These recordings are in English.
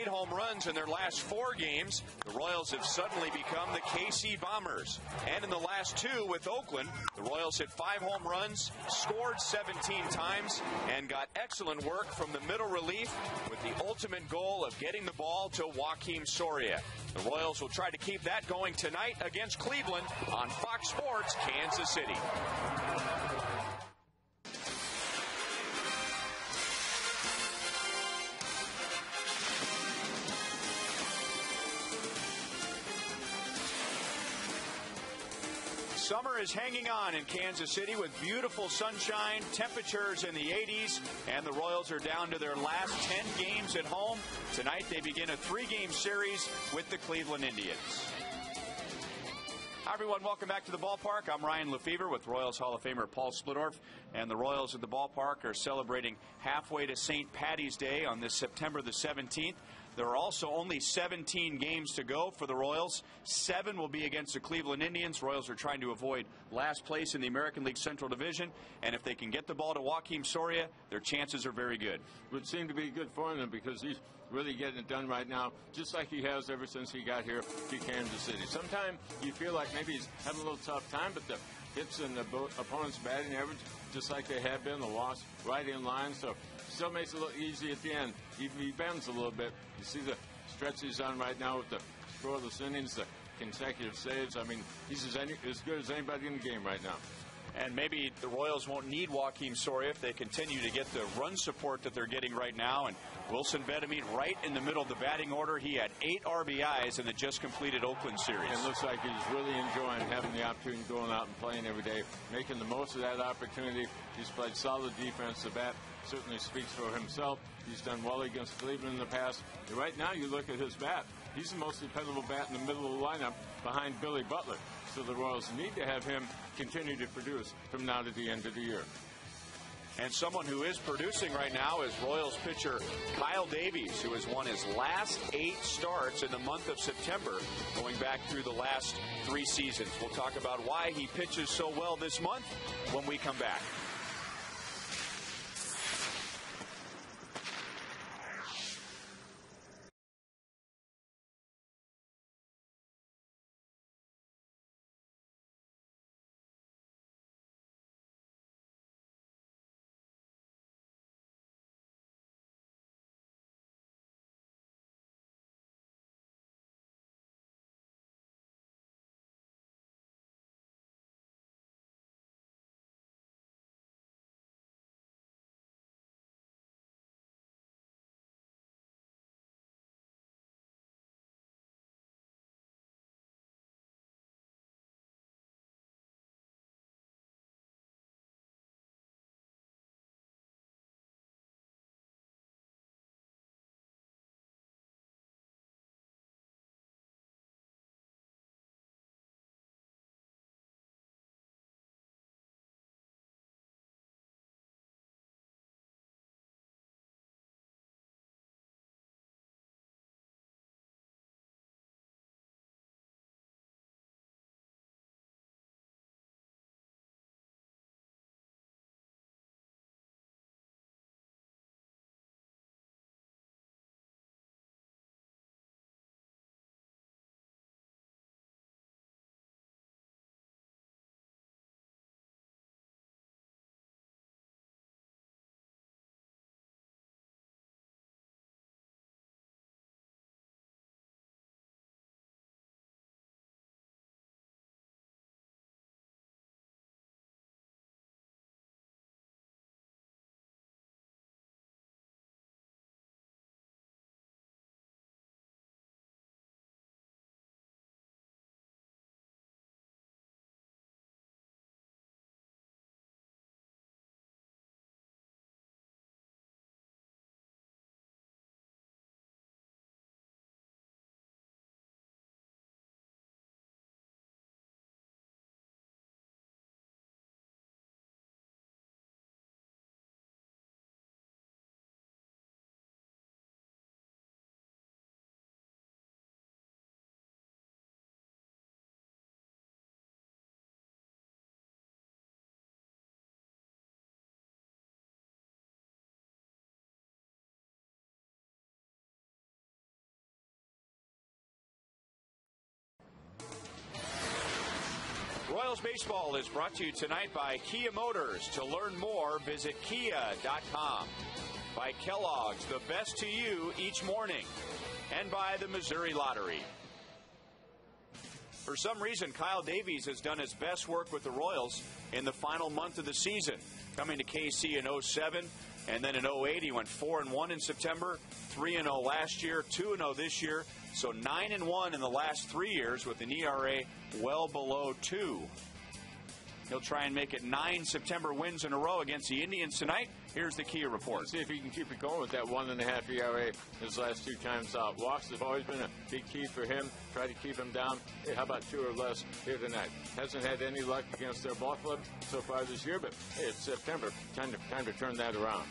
8 home runs in their last 4 games. The Royals have suddenly become the KC Bombers. And in the last 2 with Oakland, the Royals hit 5 home runs, scored 17 times, and got excellent work from the middle relief with the ultimate goal of getting the ball to Joakim Soria. The Royals will try to keep that going tonight against Cleveland on Fox Sports Kansas City. Summer is hanging on in Kansas City with beautiful sunshine, temperatures in the 80s, and the Royals are down to their last 10 games at home. Tonight they begin a 3-game series with the Cleveland Indians. Hi, everyone. Welcome back to the ballpark. I'm Ryan Lefevre with Royals Hall of Famer Paul Splittorff. And the Royals at the ballpark are celebrating halfway to St. Patty's Day on this September the 17th. There are also only 17 games to go for the Royals. 7 will be against the Cleveland Indians. Royals are trying to avoid last place in the American League Central Division. And if they can get the ball to Joakim Soria, their chances are very good. It would seem to be good for him because he's really getting it done right now, just like he has ever since he got here to Kansas City. Sometimes you feel like maybe he's having a little tough time, but the hits and the opponent's batting average, just like they have been, the loss right in line. So still makes it a little easy at the end. Even he bends a little bit. You see the stretch he's on right now with the scoreless innings, the consecutive saves. I mean, he's as good as anybody in the game right now. And maybe the Royals won't need Joakim Soria if they continue to get the run support that they're getting right now. And Wilson Betemit right in the middle of the batting order. He had 8 RBIs in the just completed Oakland series. And it looks like he's really enjoying having the opportunity of going out and playing every day, making the most of that opportunity. He's played solid defense. The bat certainly speaks for himself. He's done well against Cleveland in the past. And right now, you look at his bat. He's the most dependable bat in the middle of the lineup behind Billy Butler. So the Royals need to have him continue to produce from now to the end of the year. And someone who is producing right now is Royals pitcher Kyle Davies, who has won his last 8 starts in the month of September, going back through the last 3 seasons. We'll talk about why he pitches so well this month when we come back. Royals baseball is brought to you tonight by Kia Motors. To learn more, visit kia.com. By Kellogg's, the best to you each morning. And by the Missouri Lottery. For some reason, Kyle Davies has done his best work with the Royals in the final month of the season. Coming to KC in 07, and then in 08, he went 4-1 in September, 3-0 last year, 2-0 this year. So 9-1 in the last 3 years with an ERA well below 2. He'll try and make it 9 September wins in a row against the Indians tonight. Here's the Kia report. Let's see if he can keep it going with that 1.5 ERA his last 2 times out. Walks have always been a big key for him. Try to keep him down. Hey, how about 2 or less here tonight? Hasn't had any luck against their ball club so far this year, but hey, it's September. Time to turn that around.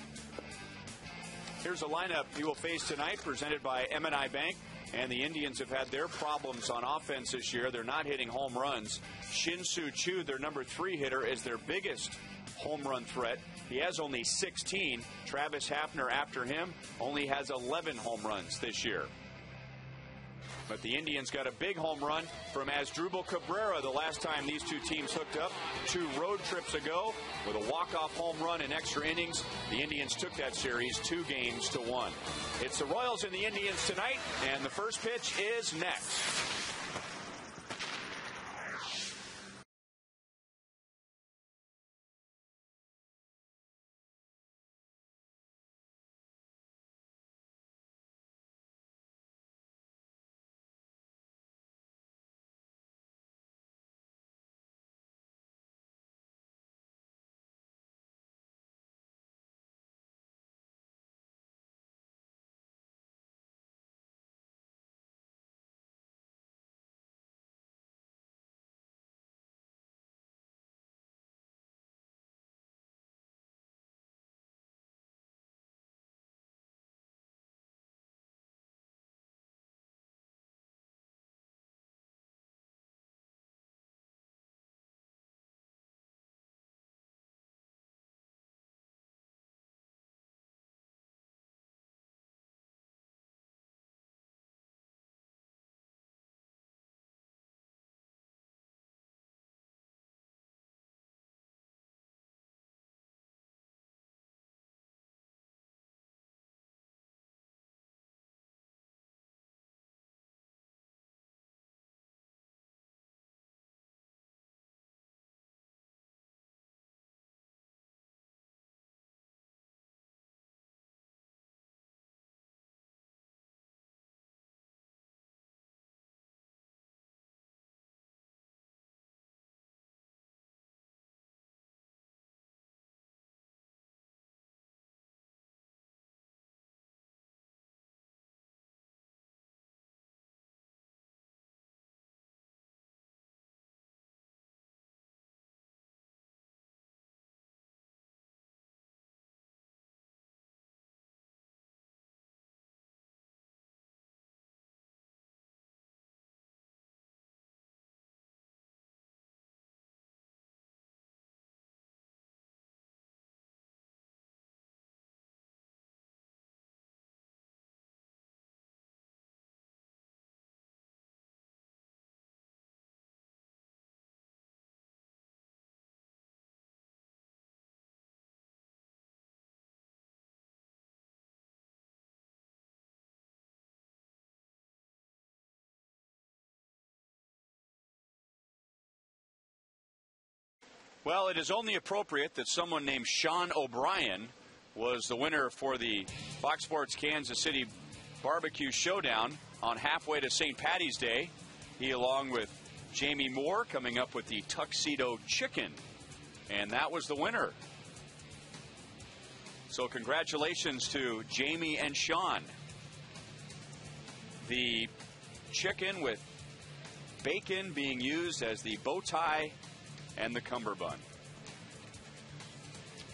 Here's a lineup he will face tonight, presented by M&I Bank. And the Indians have had their problems on offense this year. They're not hitting home runs. Shin-Soo Choo, their number 3 hitter, is their biggest home run threat. He has only 16. Travis Hafner, after him, only has 11 home runs this year. But the Indians got a big home run from Asdrubal Cabrera the last time these 2 teams hooked up 2 road trips ago. With a walk-off home run in extra innings, the Indians took that series 2-1. It's the Royals and the Indians tonight, and the first pitch is next. Well, it is only appropriate that someone named Sean O'Brien was the winner for the Fox Sports Kansas City Barbecue Showdown on halfway to St. Patty's Day. He, along with Jamie Moore, coming up with the Tuxedo Chicken. And that was the winner. So congratulations to Jamie and Sean. The chicken with bacon being used as the bow tie and the cummerbund.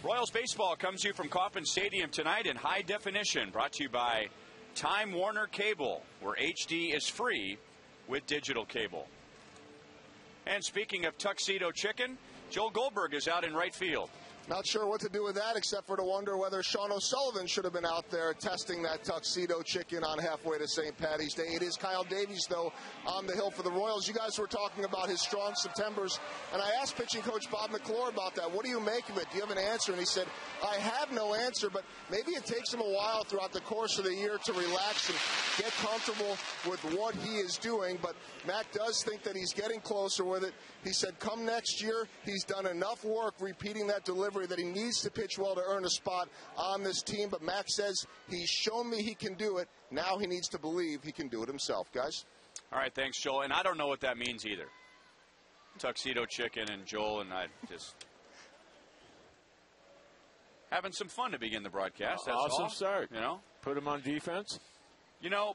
Royals baseball comes to you from Kauffman Stadium tonight in high definition, brought to you by Time Warner Cable, where HD is free with digital cable. And speaking of Tuxedo Chicken, Joel Goldberg is out in right field. Not sure what to do with that except for to wonder whether Sean O'Sullivan should have been out there testing that tuxedo chicken on halfway to St. Paddy's Day. It is Kyle Davies, though, on the hill for the Royals. You guys were talking about his strong Septembers, and I asked pitching coach Bob McClure about that. What do you make of it? Do you have an answer? And he said, I have no answer, but maybe it takes him a while throughout the course of the year to relax and get comfortable with what he is doing. But Matt does think that he's getting closer with it. He said come next year, he's done enough work repeating that delivery that he needs to pitch well to earn a spot on this team. But Matt says he's shown me he can do it. Now he needs to believe he can do it himself. Guys? All right, thanks, Joel. And I don't know what that means either. Tuxedo chicken and Joel and I just having some fun to begin the broadcast. That's awesome all. Start. You know, put him on defense. You know,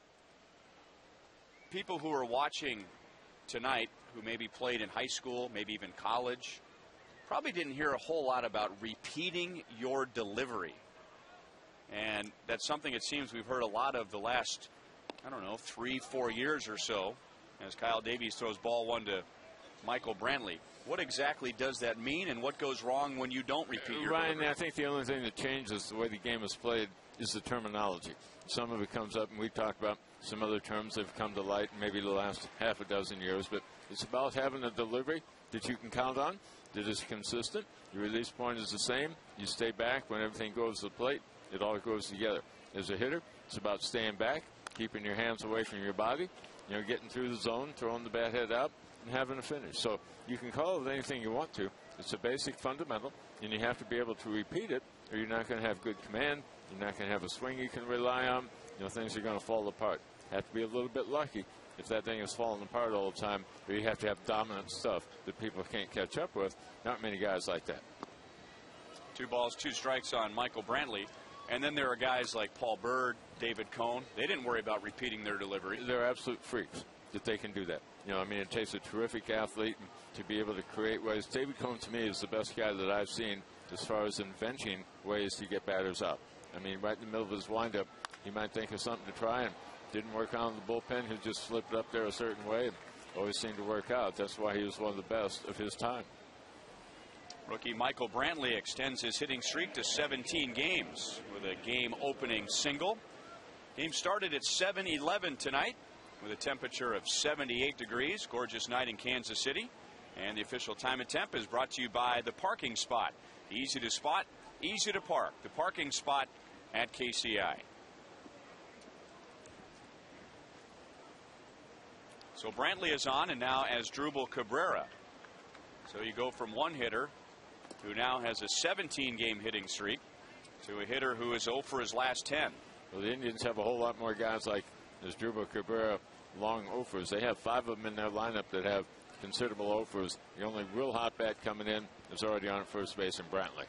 people who are watching tonight who maybe played in high school, maybe even college, probably didn't hear a whole lot about repeating your delivery. And that's something it seems we've heard a lot of the last, I don't know, 3-4 years or so, as Kyle Davies throws ball one to Michael Brantley. What exactly does that mean, and what goes wrong when you don't repeat your Ryan, delivery? I think the only thing that changes the way the game is played is the terminology. Some of it comes up, and we talked about some other terms that have come to light maybe the last half a dozen years, but it's about having a delivery that you can count on, that is consistent. Your release point is the same. You stay back when everything goes to the plate. It all goes together. As a hitter, it's about staying back, keeping your hands away from your body, getting through the zone, throwing the bat head up, and having a finish. So you can call it anything you want to. It's a basic fundamental, and you have to be able to repeat it, or you're not going to have good command. You're not going to have a swing you can rely on. Things are going to fall apart. Have to be a little bit lucky if that thing is falling apart all the time, or you have to have dominant stuff that people can't catch up with. Not many guys like that. 2 balls, 2 strikes on Michael Brantley. And then there are guys like Paul Bird, David Cohn. They didn't worry about repeating their delivery. They're absolute freaks that they can do that. It takes a terrific athlete to be able to create ways. David Cohn, to me, is the best guy that I've seen as far as inventing ways to get batters out. Right in the middle of his windup, he might think of something to try and didn't work out in the bullpen. He just slipped up there a certain way and always seemed to work out. That's why he was one of the best of his time. Rookie Michael Brantley extends his hitting streak to 17 games with a game-opening single. Game started at 7:11 tonight with a temperature of 78 degrees. Gorgeous night in Kansas City. And the official time and temp is brought to you by the Parking Spot. Easy to spot, easy to park. The Parking Spot at KCA. So Brantley is on, and now Asdrubal Cabrera. So you go from one hitter who now has a 17-game hitting streak to a hitter who is 0 for his last 10. Well, the Indians have a whole lot more guys like Asdrubal Cabrera, long 0-fers. They have 5 of them in their lineup that have considerable 0-fers. The only real hot bat coming in is already on at first base in Brantley.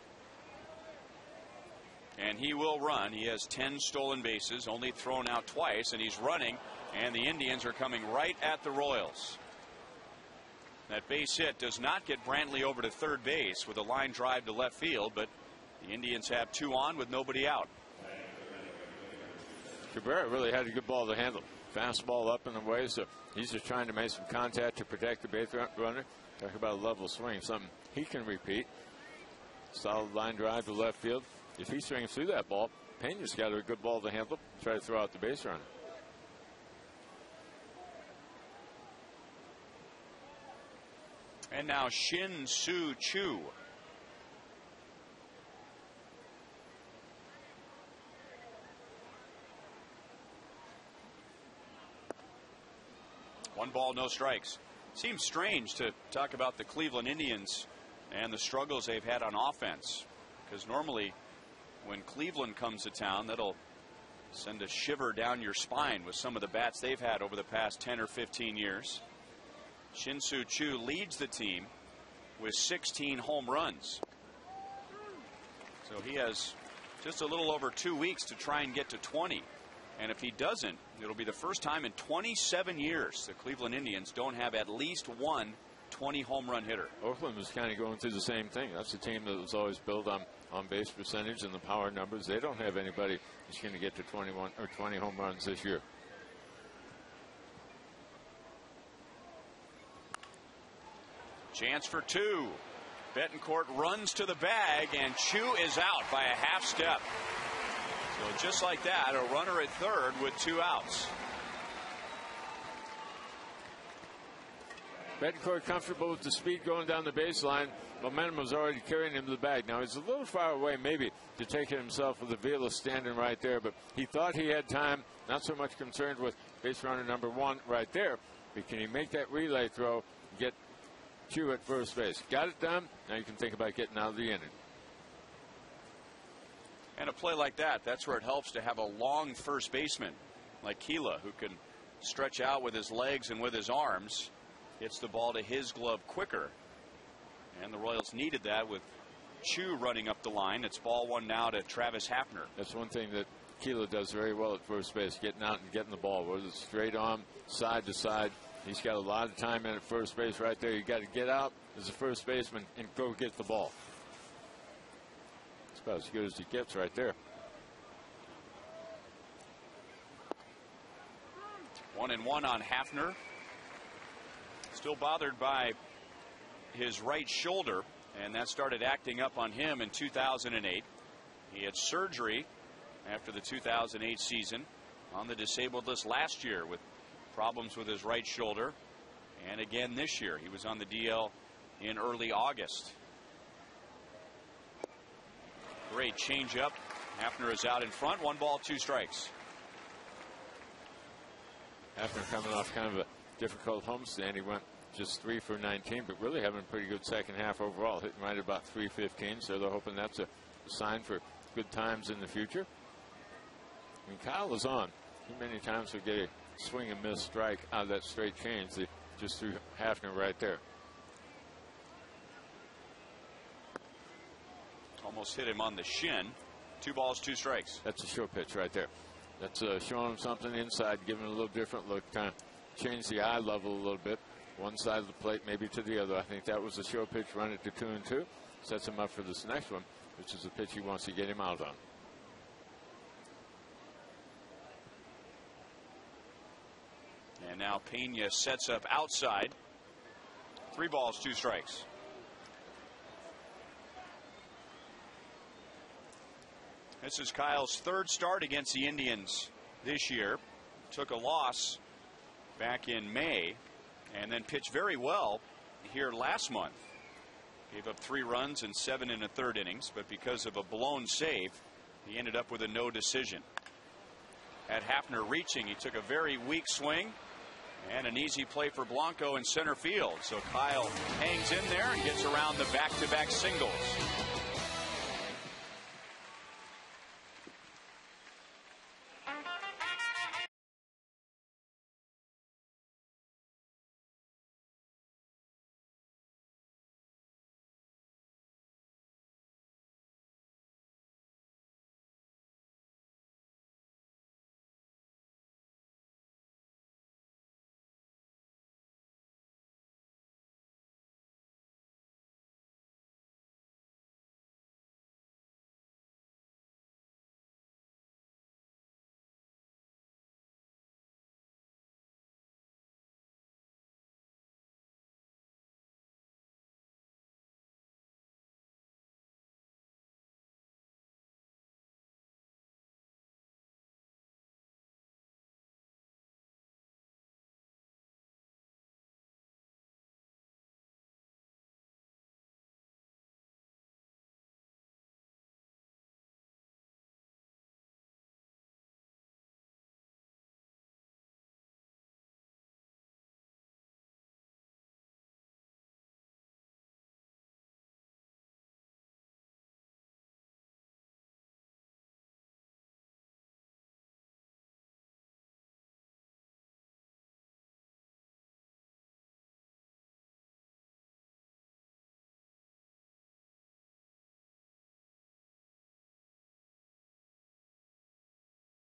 And he will run. He has 10 stolen bases, only thrown out twice, and he's running. And the Indians are coming right at the Royals. That base hit does not get Brantley over to third base with a line drive to left field, but the Indians have 2 on with nobody out. Cabrera really had a good ball to handle. Fastball up and away, so he's just trying to make some contact to protect the base runner. Talk about a level swing, something he can repeat. Solid line drive to left field. If he swings through that ball, Pena's got a good ball to handle. Try to throw out the base runner. And now Shin-Soo Choo. One ball, no strikes. Seems strange to talk about the Cleveland Indians and the struggles they've had on offense, because normally when Cleveland comes to town, that'll send a shiver down your spine with some of the bats they've had over the past 10 or 15 years. Shin-Soo Choo leads the team with 16 home runs. So he has just a little over 2 weeks to try and get to 20. And if he doesn't, it'll be the first time in 27 years the Cleveland Indians don't have at least one 20 home run hitter. Oakland was kind of going through the same thing. That's a team that was always built on base percentage and the power numbers. They don't have anybody who's going to get to 21 or 20 home runs this year. Chance for 2. Betancourt runs to the bag, and Chu is out by a half step. So just like that, a runner at third with 2 outs. Betancourt comfortable with the speed going down the baseline. Momentum was already carrying him to the bag. Now he's a little far away maybe to take it himself with Avila standing right there, but he thought he had time. Not so much concerned with base runner number 1 right there. But can he make that relay throw, get Chu at first base? Got it done. Now you can think about getting out of the inning. And a play like that, that's where it helps to have a long first baseman like Keela, who can stretch out with his legs and with his arms. Hits the ball to his glove quicker. And the Royals needed that with Chu running up the line. It's ball 1 now to Travis Hafner. That's one thing that Keela does very well at first base, getting out and getting the ball, whether it's straight on, side to side. He's got a lot of time in at first base right there. You got to get out as a first baseman and go get the ball. It's about as good as he gets right there. 1-1 on Hafner. Still bothered by his right shoulder, and that started acting up on him in 2008. He had surgery after the 2008 season on the disabled list last year with problems with his right shoulder, and again this year. He was on the DL in early August. Great changeup. Hafner is out in front. 1 ball, 2 strikes. Hafner coming off kind of a difficult homestand. He went just 3 for 19, but really having a pretty good second half overall, hitting right about 315. So they're hoping that's a sign for good times in the future. I mean, Kyle is on. He many times will get a swing and miss strike out of that straight change. They just threw Hafner right there. Almost hit him on the shin. 2 balls, 2 strikes. That's a show pitch right there. That's showing him something inside, giving him a little different look, kind of change the eye level a little bit. One side of the plate, maybe to the other. I think that was a show pitch, run it to 2-2. Sets him up for this next one, which is the pitch he wants to get him out on. And now Pena sets up outside. 3 balls, 2 strikes. This is Kyle's 3rd start against the Indians this year. Took a loss back in May and then pitched very well here last month. Gave up 3 runs in 7 1/3 innings, but because of a blown save, he ended up with a no decision. At Hafner reaching, he took a very weak swing and an easy play for Blanco in center field. So Kyle hangs in there and gets around the back-to-back singles.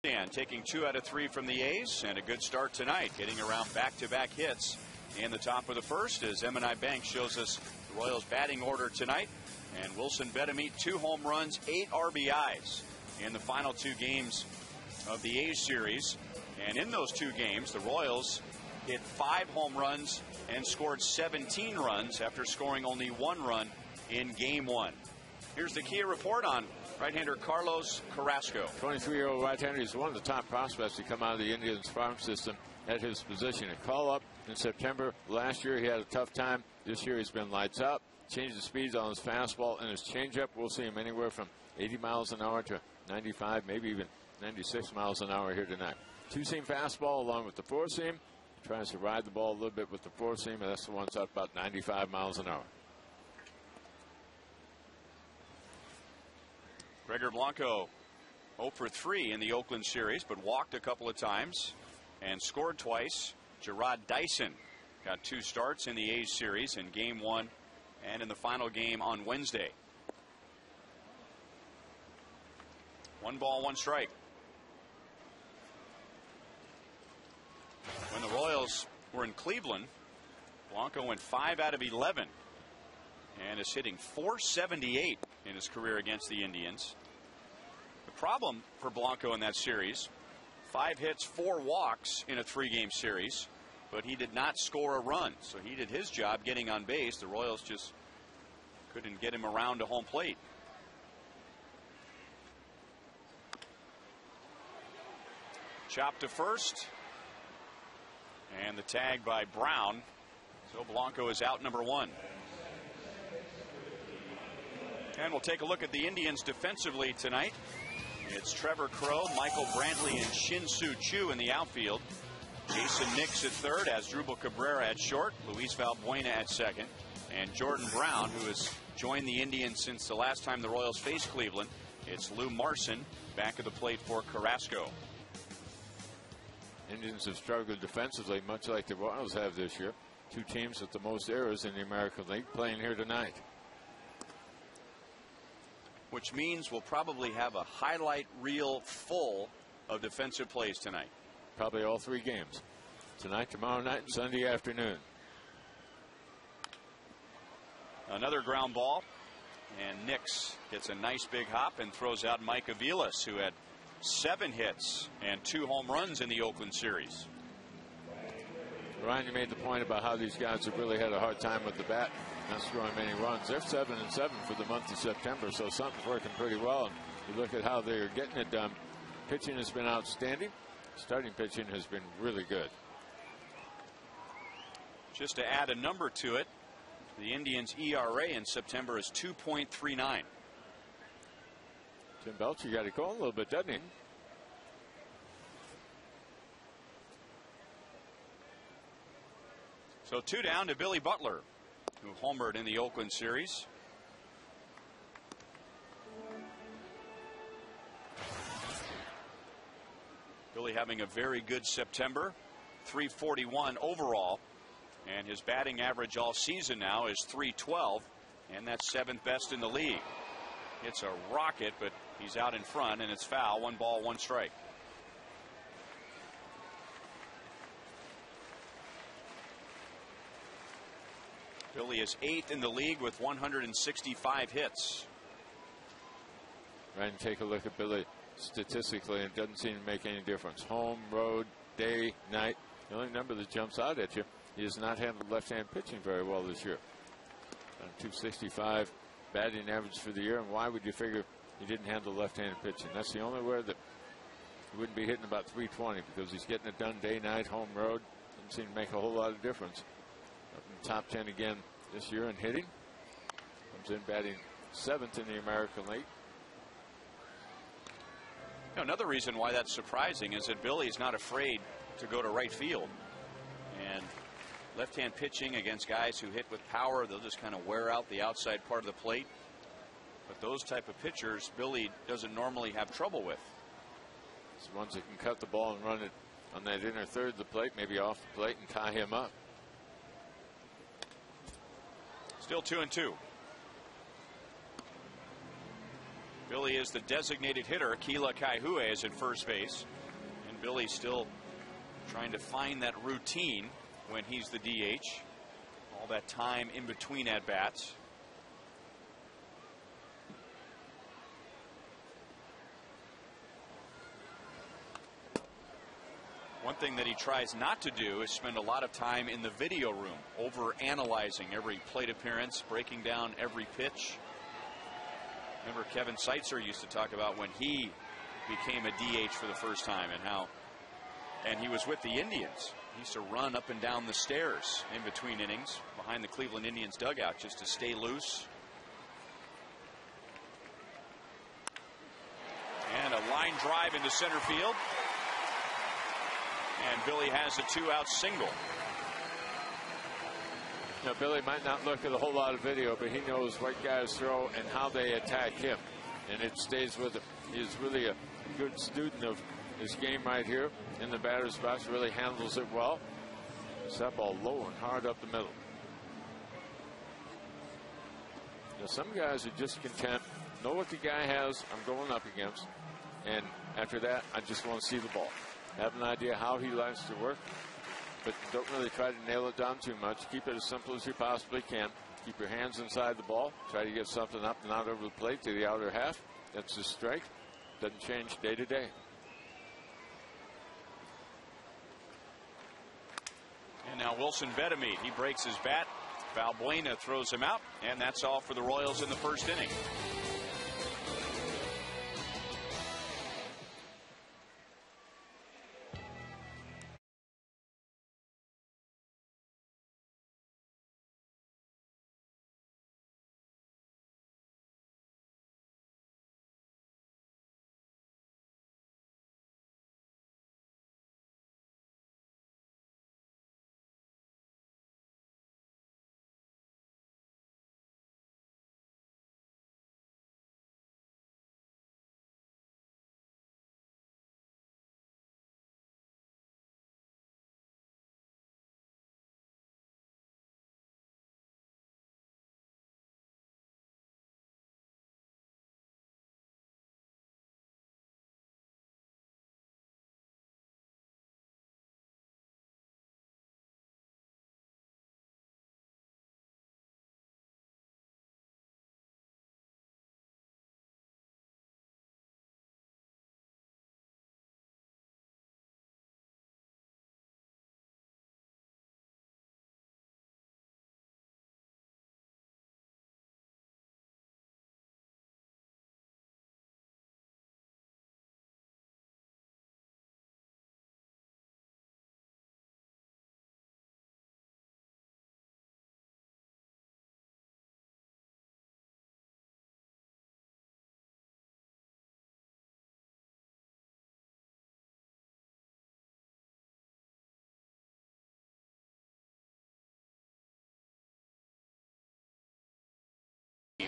And taking 2 out of 3 from the A's, and a good start tonight, getting around back-to-back hits in the top of the first as M&I Bank shows us the Royals batting order tonight. And Wilson Betemit, 2 home runs, 8 RBIs in the final 2 games of the A's series. And in those 2 games, the Royals hit 5 home runs and scored 17 runs after scoring only 1 run in Game 1. Here's the Kia report on right-hander Carlos Carrasco. 23-year-old right-hander is one of the top prospects to come out of the Indians farm system at his position. A call-up in September last year. He had a tough time. This year he's been lights out. Changed the speeds on his fastball and his changeup. We'll see him anywhere from 80 miles an hour to 95, maybe even 96 miles an hour here tonight. Two-seam fastball along with the four-seam. Tries to ride the ball a little bit with the four-seam, and that's the one that's out about 95 miles an hour. Gregor Blanco 0 for 3 in the Oakland series, but walked a couple of times and scored twice. Gerard Dyson got 2 starts in the A's series in Game 1 and in the final game on Wednesday. 1 ball, 1 strike. When the Royals were in Cleveland, Blanco went 5 out of 11 and is hitting .478 in his career against the Indians. The problem for Blanco in that series, 5 hits, 4 walks in a 3-game series, but he did not score a run. So he did his job getting on base. The Royals just couldn't get him around to home plate. Chop to first. And the tag by Brown. So Blanco is out, number 1. And we'll take a look at the Indians defensively tonight. It's Trevor Crowe, Michael Brantley, and Shin-Soo Choo in the outfield. Jason Nix at third, Asdrubal Cabrera at short, Luis Valbuena at second, and Jordan Brown, who has joined the Indians since the last time the Royals faced Cleveland. It's Lou Marson back at the plate for Carrasco. Indians have struggled defensively, much like the Royals have this year. 2 teams with the most errors in the American League playing here tonight. Which means we'll probably have a highlight reel full of defensive plays tonight. Probably all 3 games. Tonight, tomorrow night, and Sunday afternoon. Another ground ball. And Nix gets a nice big hop and throws out Mike Aviles, who had 7 hits and 2 home runs in the Oakland series. Ryan, you made the point about how these guys have really had a hard time with the bat, not scoring many runs. They're 7-7 for the month of September, so something's working pretty well. And you look at how they're getting it done. Pitching has been outstanding. Starting pitching has been really good. Just to add a number to it, the Indians' ERA in September is 2.39. Tim Belcher got it going a little bit, doesn't he? So 2 down to Billy Butler, who homered in the Oakland series. Billy having a very good September, .341 overall, and his batting average all season now is .312, and that's 7th best in the league. It's a rocket, but he's out in front, and it's foul. 1 ball, 1 strike. Billy is 8th in the league with 165 hits. Right, and take a look at Billy statistically, and it doesn't seem to make any difference. Home, road, day, night. The only number that jumps out at you, he has not handled left-hand pitching very well this year. 265 batting average for the year, and why would you figure he didn't handle left-handed pitching? That's the only way that he wouldn't be hitting about .320, because he's getting it done day, night, home, road. Doesn't seem to make a whole lot of difference. Up in the top 10 again this year in hitting. Comes in batting 7th in the American League. Another reason why that's surprising is that Billy is not afraid to go to right field. And left-hand pitching against guys who hit with power, they'll just kind of wear out the outside part of the plate. But those type of pitchers, Billy doesn't normally have trouble with. It's the ones that can cut the ball and run it on that inner third of the plate, maybe off the plate, and tie him up. Still 2-2. Billy is the designated hitter. Keila Kaihue is at first base. And Billy still trying to find that routine when he's the DH. All that time in between at-bats. One thing that he tries not to do is spend a lot of time in the video room over analyzing every plate appearance, breaking down every pitch. Remember, Kevin Seitzer used to talk about when he became a DH for the first time and he was with the Indians. He used to run up and down the stairs in between innings behind the Cleveland Indians dugout just to stay loose. And a line drive into center field. And Billy has a 2-out single. Now, Billy might not look at a whole lot of video, but he knows what guys throw and how they attack him. And it stays with him. He's really a good student of his game right here in the batter's box. Really handles it well. It's that ball low and hard up the middle. Now, some guys are just content. Know what the guy has I'm going up against. And after that, I just want to see the ball. Have an idea how he likes to work. But don't really try to nail it down too much. Keep it as simple as you possibly can. Keep your hands inside the ball. Try to get something up and out over the plate to the outer half. That's his strike. Doesn't change day to day. And now Wilson Betemit, he breaks his bat. Valbuena throws him out, and that's all for the Royals in the first inning.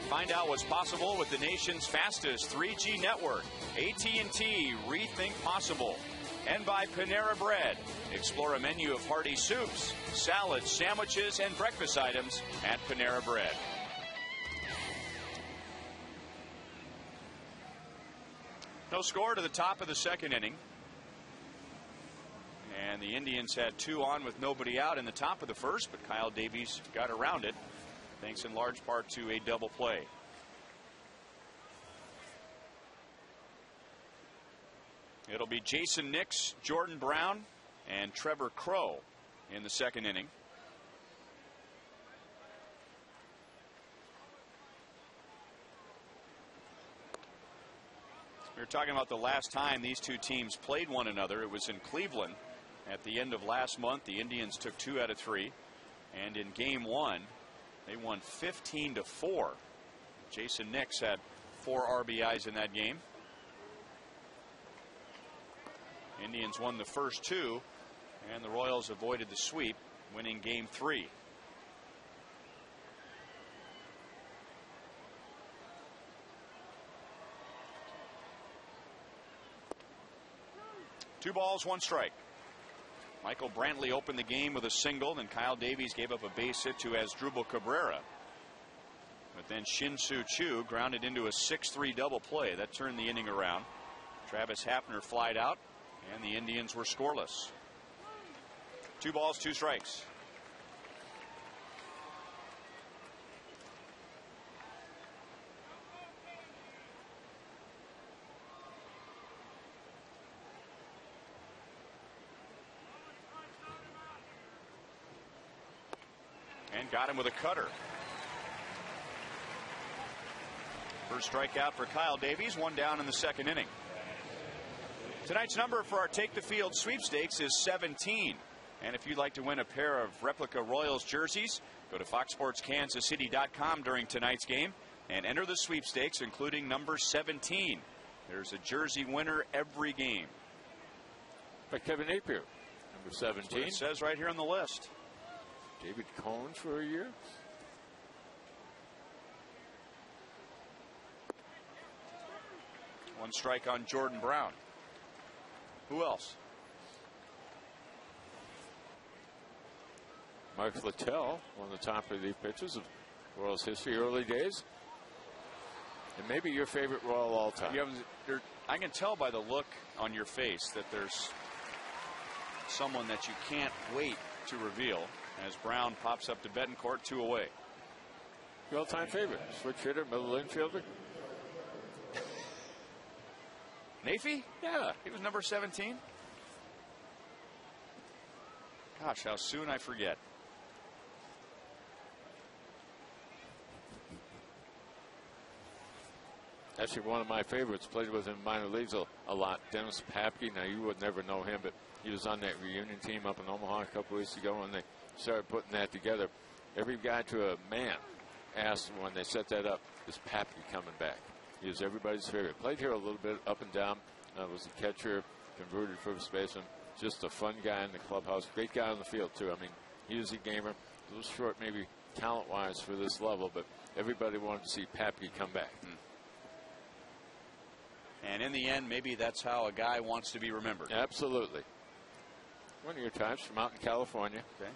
Find out what's possible with the nation's fastest 3G network. AT&T Rethink Possible. And by Panera Bread. Explore a menu of hearty soups, salads, sandwiches, and breakfast items at Panera Bread. No score to the top of the second inning. And the Indians had 2 on with nobody out in the top of the first, but Kyle Davies got around it, thanks in large part to a double play. It'll be Jason Nix, Jordan Brown, and Trevor Crow in the second inning. We were talking about the last time these two teams played one another. It was in Cleveland at the end of last month. The Indians took 2 out of 3. And in game 1, they won 15-4. Jason Nix had 4 RBIs in that game. Indians won the first 2, and the Royals avoided the sweep, winning game 3. Two balls, 1 strike. Michael Brantley opened the game with a single, then Kyle Davies gave up a base hit to Asdrubal Cabrera. But then Shin-Soo Choo grounded into a 6-3 double play. That turned the inning around. Travis Hafner flied out, and the Indians were scoreless. 2 balls, 2 strikes. Got him with a cutter. First strikeout for Kyle Davies, one down in the second inning. Tonight's number for our Take the Field sweepstakes is 17. And if you'd like to win a pair of replica Royals jerseys, go to foxsportskansascity.com during tonight's game and enter the sweepstakes, including number 17. There's a jersey winner every game. By Kevin Napier, number 17. It says right here on the list. David Cohn for a year. One strike on Jordan Brown. Who else? Mark Littell, one of the top relief pitchers of Royals history, early days. And maybe your favorite Royal all time. I can tell by the look on your face that there's someone that you can't wait to reveal as Brown pops up to Betancourt, 2 away. Your all-time favorite, switch hitter, middle infielder. Nafee? Yeah. He was number 17. Gosh, how soon I forget. Actually, one of my favorites, played with him in minor leagues a lot. Dennis Papke. Now, you would never know him, but he was on that reunion team up in Omaha a couple weeks ago when they started putting that together. Every guy to a man asked when they set that up, is Papke coming back? He was everybody's favorite. Played here a little bit up and down. Was a catcher, converted first baseman. Just a fun guy in the clubhouse. Great guy on the field, too. I mean, he was a gamer. A little short, maybe talent-wise for this level, but everybody wanted to see Papke come back. And in the end, maybe that's how a guy wants to be remembered. Absolutely. One of your types from out in California. Okay.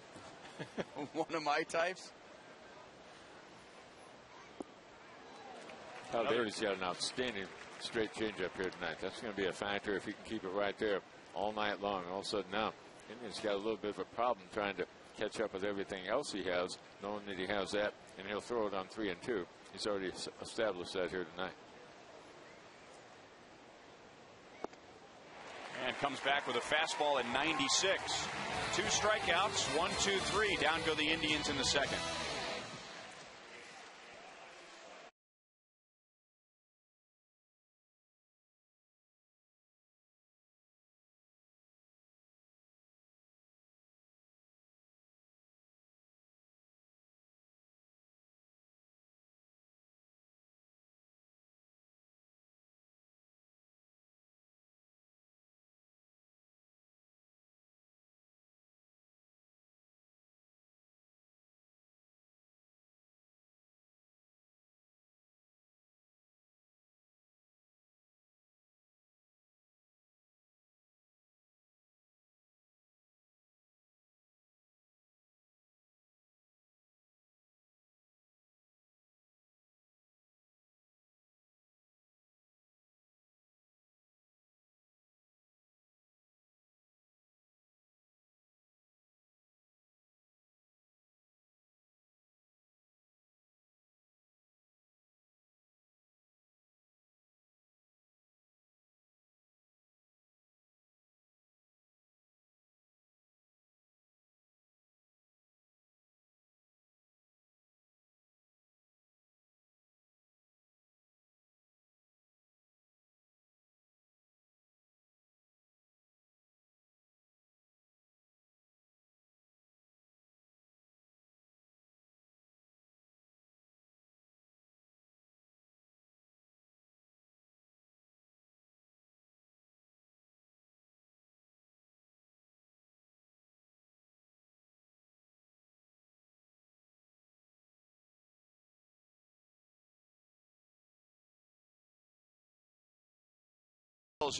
One of my types. Kyle Davies got an outstanding straight changeup here tonight. That's going to be a factor if he can keep it right there all night long. All of a sudden now, Indians got a little bit of a problem trying to catch up with everything else he has, knowing that he has that, and he'll throw it on 3 and 2. He's already established that here tonight. And comes back with a fastball at 96. 2 strikeouts, 1, 2, 3. Down go the Indians in the second.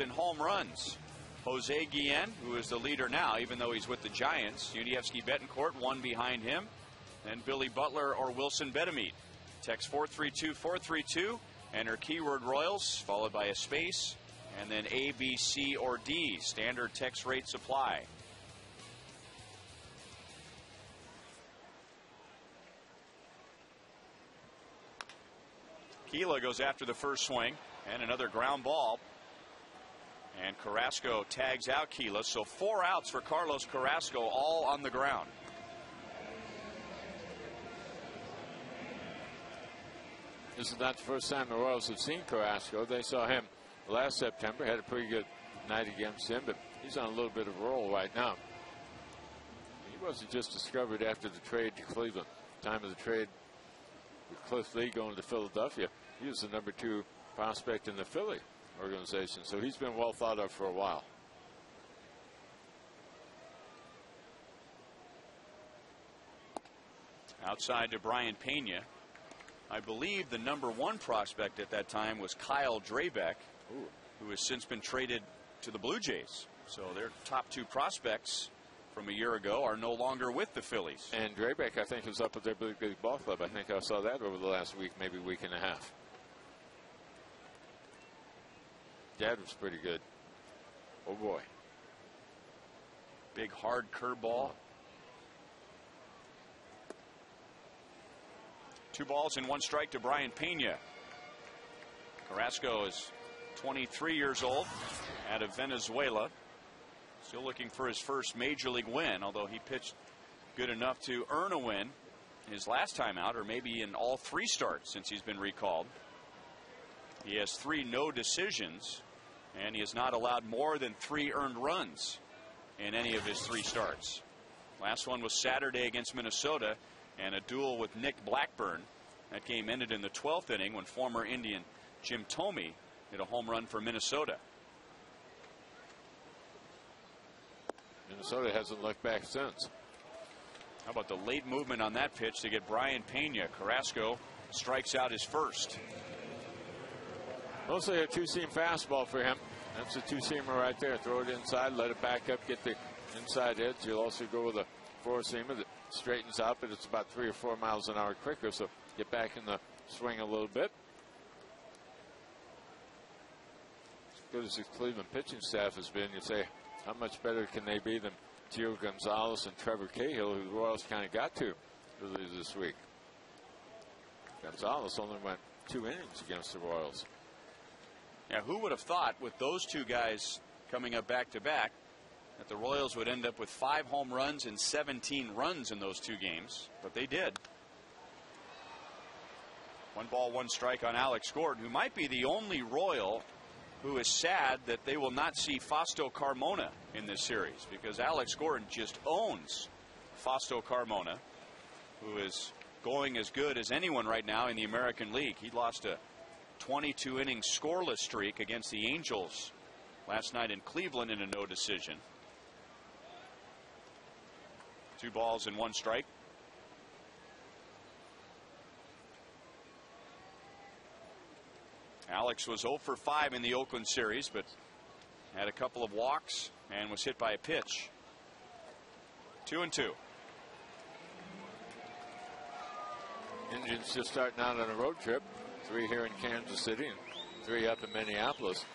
In home runs, Jose Guillen, who is the leader now, even though he's with the Giants. Yuniesky Betancourt, 1 behind him. Then Billy Butler or Wilson Betemit. Text 432-432. Enter keyword Royals, followed by a space, and then A, B, C, or D. Standard text rate supply. Keela goes after the first swing, and another ground ball. And Carrasco tags out Keela, so 4 outs for Carlos Carrasco, all on the ground. This is not the first time the Royals have seen Carrasco. They saw him last September, had a pretty good night against him, but he's on a little bit of a roll right now. He wasn't just discovered after the trade to Cleveland. Time of the trade with Cliff Lee going to Philadelphia. He was the #2 prospect in the Philly organization, so he's been well thought of for a while. Outside to Brian Pena. I believe the #1 prospect at that time was Kyle Drabek, who has since been traded to the Blue Jays. So their top 2 prospects from a year ago are no longer with the Phillies. And Drabek, I think, is up at their big ball club. I think I saw that over the last week, maybe week and a half. Dad was pretty good. Oh boy. Big hard curveball. 2 balls and 1 strike to Brian Pena. Carrasco is 23 years old, out of Venezuela. Still looking for his first major league win, although he pitched good enough to earn a win his last time out, or maybe in all 3 starts since he's been recalled. He has 3 no decisions, and he has not allowed more than 3 earned runs in any of his 3 starts. Last one was Saturday against Minnesota, and a duel with Nick Blackburn. That game ended in the 12th inning when former Indian Jim Thome hit a home run for Minnesota. Minnesota hasn't looked back since. How about the late movement on that pitch to get Brian Pena? Carrasco strikes out his first. Mostly a 2-seam fastball for him. That's a 2-seamer right there. Throw it inside, let it back up, get the inside edge. You'll also go with a 4-seamer that straightens out, but it's about 3 or 4 miles an hour quicker, so get back in the swing a little bit. As good as the Cleveland pitching staff has been, you say, how much better can they be than Gio Gonzalez and Trevor Cahill, who the Royals kind of got to earlier this week? Gonzalez only went 2 innings against the Royals. Now, who would have thought with those 2 guys coming up back to back that the Royals would end up with 5 home runs and 17 runs in those 2 games? But they did. 1 ball, 1 strike on Alex Gordon, who might be the only Royal who is sad that they will not see Fausto Carmona in this series, because Alex Gordon just owns Fausto Carmona, who is going as good as anyone right now in the American League. He lost a 22-inning scoreless streak against the Angels last night in Cleveland in a no decision. 2 balls and 1 strike. Alex was 0 for 5 in the Oakland series, but had a couple of walks and was hit by a pitch. 2-2. Indians just starting out on a road trip. 3 here in Kansas City and 3 up in Minneapolis.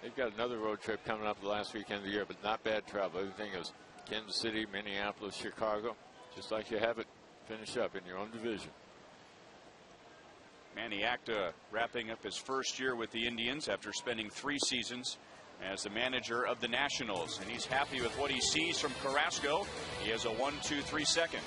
They've got another road trip coming up the last weekend of the year, but not bad travel. Everything is Kansas City, Minneapolis, Chicago, just like you have it finish up in your own division. Manny Acta wrapping up his first year with the Indians after spending 3 seasons as the manager of the Nationals, and he's happy with what he sees from Carrasco. He has a 1-2-3 second.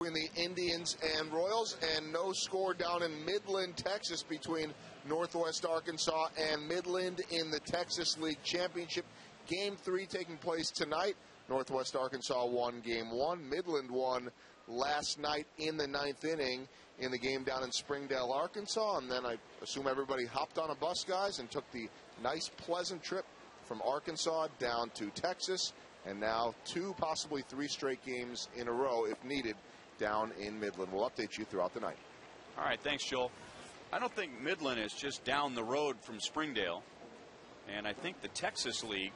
between the Indians and Royals, and no score down in Midland, Texas, between Northwest Arkansas and Midland in the Texas League Championship. Game 3 taking place tonight. Northwest Arkansas won Game 1. Midland won last night in the 9th inning in the game down in Springdale, Arkansas. And then I assume everybody hopped on a bus, guys, and took the nice, pleasant trip from Arkansas down to Texas. And now 2, possibly 3 straight games in a row, if needed, down in Midland. We'll update you throughout the night. All right, thanks, Joel. I don't think Midland is just down the road from Springdale. And I think the Texas League,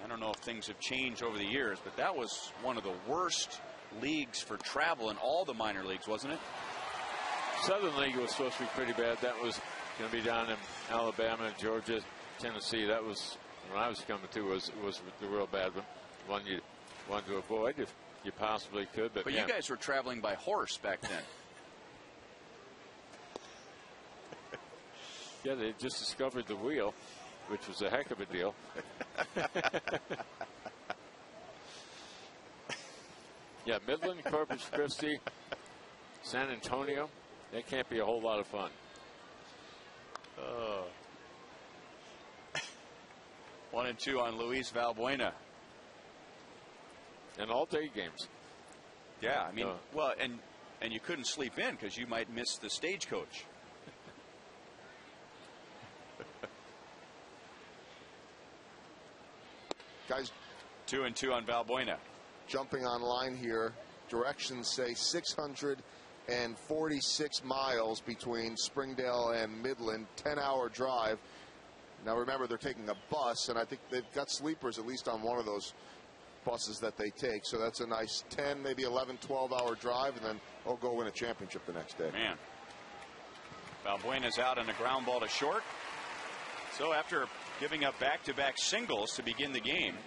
I don't know if things have changed over the years, but that was one of the worst leagues for travel in all the minor leagues, wasn't it? Southern League was supposed to be pretty bad. That was going to be down in Alabama, Georgia, Tennessee. That was, when I was coming to, was the real bad one you wanted to avoid if you possibly could. But yeah. You guys were traveling by horse back then. Yeah, they just discovered the wheel, which was a heck of a deal. Yeah, Midland, Corpus Christi, San Antonio. That can't be a whole lot of fun. 1-2 on Luis Valbuena. And all day games. Yeah, I mean, well, and you couldn't sleep in because you might miss the stagecoach. Guys, 2-2 on Valbuena. Jumping online here, directions say 646 miles between Springdale and Midland, 10-hour drive. Now remember, they're taking a bus, and I think they've got sleepers at least on one of those buses that they take. So that's a nice 10, maybe 11, 12-hour drive, and then they'll go win a championship the next day. Man. Valbuena's out on a ground ball to short. So after giving up back-to-back singles to begin the game,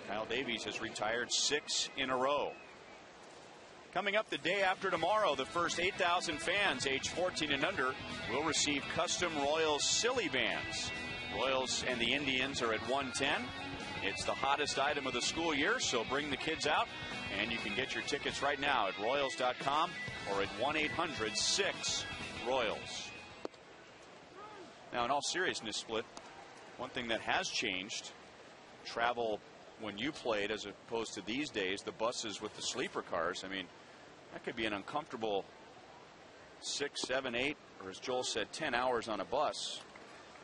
Kyle Davies has retired 6 in a row. Coming up the day after tomorrow, the first 8,000 fans aged 14 and under will receive custom Royals silly bands. Royals and the Indians are at 110. It's the hottest item of the school year, so bring the kids out, and you can get your tickets right now at Royals.com or at 1-800-6-ROYALS. Now, in all seriousness, Split, one thing that has changed, travel when you played as opposed to these days, the buses with the sleeper cars. I mean, that could be an uncomfortable 6, 7, 8, or as Joel said, 10 hours on a bus,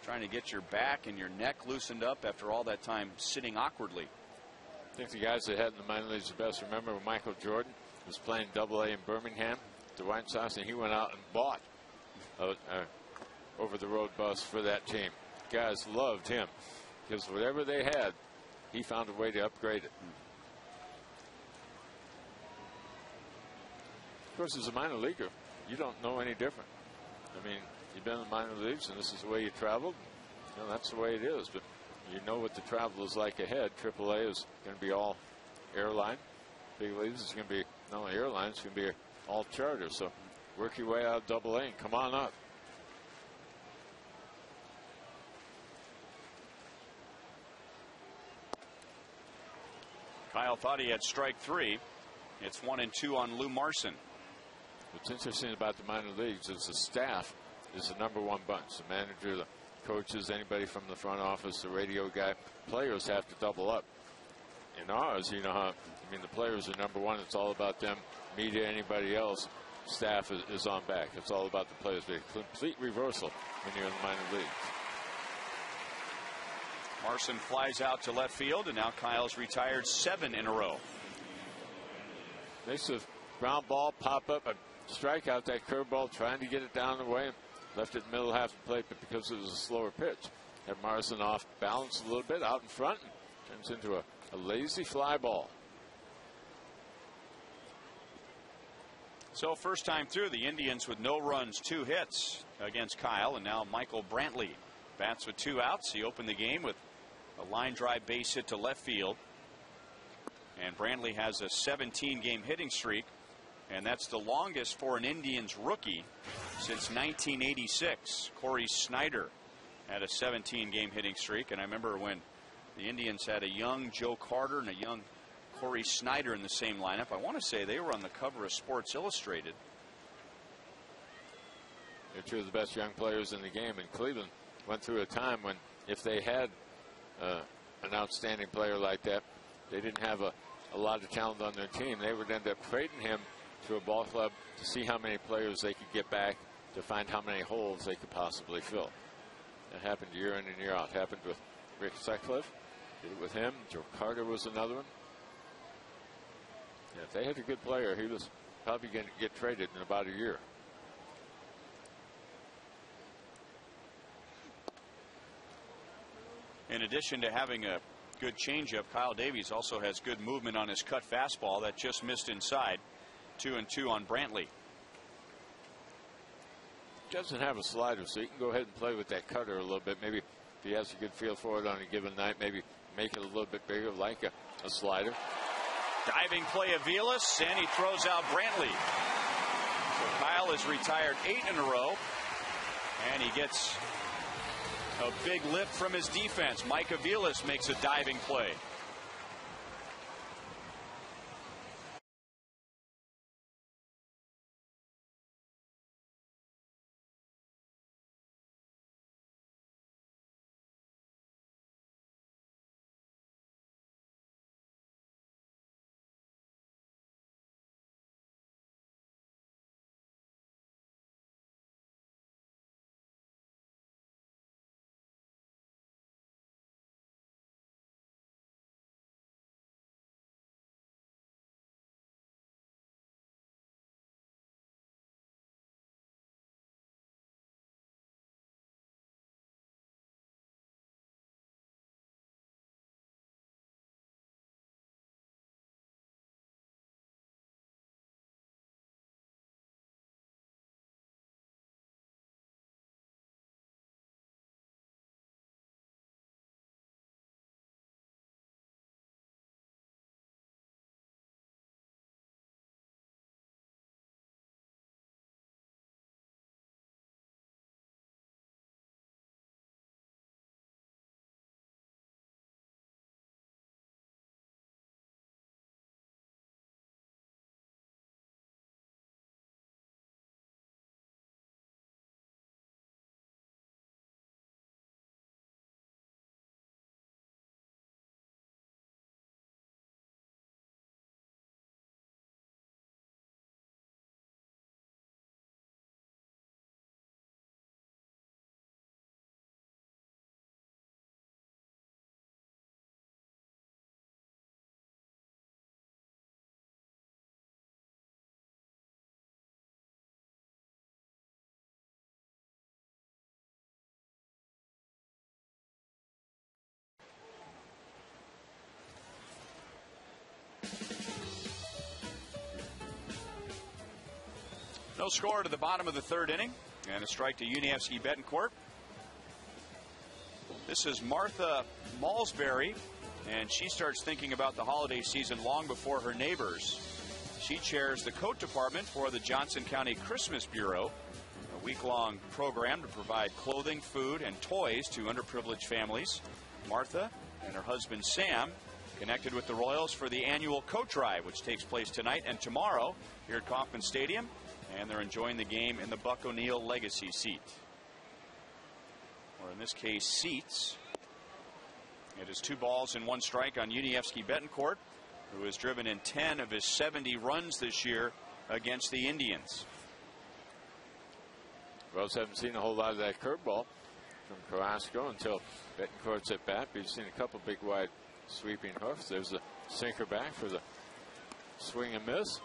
trying to get your back and your neck loosened up after all that time sitting awkwardly. I think the guys that had in the minor leagues the best remember when Michael Jordan was playing AA in Birmingham, the White Sox, and he went out and bought a over-the-road bus for that team. Guys loved him because whatever they had, he found a way to upgrade it. Of course, as a minor leaguer, you don't know any different. I mean, you've been in the minor leagues, and this is the way you traveled. You know, that's the way it is. But you know what the travel is like ahead. AAA is going to be all airline. Big leagues is going to be not only airline, it's going to be all charter. So work your way out of AA and come on up. Kyle thought he had strike 3. It's 1-2 on Lou Marson. What's interesting about the minor leagues is the staff is the #1 bunch. The manager, the coaches, anybody from the front office, the radio guy. Players have to double up. In ours, you know how, I mean, the players are #1. It's all about them. Media, anybody else, staff is on back. It's all about the players. But a complete reversal when you're in the minor leagues. Marson flies out to left field, and now Kyle's retired 7 in a row. Nice ground ball, pop up, a strikeout, that curveball, trying to get it down the way. Left it in the middle half the plate, but because it was a slower pitch, had Marson off balance a little bit out in front. Turns into a lazy fly ball. So first time through, the Indians with no runs, 2 hits against Kyle, and now Michael Brantley bats with 2 outs. He opened the game with a line drive base hit to left field. And Brantley has a 17-game hitting streak, and that's the longest for an Indians rookie since 1986. Corey Snyder had a 17-game hitting streak, and I remember when the Indians had a young Joe Carter and a young Corey Snyder in the same lineup. I want to say they were on the cover of Sports Illustrated. They're two of the best young players in the game, and Cleveland went through a time when if they had an outstanding player like that, they didn't have a lot of talent on their team. They would end up trading him to a ball club to see how many players they could get back, to find how many holes they could possibly fill. That happened year in and year out. It happened with Rick Sutcliffe. Did it with him. Joe Carter was another one. Yeah, if they had a good player, he was probably going to get traded in about a year. In addition to having a good changeup, Kyle Davies also has good movement on his cut fastball that just missed inside. 2-2 on Brantley. Doesn't have a slider, so you can go ahead and play with that cutter a little bit. Maybe if he has a good feel for it on a given night, maybe make it a little bit bigger like a slider. Diving play of Vilas, and he throws out Brantley. So Kyle has retired 8 in a row, and he gets a big lift from his defense. Mike Aviles makes a diving play. No score to the bottom of the third inning, and a strike to Unievsky Betancourt. This is Martha Malsbury, and she starts thinking about the holiday season long before her neighbors. She chairs the coat department for the Johnson County Christmas Bureau, a week-long program to provide clothing, food, and toys to underprivileged families. Martha and her husband Sam connected with the Royals for the annual coat drive, which takes place tonight and tomorrow here at Kauffman Stadium. And they're enjoying the game in the Buck O'Neill Legacy seat. Or in this case, seats. It is 2 balls and 1 strike on Unievsky Betancourt, who has driven in 10 of his 70 runs this year against the Indians. Royals haven't seen a whole lot of that curveball from Carrasco until Betancourt's at bat. We've seen a couple big wide sweeping hoofs. There's the sinker back for the swing and miss.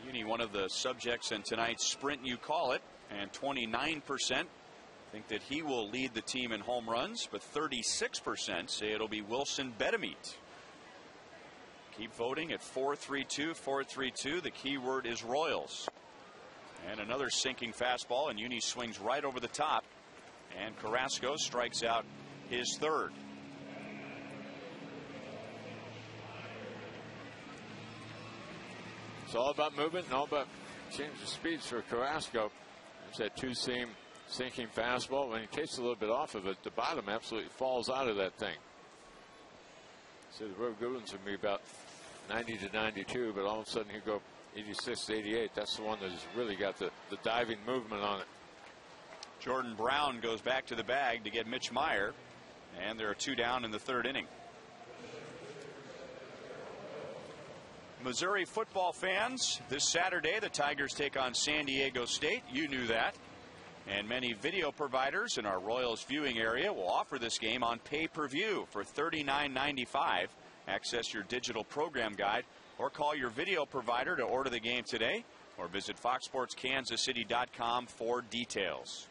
Uni, one of the subjects in tonight's Sprint You Call It, and 29% think that he will lead the team in home runs, but 36% say it'll be Wilson Betemit. Keep voting at 432, 432. The key word is Royals. And another sinking fastball, and Uni swings right over the top, and Carrasco strikes out his third. It's all about movement and all about change of speeds for Carrasco. There's that 2-seam sinking fastball. When he takes a little bit off of it, the bottom absolutely falls out of that thing. So the road good ones would be about 90 to 92, but all of a sudden you go 86 to 88. That's the one that's really got the diving movement on it. Jordan Brown goes back to the bag to get Mitch Meyer, and there are 2 down in the 3rd inning. Missouri football fans, this Saturday the Tigers take on San Diego State. You knew that. And many video providers in our Royals viewing area will offer this game on pay-per-view for $39.95. Access your digital program guide or call your video provider to order the game today, or visit foxsportskansascity.com for details.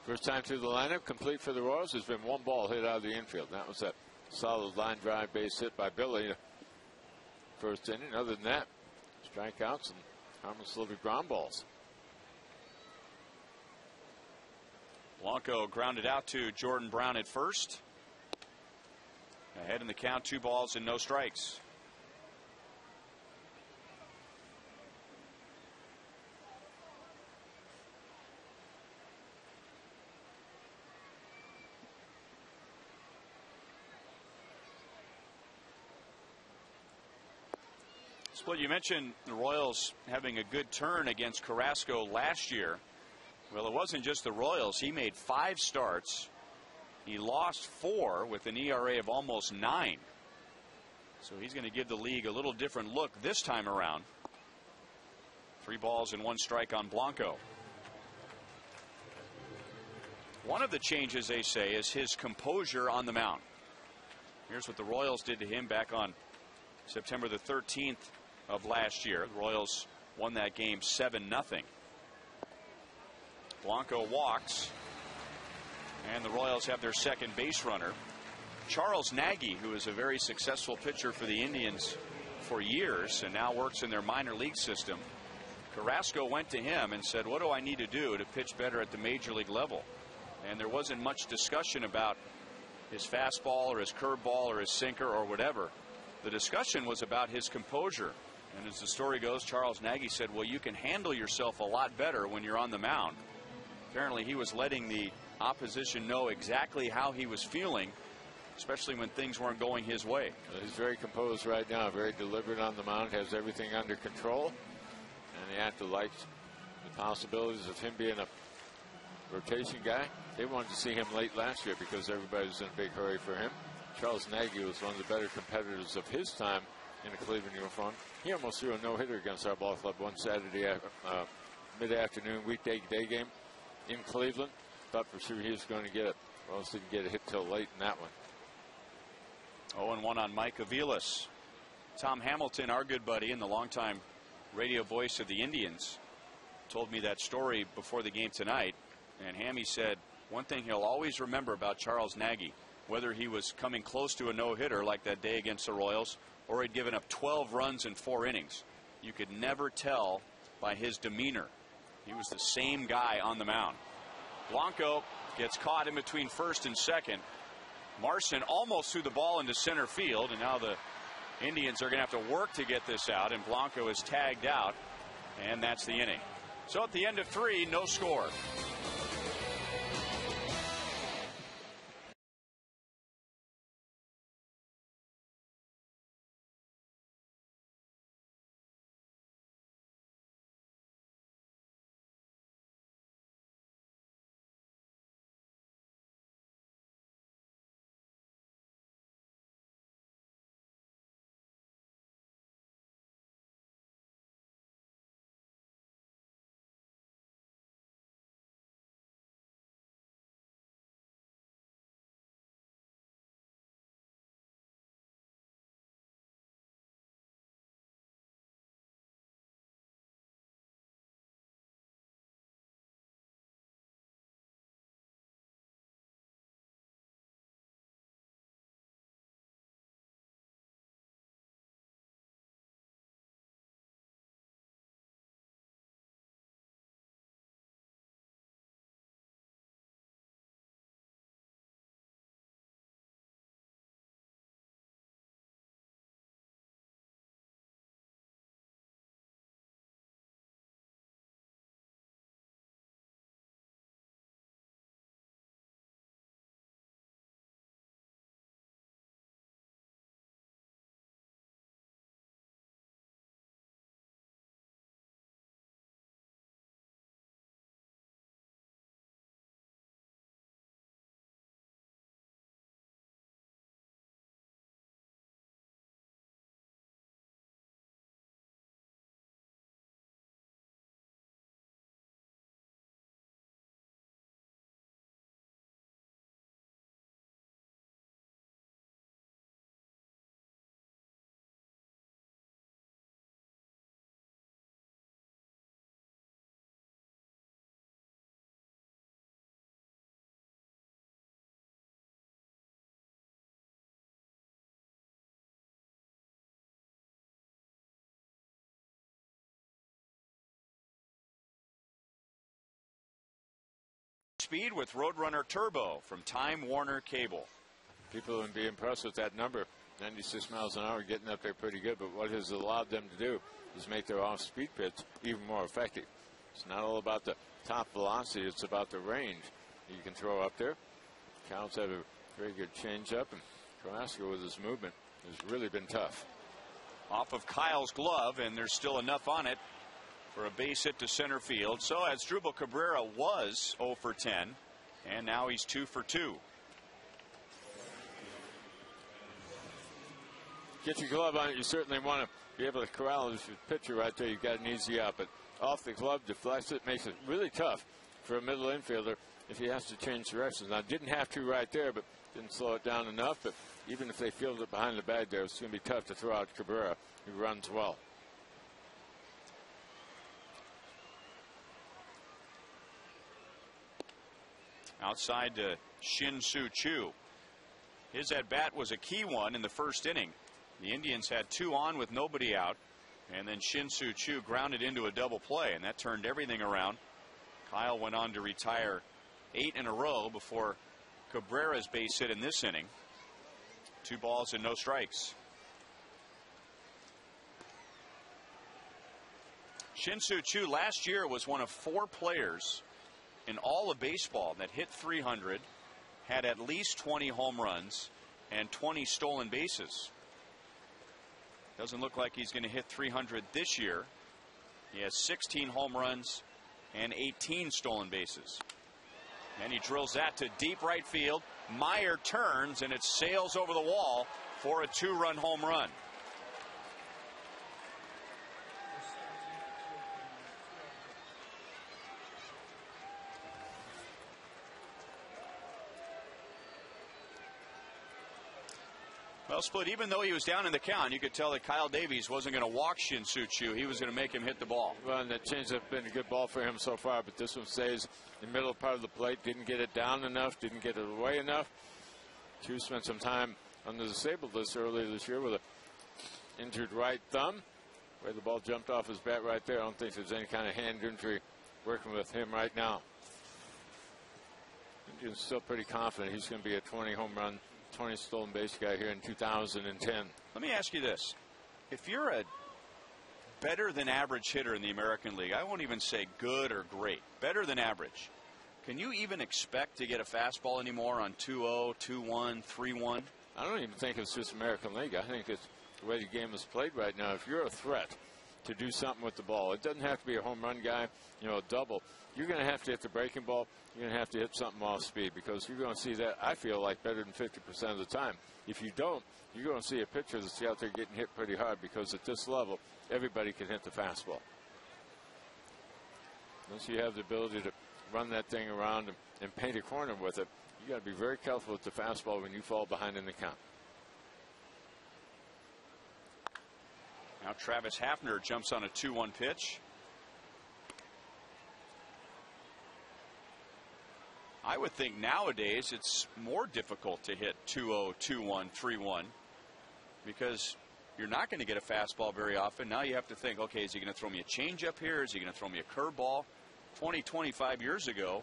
First time through the lineup, complete for the Royals. There's been 1 ball hit out of the infield. That was that solid line drive base hit by Billy. First inning. Other than that, strikeouts and harmless little ground balls. Blanco grounded out to Jordan Brown at first. Ahead in the count, 2 balls and no strikes. Split, you mentioned the Royals having a good turn against Carrasco last year. Well, it wasn't just the Royals. He made 5 starts. He lost 4 with an ERA of almost 9. So he's going to give the league a little different look this time around. 3 balls and 1 strike on Blanco. One of the changes, they say, is his composure on the mound. Here's what the Royals did to him back on September the 13th of last year. The Royals won that game 7-0. Blanco walks, and the Royals have their second base runner, Charles Nagy, who is a very successful pitcher for the Indians for years and now works in their minor league system. Carrasco went to him and said, what do I need to do to pitch better at the major league level? And there wasn't much discussion about his fastball or his curveball or his sinker or whatever. The discussion was about his composure. And as the story goes, Charles Nagy said, well, you can handle yourself a lot better when you're on the mound. Apparently he was letting the opposition know exactly how he was feeling, especially when things weren't going his way. He's very composed right now, very deliberate on the mound, has everything under control. And the actor likes the possibilities of him being a rotation guy. They wanted to see him late last year because everybody was in a big hurry for him. Charles Nagy was one of the better competitors of his time in a Cleveland uniform. He almost threw a no-hitter against our ball club one Saturday mid-afternoon weekday day game in Cleveland. Thought for sure he was going to get it. Royals didn't get a hit till late in that one. 0-1 on Mike Aviles. Tom Hamilton, our good buddy and the longtime radio voice of the Indians, told me that story before the game tonight. And Hammy said one thing he'll always remember about Charles Nagy, whether he was coming close to a no-hitter like that day against the Royals or he'd given up 12 runs in 4 innings, you could never tell by his demeanor. He was the same guy on the mound. Blanco gets caught in between first and second. Marson almost threw the ball into center field, and now the Indians are going to have to work to get this out, and Blanco is tagged out, and that's the inning. So at the end of 3, no score. speed with Roadrunner Turbo from Time Warner Cable. People would be impressed with that number. 96 miles an hour, getting up there pretty good. But what has allowed them to do is make their off-speed pits even more effective. It's not all about the top velocity. It's about the range you can throw up there. Cows have a very good change-up, and Carrasco with his movement has really been tough. Off of Kyle's glove, and there's still enough on it for a base hit to center field. So Asdrubal Cabrera was 0 for 10, and now he's 2 for 2. Get your glove on it. You certainly want to be able to corral this pitcher right there. You've got an easy out, but off the glove deflects it, makes it really tough for a middle infielder if he has to change directions. Now, didn't have to right there, but didn't slow it down enough. But even if they field it behind the bag there, it's going to be tough to throw out Cabrera, who runs well. Outside to Shin-Soo Choo. His at-bat was a key one in the first inning. The Indians had 2 on with nobody out, and then Shin-Soo Choo grounded into a double play, and that turned everything around. Kyle went on to retire 8 in a row before Cabrera's base hit in this inning. 2 balls and no strikes. Shin-Soo Choo last year was one of 4 players in all of baseball that hit 300, had at least 20 home runs, and 20 stolen bases. Doesn't look like he's going to hit 300 this year. He has 16 home runs and 18 stolen bases. And he drills that to deep right field. Meyer turns, and it sails over the wall for a 2-run home run. Well, Split, even though he was down in the count, you could tell that Kyle Davies wasn't going to walk Shin-Soo Choo. He was going to make him hit the ball. Well, and that changeup has been a good ball for him so far, but this one stays in the middle part of the plate. Didn't get it down enough, didn't get it away enough. Choo spent some time on the disabled list earlier this year with an injured right thumb. Where the ball jumped off his bat right there, I don't think there's any kind of hand injury working with him right now. Indians still pretty confident he's going to be a 20 home run, 20 stolen base guy here in 2010. Let me ask you this. If you're a better than average hitter in the American League, I won't even say good or great, better than average, can you even expect to get a fastball anymore on 2-0, 2-1, 3-1? I don't even think it's just American League. I think it's the way the game is played right now. If you're a threat to do something with the ball, it doesn't have to be a home run guy, you know, a double. You're going to have to hit the breaking ball. You're going to have to hit something off speed, because you're going to see that, I feel like, better than 50% of the time. If you don't, you're going to see a pitcher that's out there getting hit pretty hard, because at this level, everybody can hit the fastball. Once you have the ability to run that thing around and paint a corner with it, you got to be very careful with the fastball when you fall behind in the count. Now Travis Hafner jumps on a 2-1 pitch. I would think nowadays it's more difficult to hit 2-0, 2-1, 3-1, because you're not going to get a fastball very often. Now you have to think, okay, is he going to throw me a changeup here? Is he going to throw me a curveball? 20, 25 years ago,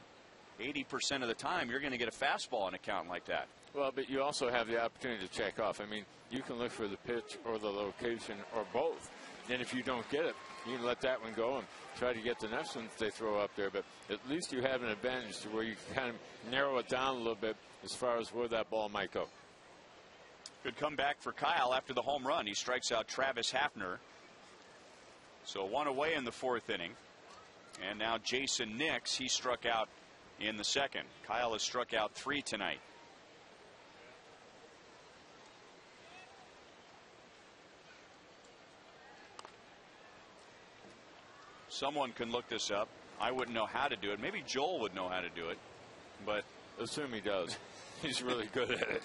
80% of the time you're going to get a fastball on a count like that. Well, but you also have the opportunity to check off. I mean, you can look for the pitch or the location or both. And if you don't get it, you can let that one go and try to get the next one they throw up there. But at least you have an advantage to where you can kind of narrow it down a little bit as far as where that ball might go. Good comeback for Kyle after the home run. He strikes out Travis Hafner. So 1 away in the 4th inning. And now Jason Nix, he struck out in the 2nd. Kyle has struck out 3 tonight. Someone can look this up. I wouldn't know how to do it. Maybe Joel would know how to do it, but assume he does. He's really good at it.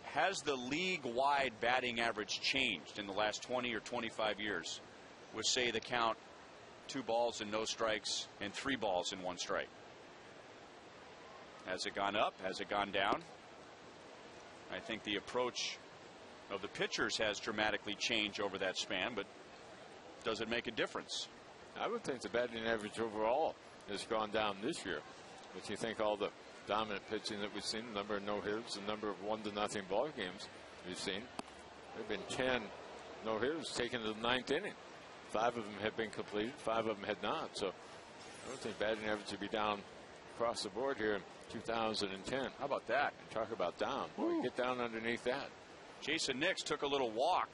Has the league-wide batting average changed in the last 20 or 25 years with, say, the count 2 balls and no strikes and 3 balls and 1 strike? Has it gone up? Has it gone down? I think the approach of the pitchers has dramatically changed over that span, but does it make a difference? I would think the batting average overall has gone down this year. But you think all the dominant pitching that we've seen, the number of no-hitters, the number of 1-0 ball games we've seen, there have been 10 no-hitters taken to the 9th inning. 5 of them have been completed, 5 of them had not. So I don't think batting average would be down across the board here in 2010. How about that? Talk about down. Boy, get down underneath that. Jason Nix took a little walk.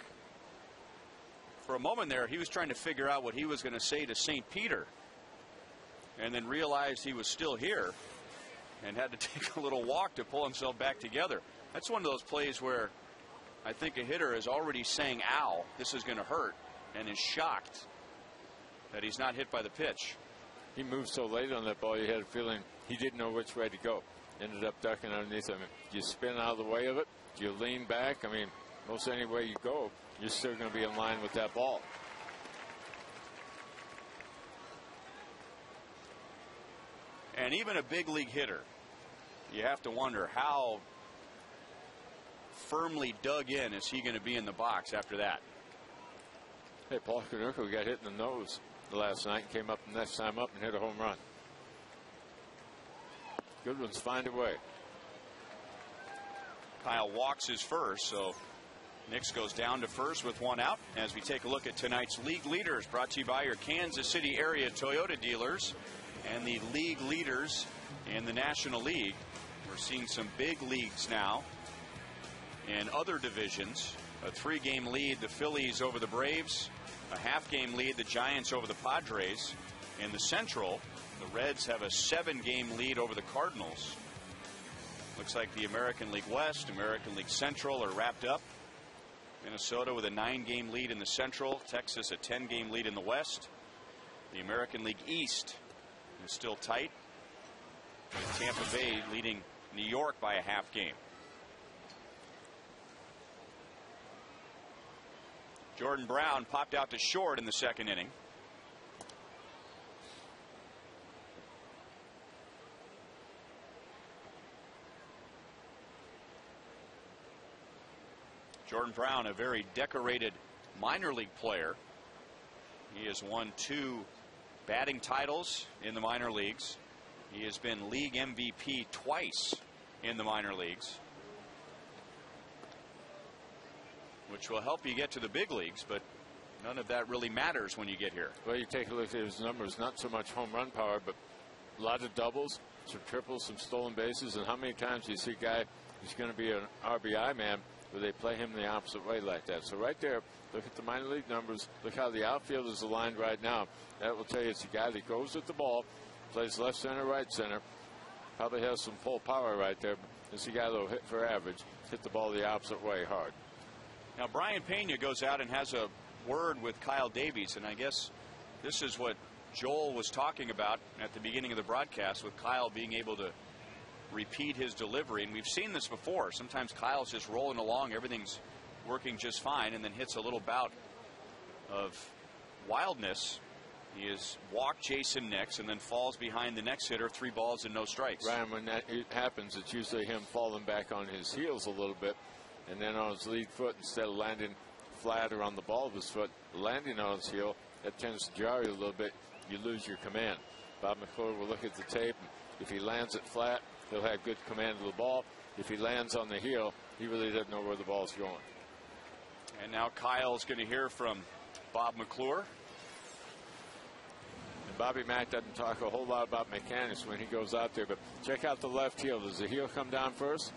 For a moment there, he was trying to figure out what he was going to say to St. Peter, and then realized he was still here and had to take a little walk to pull himself back together. That's one of those plays where I think a hitter is already saying, ow, this is going to hurt, and is shocked that he's not hit by the pitch. He moved so late on that ball, you had a feeling he didn't know which way to go. Ended up ducking underneath him. Do you spin out of the way of it? Do you lean back? I mean, most any way you go, you're still going to be in line with that ball. And even a big league hitter, you have to wonder how firmly dug in is he going to be in the box after that. Hey, Paul Konerko got hit in the nose last night, came up the next time up and hit a home run. Good ones find a way. Kyle walks his first, so Nix goes down to first with 1 out. As we take a look at tonight's league leaders, brought to you by your Kansas City area Toyota dealers and the league leaders in the National League. We're seeing some big leagues now in other divisions. A 3-game lead, the Phillies over the Braves. A half-game lead, the Giants over the Padres. In the Central, the Reds have a 7-game lead over the Cardinals. Looks like the American League West, American League Central are wrapped up. Minnesota with a 9-game lead in the Central. Texas a 10-game lead in the West. The American League East is still tight, with Tampa Bay leading New York by a half game. Jordan Brown popped out to short in the 2nd inning. Jordan Brown, a very decorated minor league player. He has won 2 batting titles in the minor leagues. He has been league MVP twice in the minor leagues, which will help you get to the big leagues, but none of that really matters when you get here. Well, you take a look at his numbers, not so much home run power, but a lot of doubles, some triples, some stolen bases. And how many times do you see a guy who's going to be an RBI man where they play him the opposite way like that? So right there, look at the minor league numbers. Look how the outfield is aligned right now. That will tell you it's a guy that goes with the ball, plays left center, right center, probably has some full power right there. It's a guy that will hit for average, hit the ball the opposite way hard. Now Brian Pena goes out and has a word with Kyle Davies, and I guess this is what Joel was talking about at the beginning of the broadcast, with Kyle being able to repeat his delivery. And we've seen this before. Sometimes Kyle's just rolling along, everything's working just fine, and then hits a little bout of wildness. He has walked Jason Nix and then falls behind the next hitter, 3 balls and no strikes. Ryan, when that happens, it's usually him falling back on his heels a little bit, and then on his lead foot, instead of landing flat or on the ball of his foot, landing on his heel, that tends to jar you a little bit. You lose your command. Bob McClure will look at the tape. If he lands it flat, he'll have good command of the ball. If he lands on the heel, he really doesn't know where the ball's going. And now Kyle's going to hear from Bob McClure. And Bobby Mack doesn't talk a whole lot about mechanics when he goes out there, but check out the left heel. Does the heel come down first?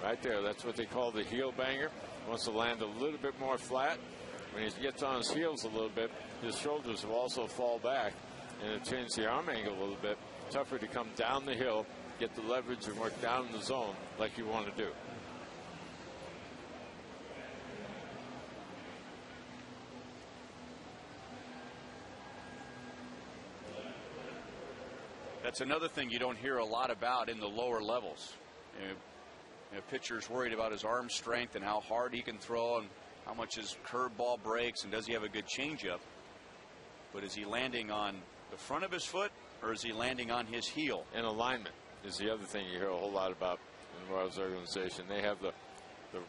Right there. That's what they call the heel banger. Wants to land a little bit more flat. When he gets on his heels a little bit, his shoulders will also fall back, and it changes the arm angle a little bit. Tougher to come down the hill, get the leverage, and work down in the zone like you want to do. That's another thing you don't hear a lot about in the lower levels. A pitcher's worried about his arm strength and how hard he can throw and how much his curveball breaks and does he have a good changeup. But is he landing on the front of his foot or is he landing on his heel? And alignment is the other thing you hear a whole lot about in the Royals organization. They have the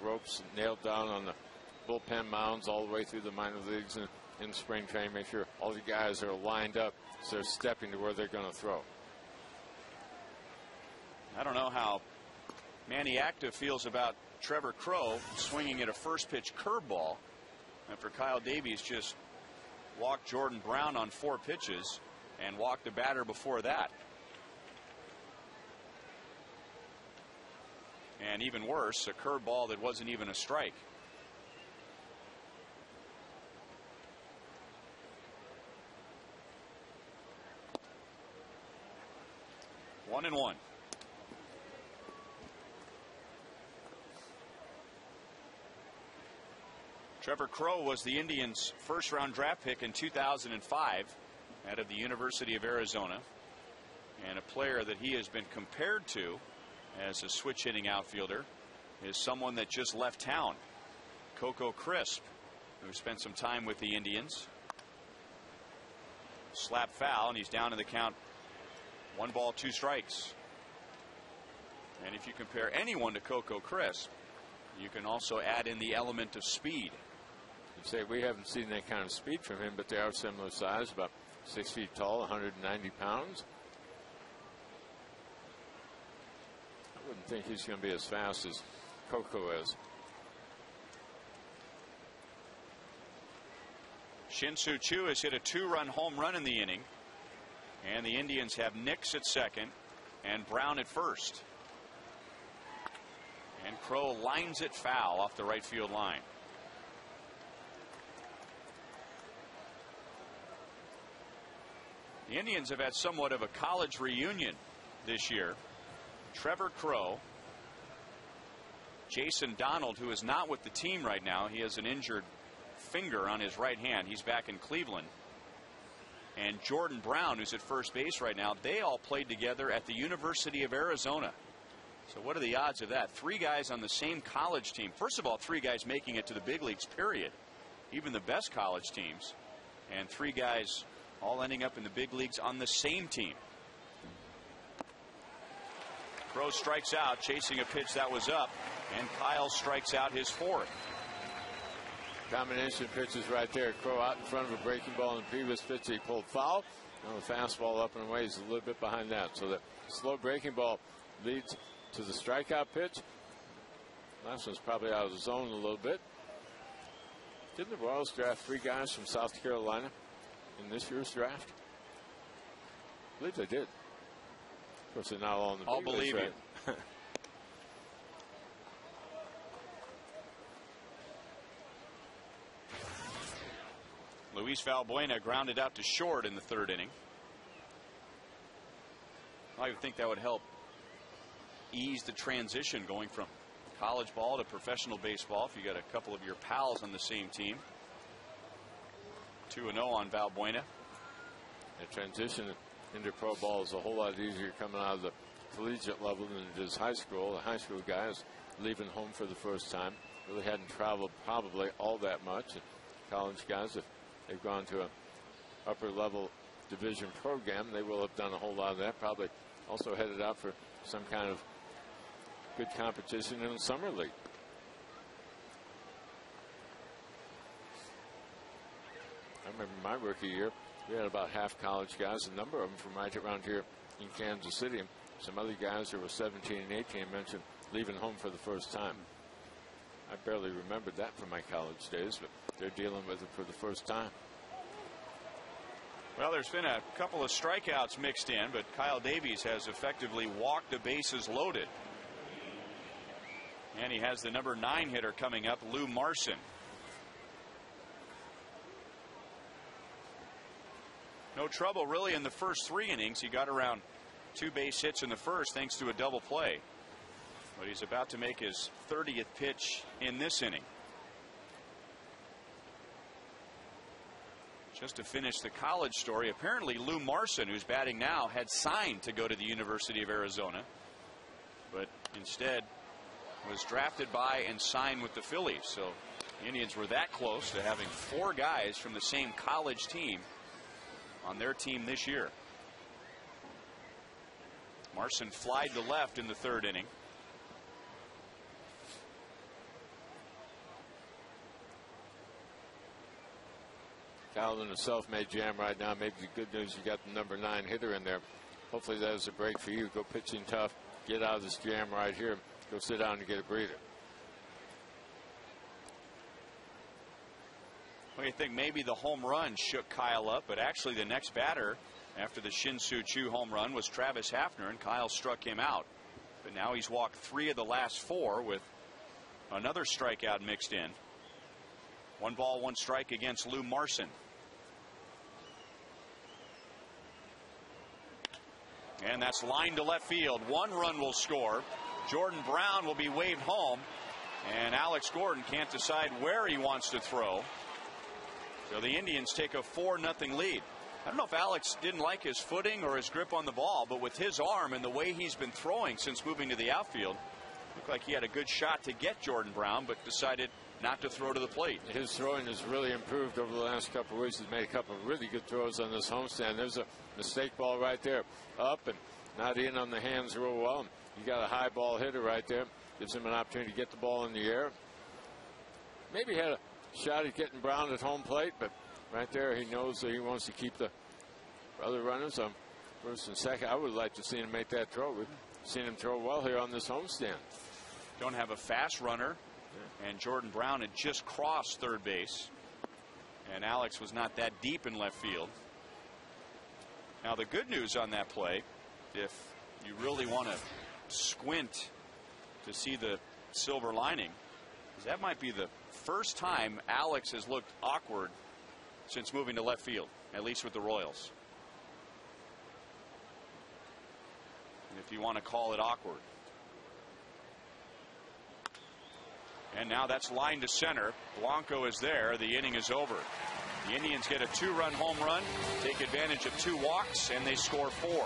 ropes nailed down on the bullpen mounds all the way through the minor leagues and in spring training. Make sure all the guys are lined up so they're stepping to where they're going to throw. I don't know how Manny Active feels about Trevor Crowe swinging at a first pitch curveball after Kyle Davies just walked Jordan Brown on 4 pitches and walked the batter before that. And even worse, a curveball that wasn't even a strike. One and one. Trevor Crowe was the Indians' first-round draft pick in 2005 out of the University of Arizona, and a player that he has been compared to as a switch-hitting outfielder is someone that just left town, Coco Crisp, who spent some time with the Indians. Slap foul, and he's down in the count. 1 ball, 2 strikes. And if you compare anyone to Coco Crisp, you can also add in the element of speed. You say we haven't seen that kind of speed from him, but they are similar size, about 6 feet tall, 190 pounds. I wouldn't think he's going to be as fast as Coco is. Shin-Soo Choo has hit a 2-run home run in the inning, and the Indians have Nix at second and Brown at first. And Crowe lines it foul off the right field line. The Indians have had somewhat of a college reunion this year. Trevor Crowe, Jason Donald, who is not with the team right now. He has an injured finger on his right hand. He's back in Cleveland. And Jordan Brown, who's at first base right now, they all played together at the University of Arizona. So what are the odds of that? 3 guys on the same college team. First of all, 3 guys making it to the big leagues, period. Even the best college teams. And 3 guys all ending up in the big leagues on the same team. Crowe strikes out, chasing a pitch that was up, and Kyle strikes out his 4th. Combination pitches right there. Crowe out in front of a breaking ball in the previous pitch. He pulled foul. Now the fastball up and away is a little bit behind that. So the slow breaking ball leads to the strikeout pitch. Last one's probably out of the zone a little bit. Didn't the Royals draft 3 guys from South Carolina in this year's draft? I believe they did. Of course, they're not all in the big leagues, I'll believe right? you. Luis Valbuena grounded out to short in the 3rd inning. I would think that would help ease the transition going from college ball to professional baseball if you got a couple of your pals on the same team. 2-0 on Valbuena. The transition into pro ball is a whole lot easier coming out of the collegiate level than it is high school. The high school guys leaving home for the first time really hadn't traveled probably all that much. And college guys, if they've gone to an upper level division program, they will have done a whole lot of that. Probably also headed out for some kind of good competition in the summer league. I remember my rookie year, we had about half college guys, a number of them from right around here in Kansas City. Some other guys who were 17 and 18 mentioned leaving home for the first time. I barely remembered that from my college days, but they're dealing with it for the first time. Well, there's been a couple of strikeouts mixed in, but Kyle Davies has effectively walked the bases loaded. And he has the number 9 hitter coming up, Lou Marson. No trouble really in the first 3 innings. He got around 2 base hits in the first thanks to a double play. But he's about to make his 30th pitch in this inning. Just to finish the college story, apparently Lou Marson, who's batting now, had signed to go to the University of Arizona, but instead was drafted by and signed with the Phillies. So the Indians were that close to having 4 guys from the same college team on their team this year. Marson flied to left in the 3rd inning. Calvin, a self-made jam right now. Maybe the good news, you got the number 9 hitter in there. Hopefully that is a break for you. Go pitching tough get out of this jam right here, go sit down and get a breather. Well, you think maybe the home run shook Kyle up, but actually the next batter after the Shin-Soo Choo home run was Travis Hafner, and Kyle struck him out. But now he's walked 3 of the last 4 with another strikeout mixed in. 1 ball, 1 strike against Lou Marson. And that's line to left field. 1 run will score. Jordan Brown will be waved home, and Alex Gordon can't decide where he wants to throw. So the Indians take a 4-0 lead. I don't know if Alex didn't like his footing or his grip on the ball, but with his arm and the way he's been throwing since moving to the outfield, looked like he had a good shot to get Jordan Brown, but decided not to throw to the plate. His throwing has really improved over the last couple of weeks. He's made a couple of really good throws on this homestand. There's a mistake ball right there, up and not in on the hands real well. You got a high ball hitter right there. Gives him an opportunity to get the ball in the air. Maybe had a shot at getting Brown at home plate, but right there he knows that he wants to keep the other runners on first and second. I would like to see him make that throw. We've seen him throw well here on this homestand. Don't have a fast runner, and Jordan Brown had just crossed third base, and Alex was not that deep in left field. Now the good news on that play, if you really want to squint to see the silver lining, is that might be the first time Alex has looked awkward since moving to left field, at least with the Royals. And if you want to call it awkward. And now that's line to center. Blanco is there. The inning is over. The Indians get a 2-run home run, take advantage of 2 walks, and they score 4.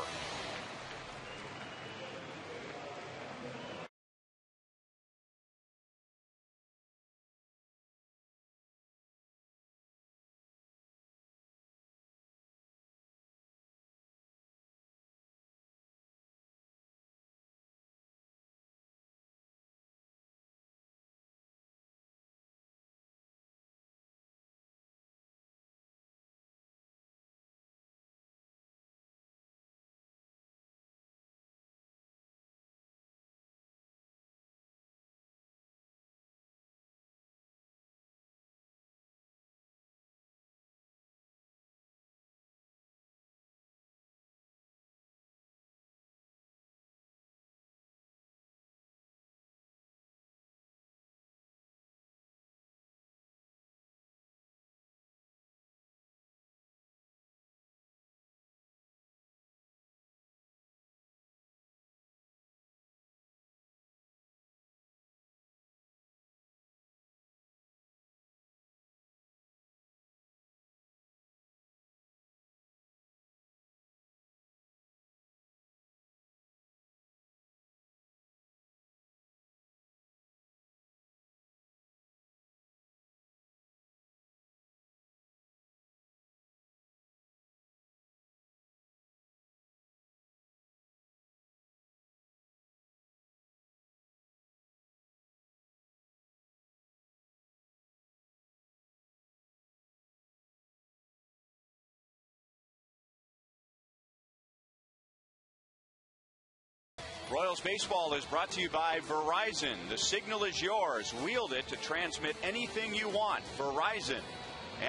Royals baseball is brought to you by Verizon. The signal is yours. Wield it to transmit anything you want. Verizon.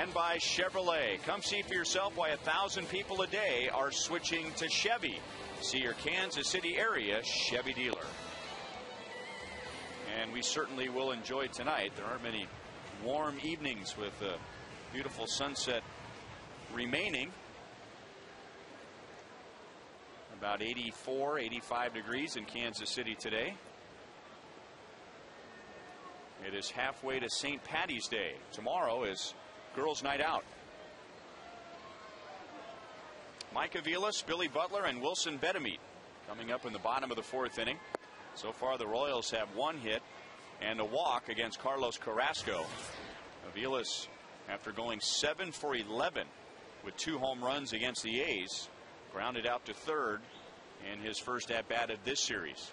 And by Chevrolet. Come see for yourself why 1,000 people a day are switching to Chevy. See your Kansas City area Chevy dealer. And we certainly will enjoy tonight. There aren't many warm evenings with a beautiful sunset remaining. About 84, 85 degrees in Kansas City today. It is halfway to St. Patty's Day. Tomorrow is Girls' Night Out. Mike Aviles, Billy Butler, and Wilson Betemit coming up in the bottom of the 4th inning. So far, the Royals have 1 hit and a walk against Carlos Carrasco. Aviles, after going 7 for 11 with 2 home runs against the A's, grounded out to third in his first at bat of this series.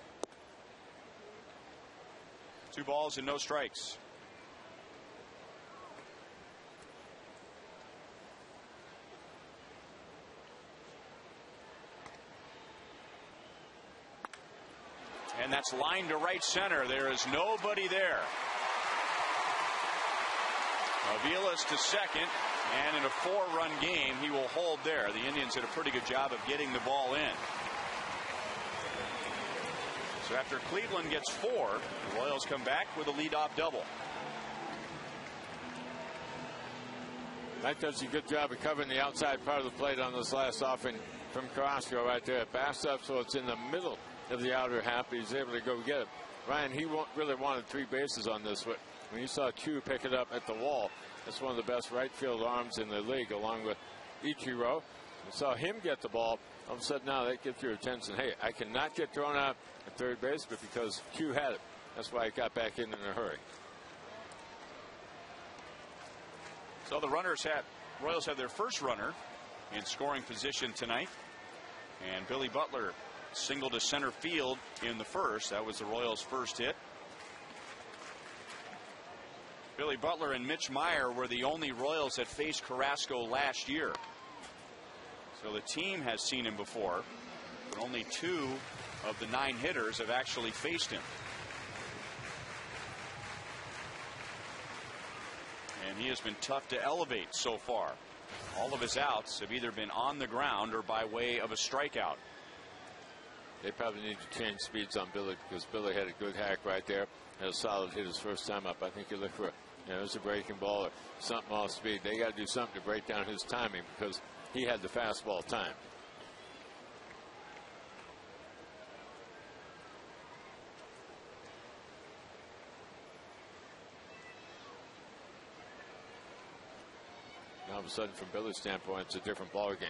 2 balls and no strikes. that's line to right center. There is nobody there. Aviles to second, and in a 4-run game, he will hold there. The Indians did a pretty good job of getting the ball in. So after Cleveland gets 4, the Royals come back with a leadoff double. That does a good job of covering the outside part of the plate on this last offering from Carrasco right there. It backs up so it's in the middle of the outer half. He's able to go get it. Ryan, he really wanted 3 bases on this, but when you saw Chu pick it up at the wall, that's one of the best right field arms in the league, along with Ichiro. You saw him get the ball. All of a sudden now that gets your attention. Hey, I cannot get thrown out at third base, but because Chu had it, that's why he got back in a hurry. So the Royals have their first runner in scoring position tonight. And Billy Butler singled to center field in the first. That was the Royals' first hit. Billy Butler and Mitch Meyer were the only Royals that faced Carrasco last year. So the team has seen him before, but only 2 of the 9 hitters have actually faced him. And he has been tough to elevate so far. All of his outs have either been on the ground or by way of a strikeout. They probably need to change speeds on Billy, because Billy had a good hack right there. Had a solid hit his first time up. I think you look for, there's a breaking ball or something off speed. They got to do something to break down his timing, because he had the fastball time. All of a sudden, from Billy's standpoint, it's a different ball game.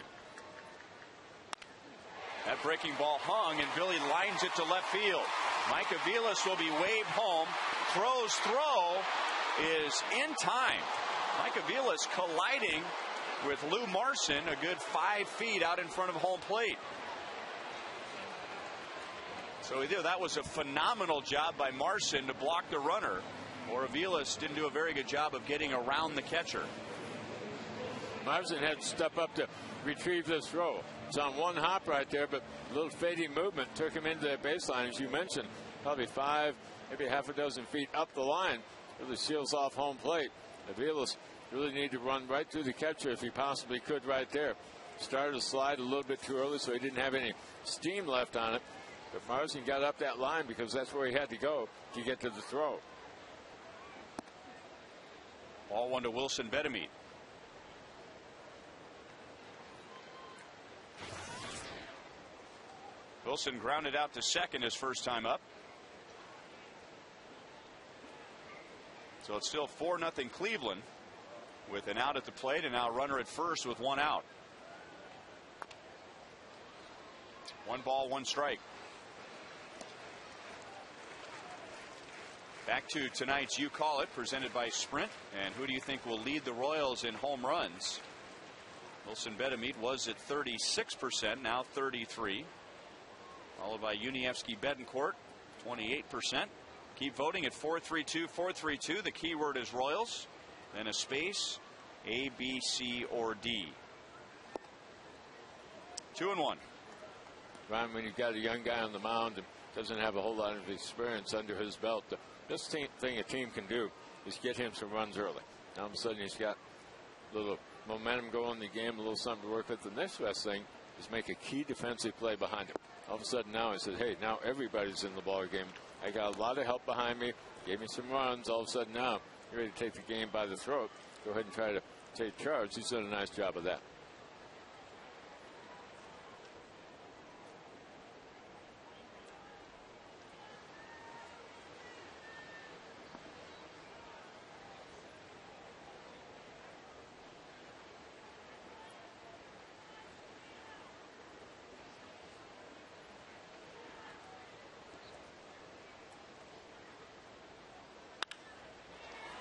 That breaking ball hung, and Billy lines it to left field. Mike Aviles will be waved home. Crow's throw is in time. Mike Aviles colliding with Lou Marson a good 5 feet out in front of home plate. So either that was a phenomenal job by Marson to block the runner, or Aviles didn't do a very good job of getting around the catcher. Marson had to step up to retrieve this throw. It's on one hop right there, but a little fading movement took him into the baseline, as you mentioned. Probably 5, maybe half a dozen feet up the line. Really seals off home plate. Aviles really need to run right through the catcher if he possibly could right there. Started to slide a little bit too early, so he didn't have any steam left on it. But Marson got up that line because that's where he had to go to get to the throw. Ball 1 to Wilson Betemit. Wilson grounded out to second his first time up. So it's still 4-0 Cleveland with an out at the plate, and now runner at first with 1 out. 1 ball, 1 strike. Back to tonight's You Call It, presented by Sprint. And who do you think will lead the Royals in home runs? Wilson Betemit was at 36%, now 33%. Followed by Unievsky Betancourt, 28%. Keep voting at 432-432. The keyword is Royals. Then a space, A, B, C, or D. 2-1. Ryan, when you've got a young guy on the mound and doesn't have a whole lot of experience under his belt, the best thing a team can do is get him some runs early. Now all of a sudden he's got a little momentum going in the game, a little something to work with. The next best thing is make a key defensive play behind him. All of a sudden now he said, hey, now everybody's in the ball game. I got a lot of help behind me. Gave me some runs. All of a sudden now you're ready to take the game by the throat. Go ahead and try to take charge. He's done a nice job of that.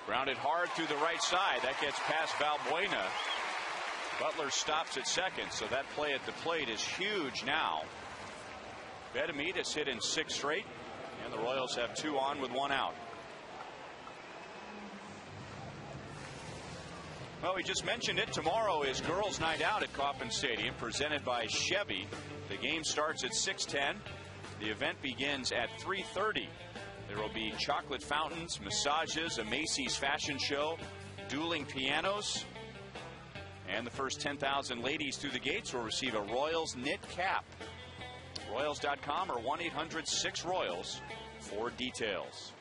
Grounded hard through the right side. That gets past Valbuena. Butler stops at second, so that play at the plate is huge now. Betemit has hit in 6 straight, and the Royals have 2 on with 1 out. Well, we just mentioned it. Tomorrow is Girls' Night Out at Kauffman Stadium, presented by Chevy. The game starts at 6:10. The event begins at 3:30. There will be chocolate fountains, massages, a Macy's fashion show, dueling pianos, and the first 10,000 ladies through the gates will receive a Royals knit cap. Royals.com or 1-800-6-ROYALS for details.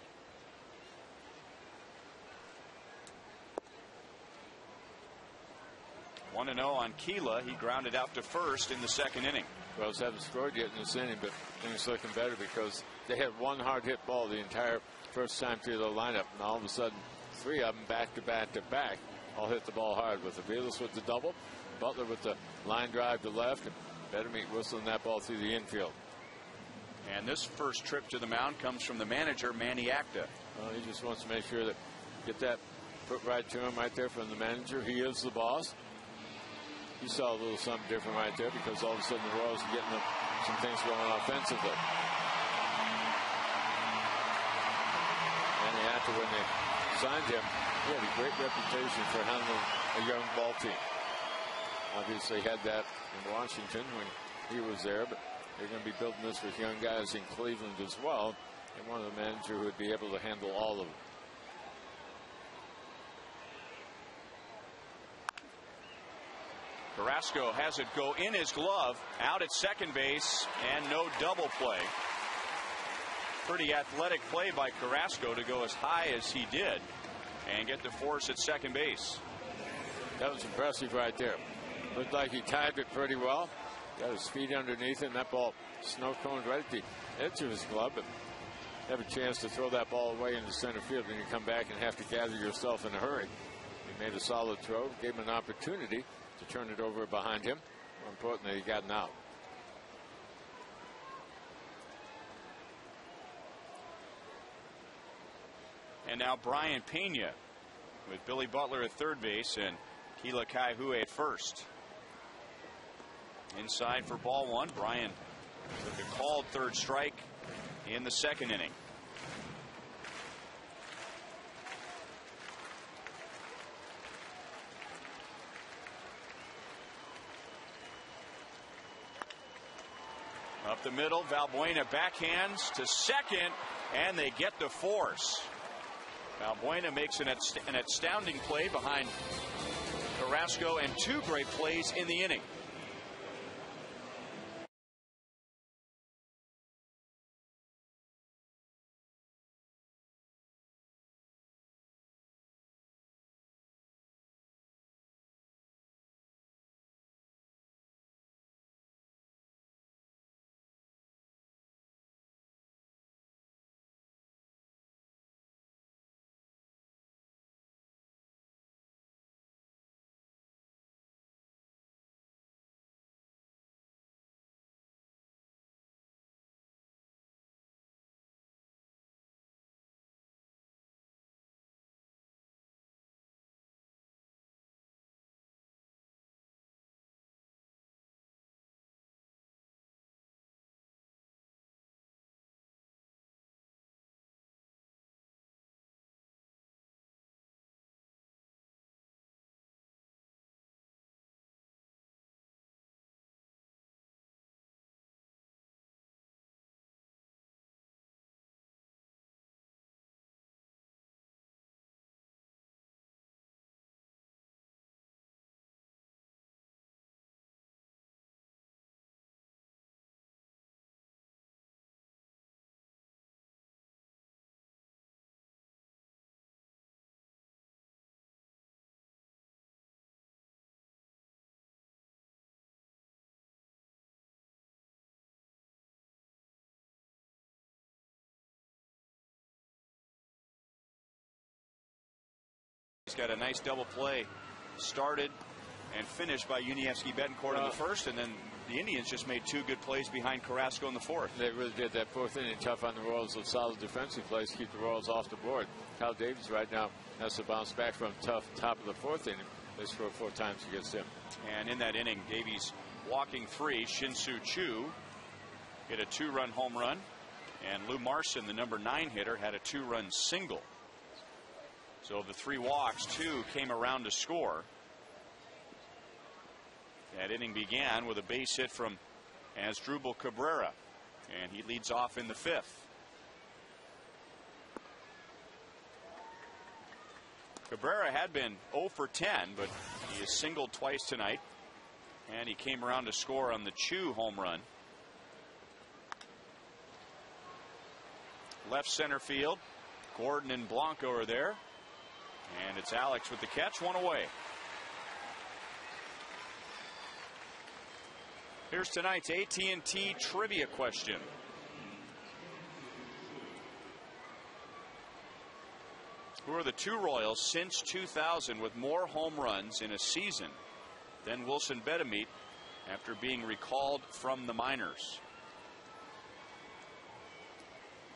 1-0 on Keela. He grounded out to first in the second inning. Royals haven't scored yet in this inning, but things looking better because they had one hard hit ball the entire first time through the lineup, and all of a sudden 3 of them back to back to back all hit the ball hard, with Aviles with the double, Butler with the line drive to left, and Bettermeat whistling that ball through the infield. And this first trip to the mound comes from the manager, Manny Acta. Well, he just wants to make sure that get that put right to him right there from the manager. He is the boss. You saw a little something different right there because all of a sudden the Royals are getting some things going offensively. Manny Acta, when they signed him, he had a great reputation for handling a young ball team. Obviously had that in Washington when he was there, but they're going to be building this with young guys in Cleveland as well, and one of the managers who would be able to handle all of them. Carrasco has it go in his glove, out at second base, and no double play. Pretty athletic play by Carrasco to go as high as he did and get the force at second base. That was impressive right there. Looked like he timed it pretty well. Got his feet underneath it, and that ball snow coned right at the edge of his glove, but have a chance to throw that ball away into center field, and you come back and have to gather yourself in a hurry. He made a solid throw, gave him an opportunity to turn it over behind him. More importantly, he got an out. And now Brian Pena with Billy Butler at third base and Keila Kaihui at first. Inside for ball one. Brian took a called third strike in the second inning. Up the middle, Valbuena backhands to second, and they get the force. Valbuena makes an astounding play behind Carrasco and 2 great plays in the inning. He's got a nice double play started and finished by Yuniesky Betancourt in the first, and then the Indians just made 2 good plays behind Carrasco in the fourth. They really did that fourth inning tough on the Royals with solid defensive plays to keep the Royals off the board. Kyle Davies right now has to bounce back from tough top of the fourth inning. They scored 4 times against him. And in that inning, Davies walking 3. Shin-Soo Choo hit a 2-run home run, and Lou Marson, the number 9 hitter, had a 2-run single. So of the 3 walks, 2 came around to score. That inning began with a base hit from Asdrubal Cabrera. And he leads off in the 5th. Cabrera had been 0 for 10, but he has singled twice tonight. And he came around to score on the Chu home run. Left center field. Gordon and Blanco are there. And it's Alex with the catch, 1 away. Here's tonight's AT&T trivia question. Who are the 2 Royals since 2000 with more home runs in a season than Wilson Betemeet after being recalled from the minors?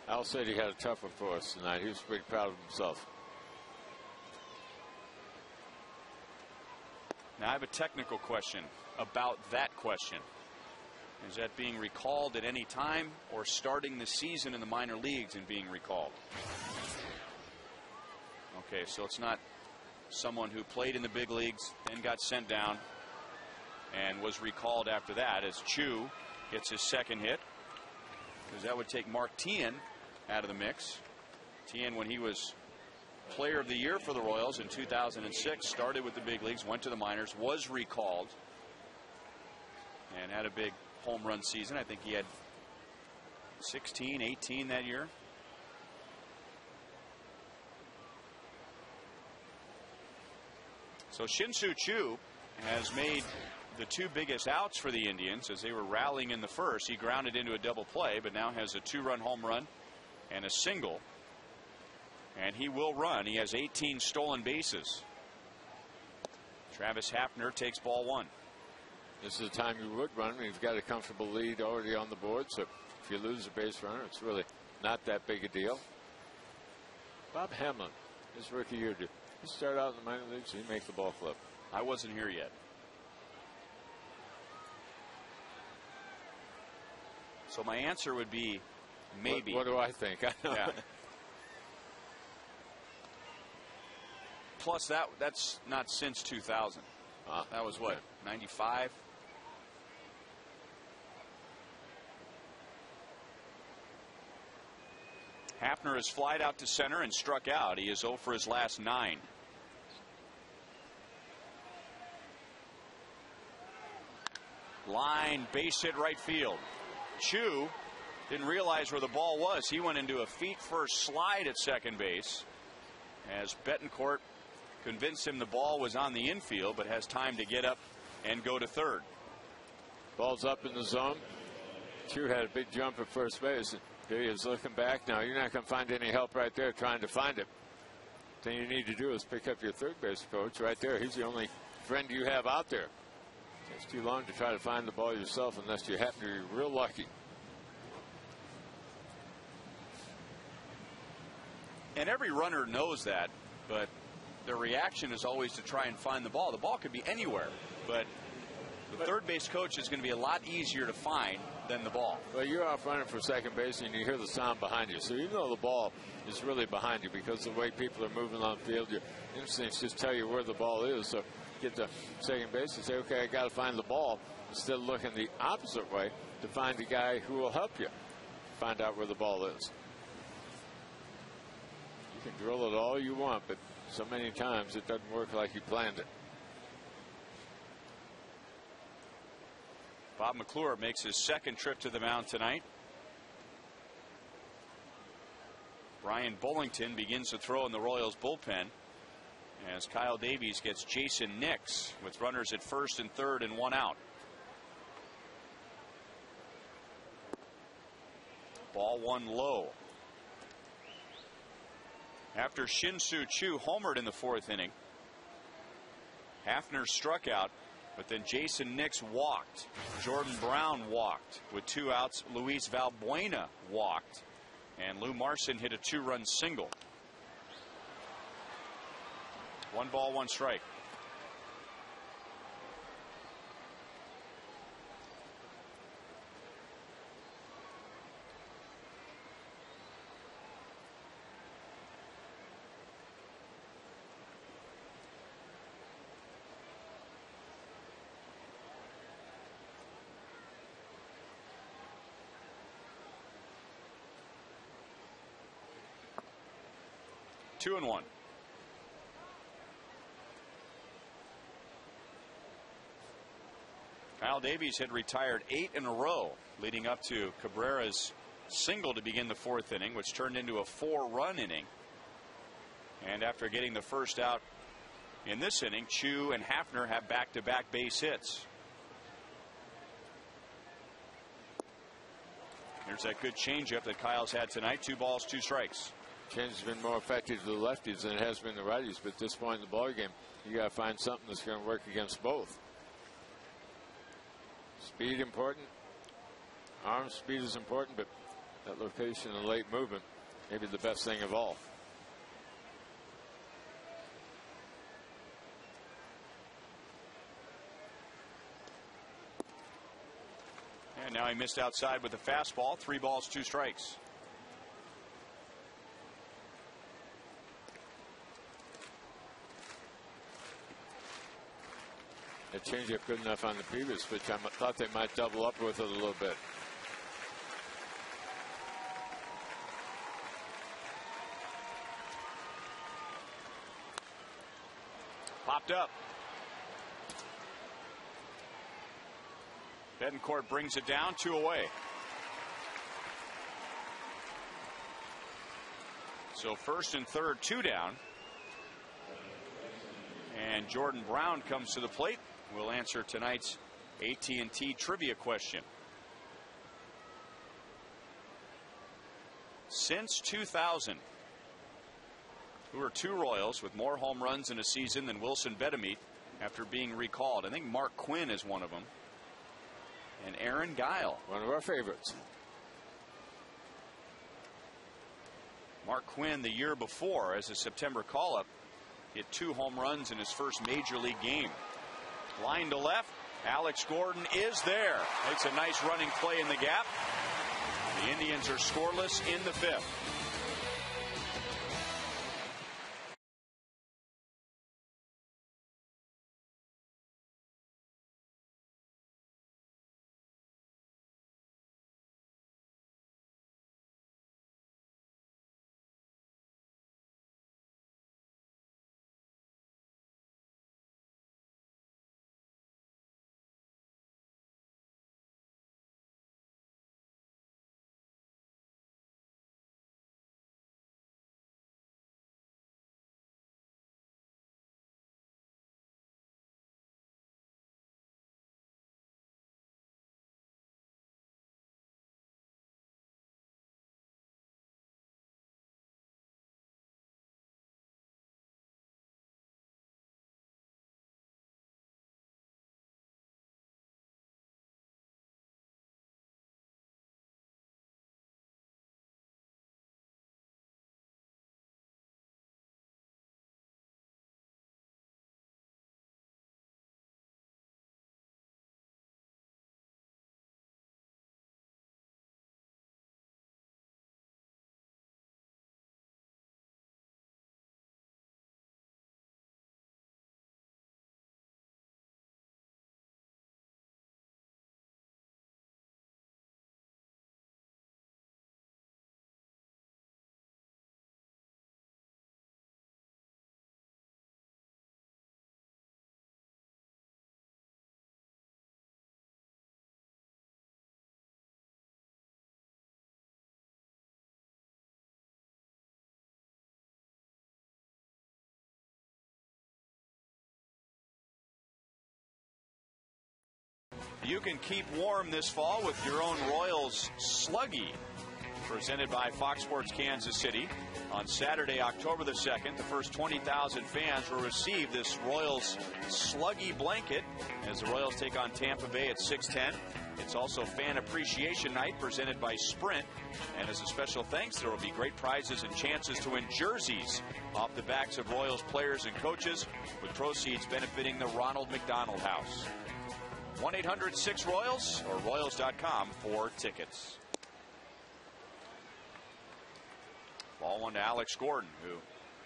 Al said he had a tough one for us tonight. He was pretty proud of himself. Now I have a technical question about that question. Is that being recalled at any time or starting the season in the minor leagues and being recalled? Okay, so it's not someone who played in the big leagues, then got sent down, and was recalled after that, as Chu gets his second hit, because that would take Mark Tien out of the mix. Tien, when he was Player of the Year for the Royals in 2006, started with the big leagues, went to the minors, was recalled, and had a big home run season. I think he had 16, 18 that year. So Shin-Soo Choo has made the 2 biggest outs for the Indians as they were rallying in the first. He grounded into a double play, but now has a 2-run home run and a single. And he will run. He has 18 stolen bases. Travis Hafner takes ball 1. This is the time you would run. You've got a comfortable lead already on the board, so if you lose a base runner, it's really not that big a deal. Bob Hamlin, his rookie year, did he start out in the minor leagues? He make the ball club. I wasn't here yet. So my answer would be maybe. What do I think? I know. Yeah. Plus that's not since 2000. That was what, 95? Hafner has flied out to center and struck out. He is 0 for his last 9. Line, base hit right field. Chu didn't realize where the ball was. He went into a feet-first slide at second base as Betancourt convinced him the ball was on the infield, but has time to get up and go to third. Ball's up in the zone. Chu had a big jump at first base. Here he is looking back now. You're not going to find any help right there trying to find him. The thing you need to do is pick up your third base coach right there. He's the only friend you have out there. It's too long to try to find the ball yourself unless you happen to be real lucky. And every runner knows that, but their reaction is always to try and find the ball. The ball could be anywhere, but the third base coach is going to be a lot easier to find than the ball. Well, you're off running for second base and you hear the sound behind you. So even though the ball is really behind you, because of the way people are moving on the field, your instincts just tell you where the ball is. So get to second base and say, okay, I got to find the ball, instead of looking the opposite way to find the guy who will help you find out where the ball is. You can drill it all you want, but so many times it doesn't work like you planned it. Bob McClure makes his second trip to the mound tonight. Brian Bullington begins to throw in the Royals bullpen as Kyle Davies gets Jason Nix with runners at first and third and 1 out. Ball 1 low. After Shin-Soo Choo homered in the 4th inning, Hafner struck out, but then Jason Nix walked. Jordan Brown walked with 2 outs. Luis Valbuena walked, and Lou Marson hit a 2-run single. 1 ball, 1 strike. 2-1. Kyle Davies had retired 8 in a row leading up to Cabrera's single to begin the 4th inning, which turned into a 4-run inning. And after getting the first out in this inning, Chu and Hafner have back-to-back base hits. Here's that good changeup that Kyle's had tonight. 2 balls, 2 strikes. Change has been more effective to the lefties than it has been the righties, but at this point in the ballgame, you got to find something that's going to work against both. Speed important. Arm speed is important, but that location and late movement may be the best thing of all. And now he missed outside with the fastball. 3 balls, 2 strikes. That changeup good enough on the previous pitch. I thought they might double up with it a little bit. Popped up. Betancourt brings it down, 2 away. So first and third, 2 down. And Jordan Brown comes to the plate. We'll answer tonight's AT&T trivia question. Since 2000, who are 2 Royals with more home runs in a season than Wilson Betemit after being recalled? I think Mark Quinn is one of them. And Aaron Guile, one of our favorites. Mark Quinn, the year before, as a September call-up, hit 2 home runs in his first major league game. Line to left. Alex Gordon is there. Makes a nice running play in the gap. The Indians are scoreless in the 5th. You can keep warm this fall with your own Royals Sluggy, presented by Fox Sports Kansas City. On Saturday, October the 2nd, the first 20,000 fans will receive this Royals Sluggy blanket as the Royals take on Tampa Bay at 6:10. It's also Fan Appreciation Night presented by Sprint. And as a special thanks, there will be great prizes and chances to win jerseys off the backs of Royals players and coaches, with proceeds benefiting the Ronald McDonald House. 1-800-6-ROYALS or Royals.com for tickets. Ball 1 to Alex Gordon, who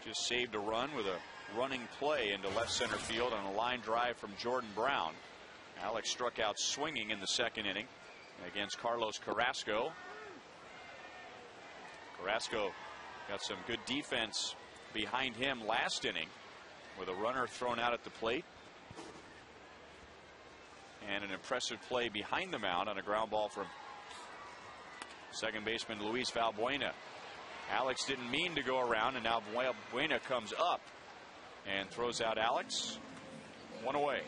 just saved a run with a running play into left center field on a line drive from Jordan Brown. Alex struck out swinging in the 2nd inning against Carlos Carrasco. Carrasco got some good defense behind him last inning with a runner thrown out at the plate. And an impressive play behind the mound on a ground ball from second baseman Luis Valbuena. Alex didn't mean to go around, and now Valbuena comes up and throws out Alex. One away.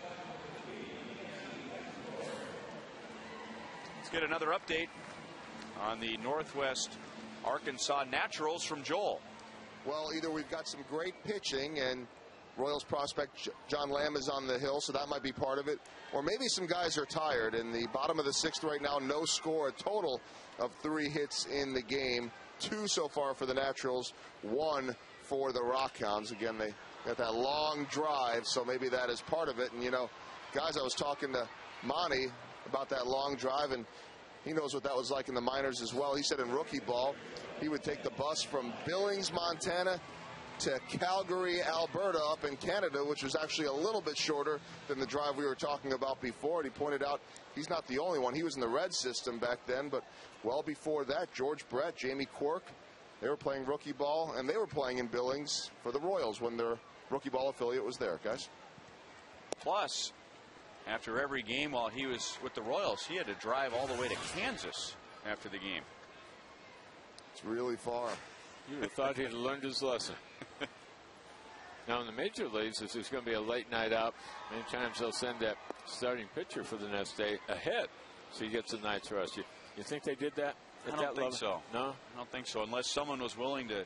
Let's get another update on the Northwest Arkansas Naturals from Joel. Well, either we've got some great pitching and Royals prospect John Lamb is on the hill, so that might be part of it. Or maybe some guys are tired. In the bottom of the sixth right now, no score, a total of 3 hits in the game. 2 so far for the Naturals, 1 for the Rockhounds. Again, they got that long drive, so maybe that is part of it. And, you know, guys, I was talking to Monty about that long drive, and he knows what that was like in the minors as well. He said in rookie ball, he would take the bus from Billings, Montana, to Calgary, Alberta, up in Canada, which was actually a little bit shorter than the drive we were talking about before. And he pointed out he's not the only one. He was in the red system back then, but well before that, George Brett, Jamie Quirk, they were playing rookie ball, and they were playing in Billings for the Royals when their rookie ball affiliate was there, guys. Plus, after every game while he was with the Royals, he had to drive all the way to Kansas after the game. It's really far. You would have thought he'd learned his lesson. Now in the major leagues, if there's going to be a late night out, many times they'll send that starting pitcher for the next day ahead, so he gets a night's rest. You think they did that at I don't think so. No? I don't think so, unless someone was willing to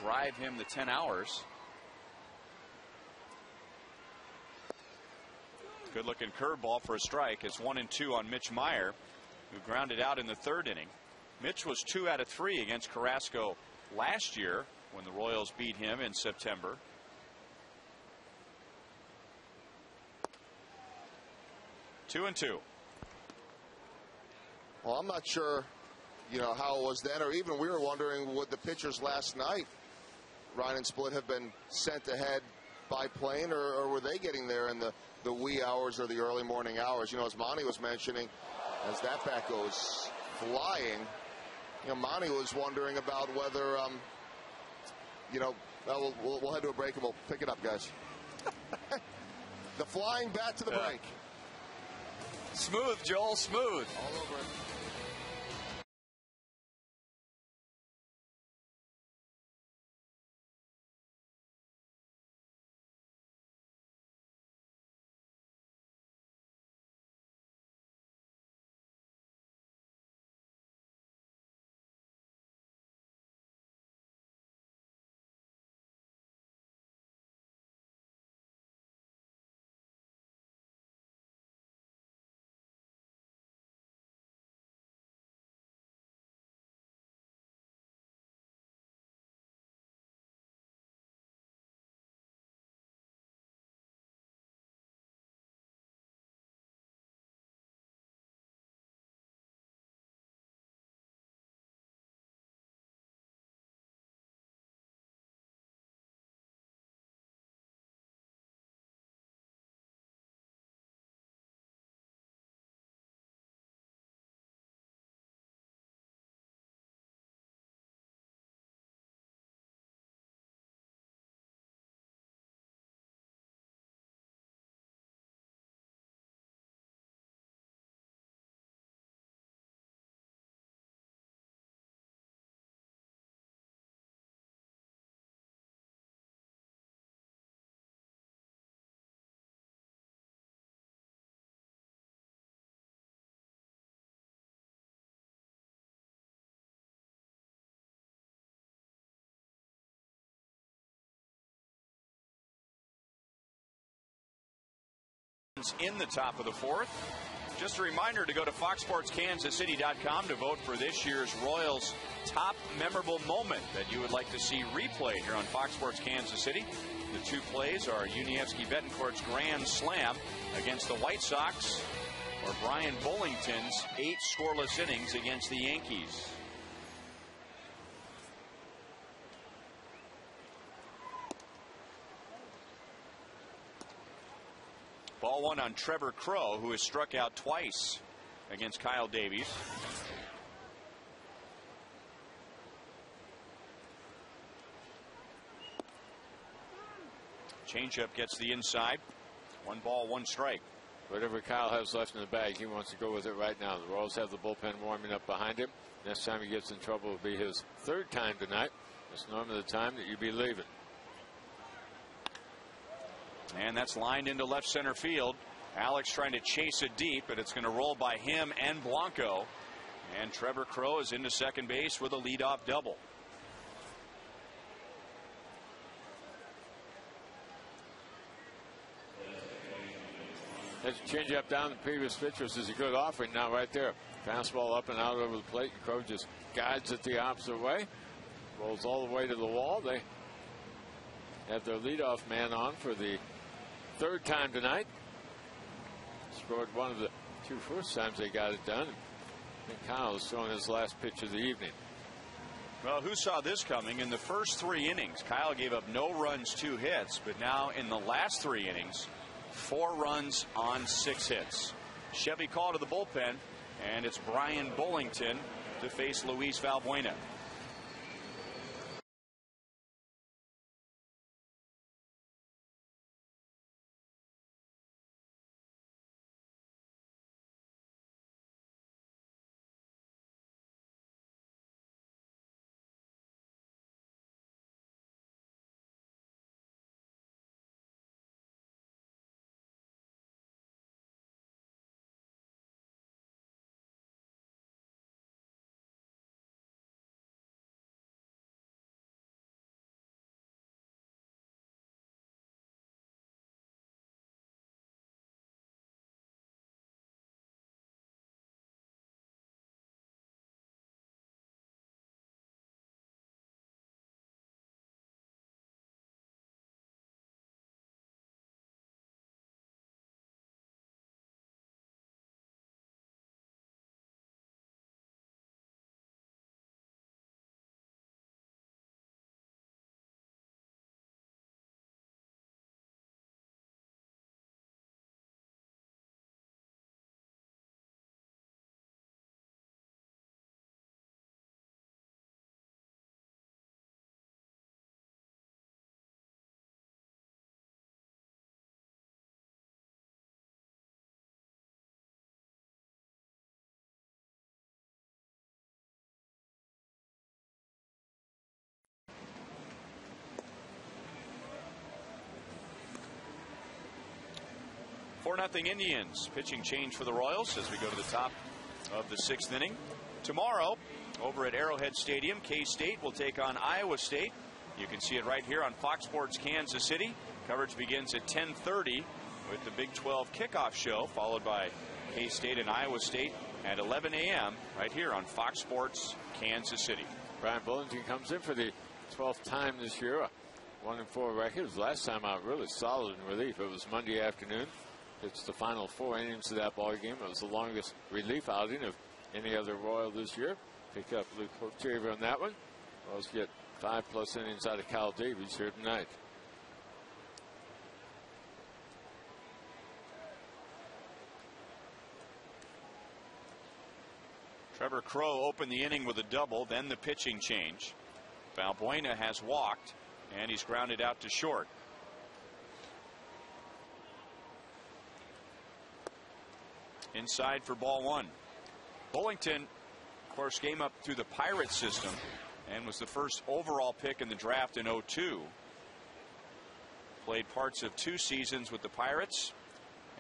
drive him the 10 hours. Good looking curveball for a strike. It's 1-2 on Mitch Meyer, who grounded out in the third inning. Mitch was 2 out of 3 against Carrasco last year when the Royals beat him in September. Two and two. Well, I'm not sure, you know, how it was then, or even we were wondering, would the pitchers last night, Ryan and Split, have been sent ahead by plane, or were they getting there in the wee hours or the early morning hours? You know, as Monty was mentioning, as that bat goes flying, you know, Monty was wondering about whether, you know, we'll head to a break and we'll pick it up, guys. The flying bat to the break. Smooth, Joel, smooth. All over it. In the top of the fourth. Just a reminder to go to foxsportskansascity.com to vote for this year's Royals top memorable moment that you would like to see replayed here on Fox Sports Kansas City. The 2 plays are Yuniesky Betancourt's grand slam against the White Sox, or Brian Bullington's 8 scoreless innings against the Yankees. Ball 1 on Trevor Crow, who has struck out twice against Kyle Davies. Changeup gets the inside. 1 ball, 1 strike. Whatever Kyle has left in the bag, he wants to go with it right now. The Royals have the bullpen warming up behind him. Next time he gets in trouble will be his 3rd time tonight. It's normally the time that you'd be leaving. And that's lined into left center field. Alex trying to chase it deep, but it's going to roll by him and Blanco. And Trevor Crowe is into second base with a leadoff double. That's a changeup down. The previous pitch was a good offering. Now right there, fastball up and out over the plate. Crowe just guides it the opposite way. Rolls all the way to the wall. They have their leadoff man on for the 3rd time tonight. Scored one of the 2 first times they got it done. I think Kyle is throwing his last pitch of the evening. Well, who saw this coming? In the first 3 innings, Kyle gave up no runs, 2 hits. But now in the last 3 innings, 4 runs on 6 hits. Chevy call to the bullpen, and it's Brian Bullington to face Luis Valbuena. For 4-0 Indians. Pitching change for the Royals as we go to the top of the 6th inning. Tomorrow, over at Arrowhead Stadium, K-State will take on Iowa State. You can see it right here on Fox Sports Kansas City. Coverage begins at 10:30 with the Big 12 kickoff show, followed by K-State and Iowa State at 11 a.m. right here on Fox Sports Kansas City. Brian Bullington comes in for the 12th time this year. 1-4 record. His last time out really solid in relief. It was Monday afternoon. It's the final 4 innings of that ball game. It was the longest relief outing of any other Royal this year. Pick up Luke Hochevar on that one. Royals get 5+ innings out of Kyle Davies here tonight. Trevor Crowe opened the inning with a double, then the pitching change. Valbuena has walked, and he's grounded out to short. Inside for ball 1. Bullington, of course, came up through the Pirates system and was the first overall pick in the draft in '02. Played parts of 2 seasons with the Pirates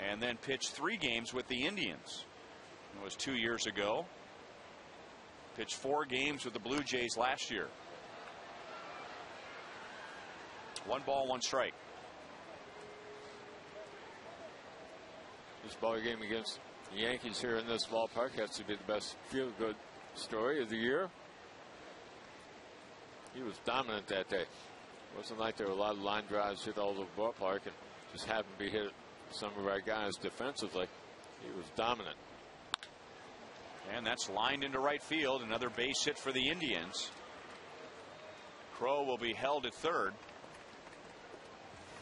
and then pitched 3 games with the Indians. It was 2 years ago. Pitched 4 games with the Blue Jays last year. 1 ball, 1 strike. This ball game against the Yankees here in this ballpark has to be the best feel-good story of the year. He was dominant that day. It wasn't like there were a lot of line drives hit all over the ballpark and just happened to be hit some of our guys defensively. He was dominant. And that's lined into right field. Another base hit for the Indians. Crowe will be held at third.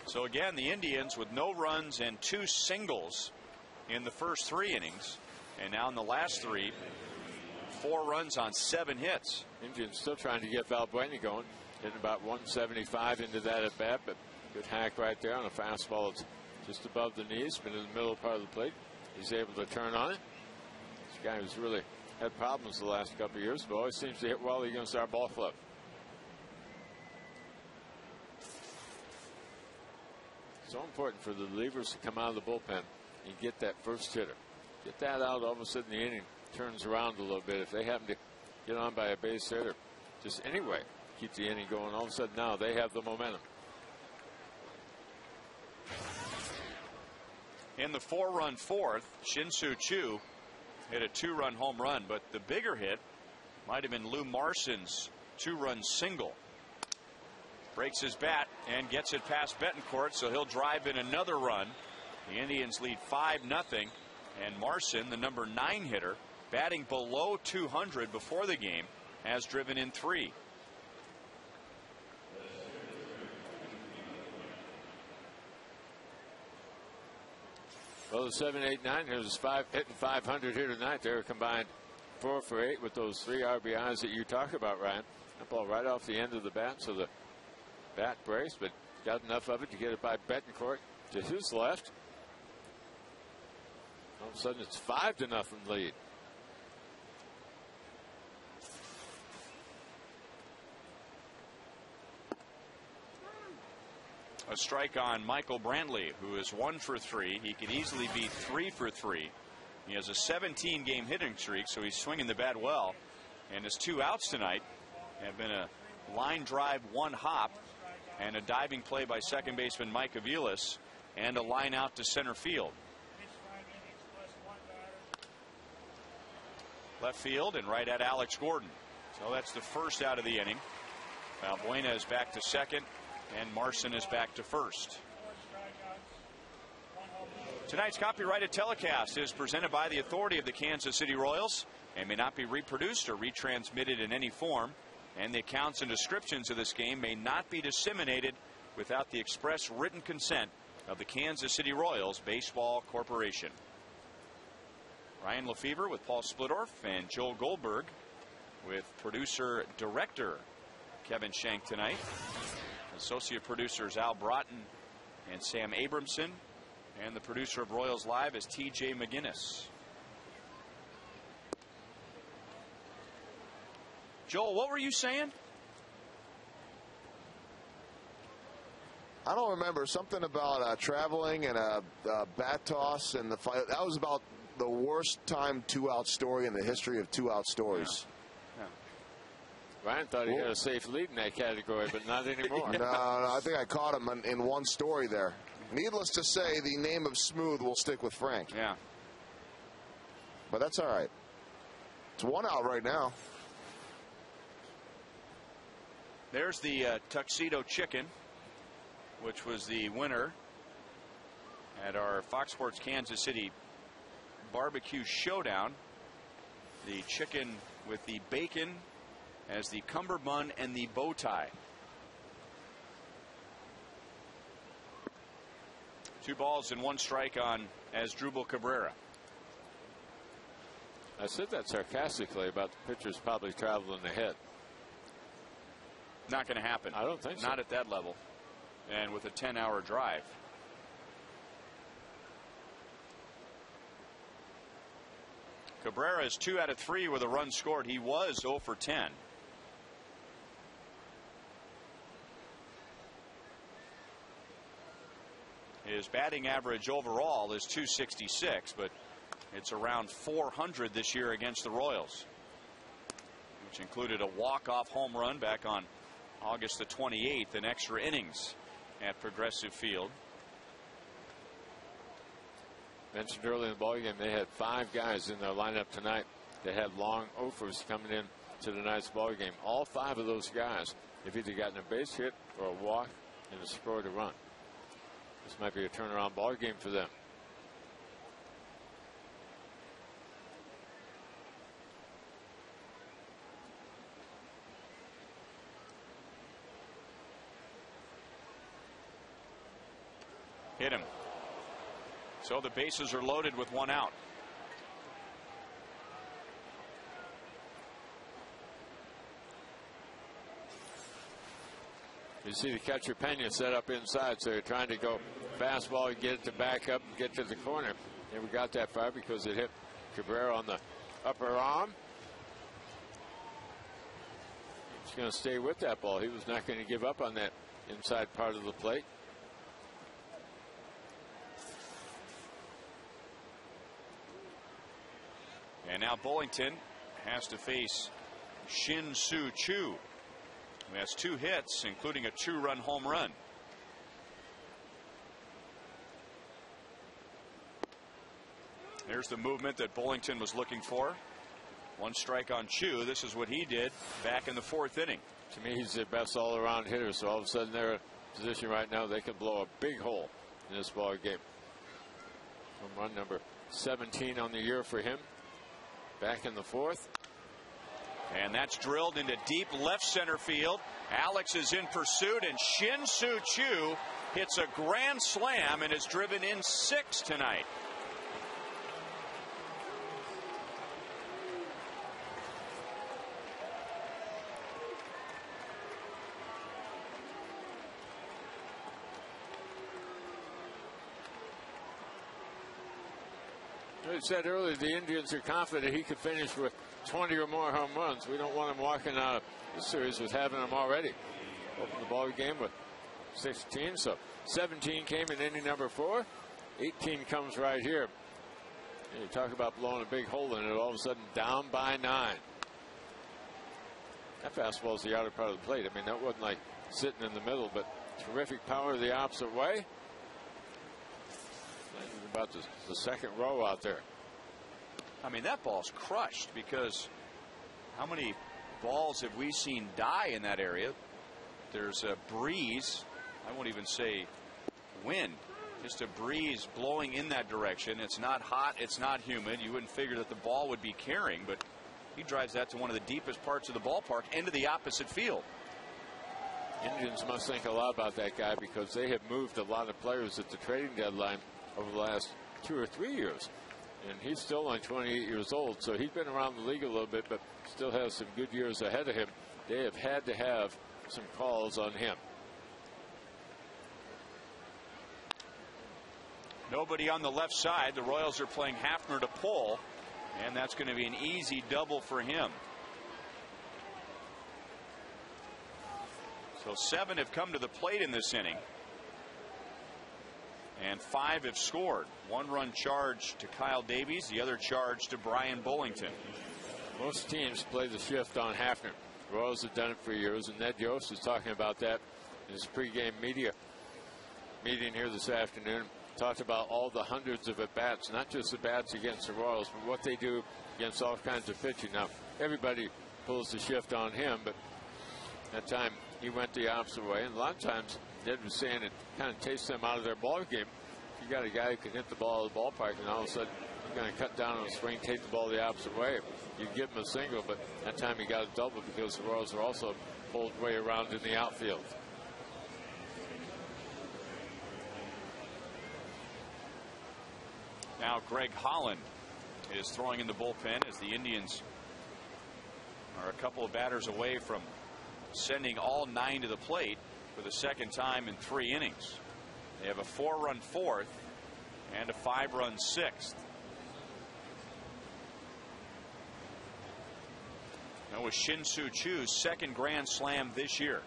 So again, the Indians with no runs and 2 singles in the first 3 innings, and now in the last 3, 4 runs on 7 hits. Indians still trying to get Valbuena going, hitting about 175 into that at bat, but Good hack right there on a fastball. It's just above the knees, but in the middle part of the plate. He's able to turn on it. This guy who's really had problems the last couple of years, but always seems to hit well against our ball club. So important for the relievers to come out of the bullpen and get that first hitter. Get that out, all of a sudden the inning turns around a little bit. If they happen to get on by a base hitter, just anyway, keep the inning going. All of a sudden now they have the momentum. In the 4-run fourth, Shin-Soo Choo hit a 2-run home run, but the bigger hit might have been Lou Marson's 2-run single. Breaks his bat and gets it past Betancourt, so he'll drive in another run. The Indians lead 5-0, and Marson, the number 9 hitter, batting below 200 before the game, has driven in 3. Well, the 7, 8, 9 hitters hitting 500 here tonight. They're combined 4 for 8 with those 3 RBIs that you talk about, Ryan. That ball right off the end of the bat, so the bat braced, but got enough of it to get it by Betancourt to his left. All of a sudden, it's 5-0 lead. A strike on Michael Brantley, who is 1 for 3. He could easily be 3 for 3. He has a 17-game hitting streak, so he's swinging the bat well. And his 2 outs tonight have been a line drive 1 hop and a diving play by second baseman Mike Aviles and a line out to center field. Left field and right at Alex Gordon. So that's the first out of the inning. Valbuena is back to second, and Marson is back to first. Tonight's copyrighted telecast is presented by the authority of the Kansas City Royals and may not be reproduced or retransmitted in any form, and the accounts and descriptions of this game may not be disseminated without the express written consent of the Kansas City Royals Baseball Corporation. Ryan Lefevre with Paul Splittorff and Joel Goldberg with producer-director Kevin Shank tonight. Associate producers Al Broughton and Sam Abramson. And the producer of Royals Live is TJ McGinnis. Joel, what were you saying? I don't remember. Something about traveling and a bat toss and the fight. That was about the worst time 2-out story in the history of 2-out stories. Yeah. Ryan thought he had a safe lead in that category, but not anymore. No, I think I caught him in one story there. Needless to say, the name of Smooth will stick with Frank. Yeah. But that's all right. It's 1 out right now. There's the Tuxedo Chicken, which was the winner at our Fox Sports Kansas City Barbecue Showdown. The chicken with the bacon as the cummerbund and the bow tie. 2 balls and 1 strike on Asdrubal Cabrera. I said that sarcastically about the pitchers probably traveling ahead. Not going to happen. I don't think so. Not at that level. And with a 10-hour drive. Cabrera is 2 out of 3 with a run scored. He was 0 for 10. His batting average overall is .266, but it's around .400 this year against the Royals, which included a walk-off home run back on August the 28th in extra innings at Progressive Field. Mentioned early in the ballgame, they had 5 guys in their lineup tonight that had long offers coming in to tonight's ballgame. All 5 of those guys have either gotten a base hit or a walk and scored a run. This might be a turnaround ball game for them. Hit him. So the bases are loaded with 1 out. You see the catcher Pena set up inside, so they're trying to go fastball, get it to back up, and get to the corner. And we got that far because it hit Cabrera on the upper arm. He's going to stay with that ball. He was not going to give up on that inside part of the plate. And now Bullington has to face Shin-Soo Choo, who has 2 hits, including a 2-run home run. There's the movement that Bullington was looking for. 1 strike on Choo. This is what he did back in the 4th inning. To me, he's their best all-around hitter, so all of a sudden they're in a position right now they could blow a big hole in this ball game. Home run number 17 on the year for him. Back in the 4th. And that's drilled into deep left center field. Alex is in pursuit, and Shin-Soo Choo hits a grand slam and is driven in 6 tonight. I said earlier, the Indians are confident he could finish with 20 or more home runs. We don't want him walking out of this series with having them already. Opened the ball game with 16, so 17 came in inning number 4. 18 comes right here. And you talk about blowing a big hole in it, all of a sudden down by 9. That fastball's the outer part of the plate. I mean, that wasn't like sitting in the middle, but terrific power the opposite way. About the second row out there. I mean, that ball's crushed, because how many balls have we seen die in that area? There's a breeze. I won't even say wind. Just a breeze blowing in that direction. It's not hot. It's not humid. You wouldn't figure that the ball would be carrying, but he drives that to one of the deepest parts of the ballpark into the opposite field. Indians must think a lot about that guy, because they have moved a lot of players at the trading deadline over the last 2 or 3 years. And he's still only 28 years old, so he's been around the league a little bit, but still has some good years ahead of him. They have had to have some calls on him. Nobody on the left side. The Royals are playing Hafner to pull, and that's going to be an easy double for him. So 7 have come to the plate in this inning, and 5 have scored. 1-run charge to Kyle Davies, the other charge to Brian Bullington. Most teams play the shift on Hafner. The Royals have done it for years, and Ned Yost was talking about that in his pregame media meeting here this afternoon. Talked about all the hundreds of at-bats, not just the bats against the Royals, but what they do against all kinds of pitching. Now, everybody pulls the shift on him, but that time he went the opposite way, and a lot of times Ned was saying it kind of takes them out of their ball game. You got a guy who can hit the ball out of the ballpark, and all of a sudden you're going to cut down on a swing, take the ball the opposite way. You give him a single, but that time he got a double, because the Royals are also pulled way around in the outfield. Now Greg Holland is throwing in the bullpen, as the Indians are a couple of batters away from sending all 9 to the plate for the second time in 3 innings. They have a 4-run 4th and a 5-run 6th. That was Shin-Soo Choo's second grand slam this year.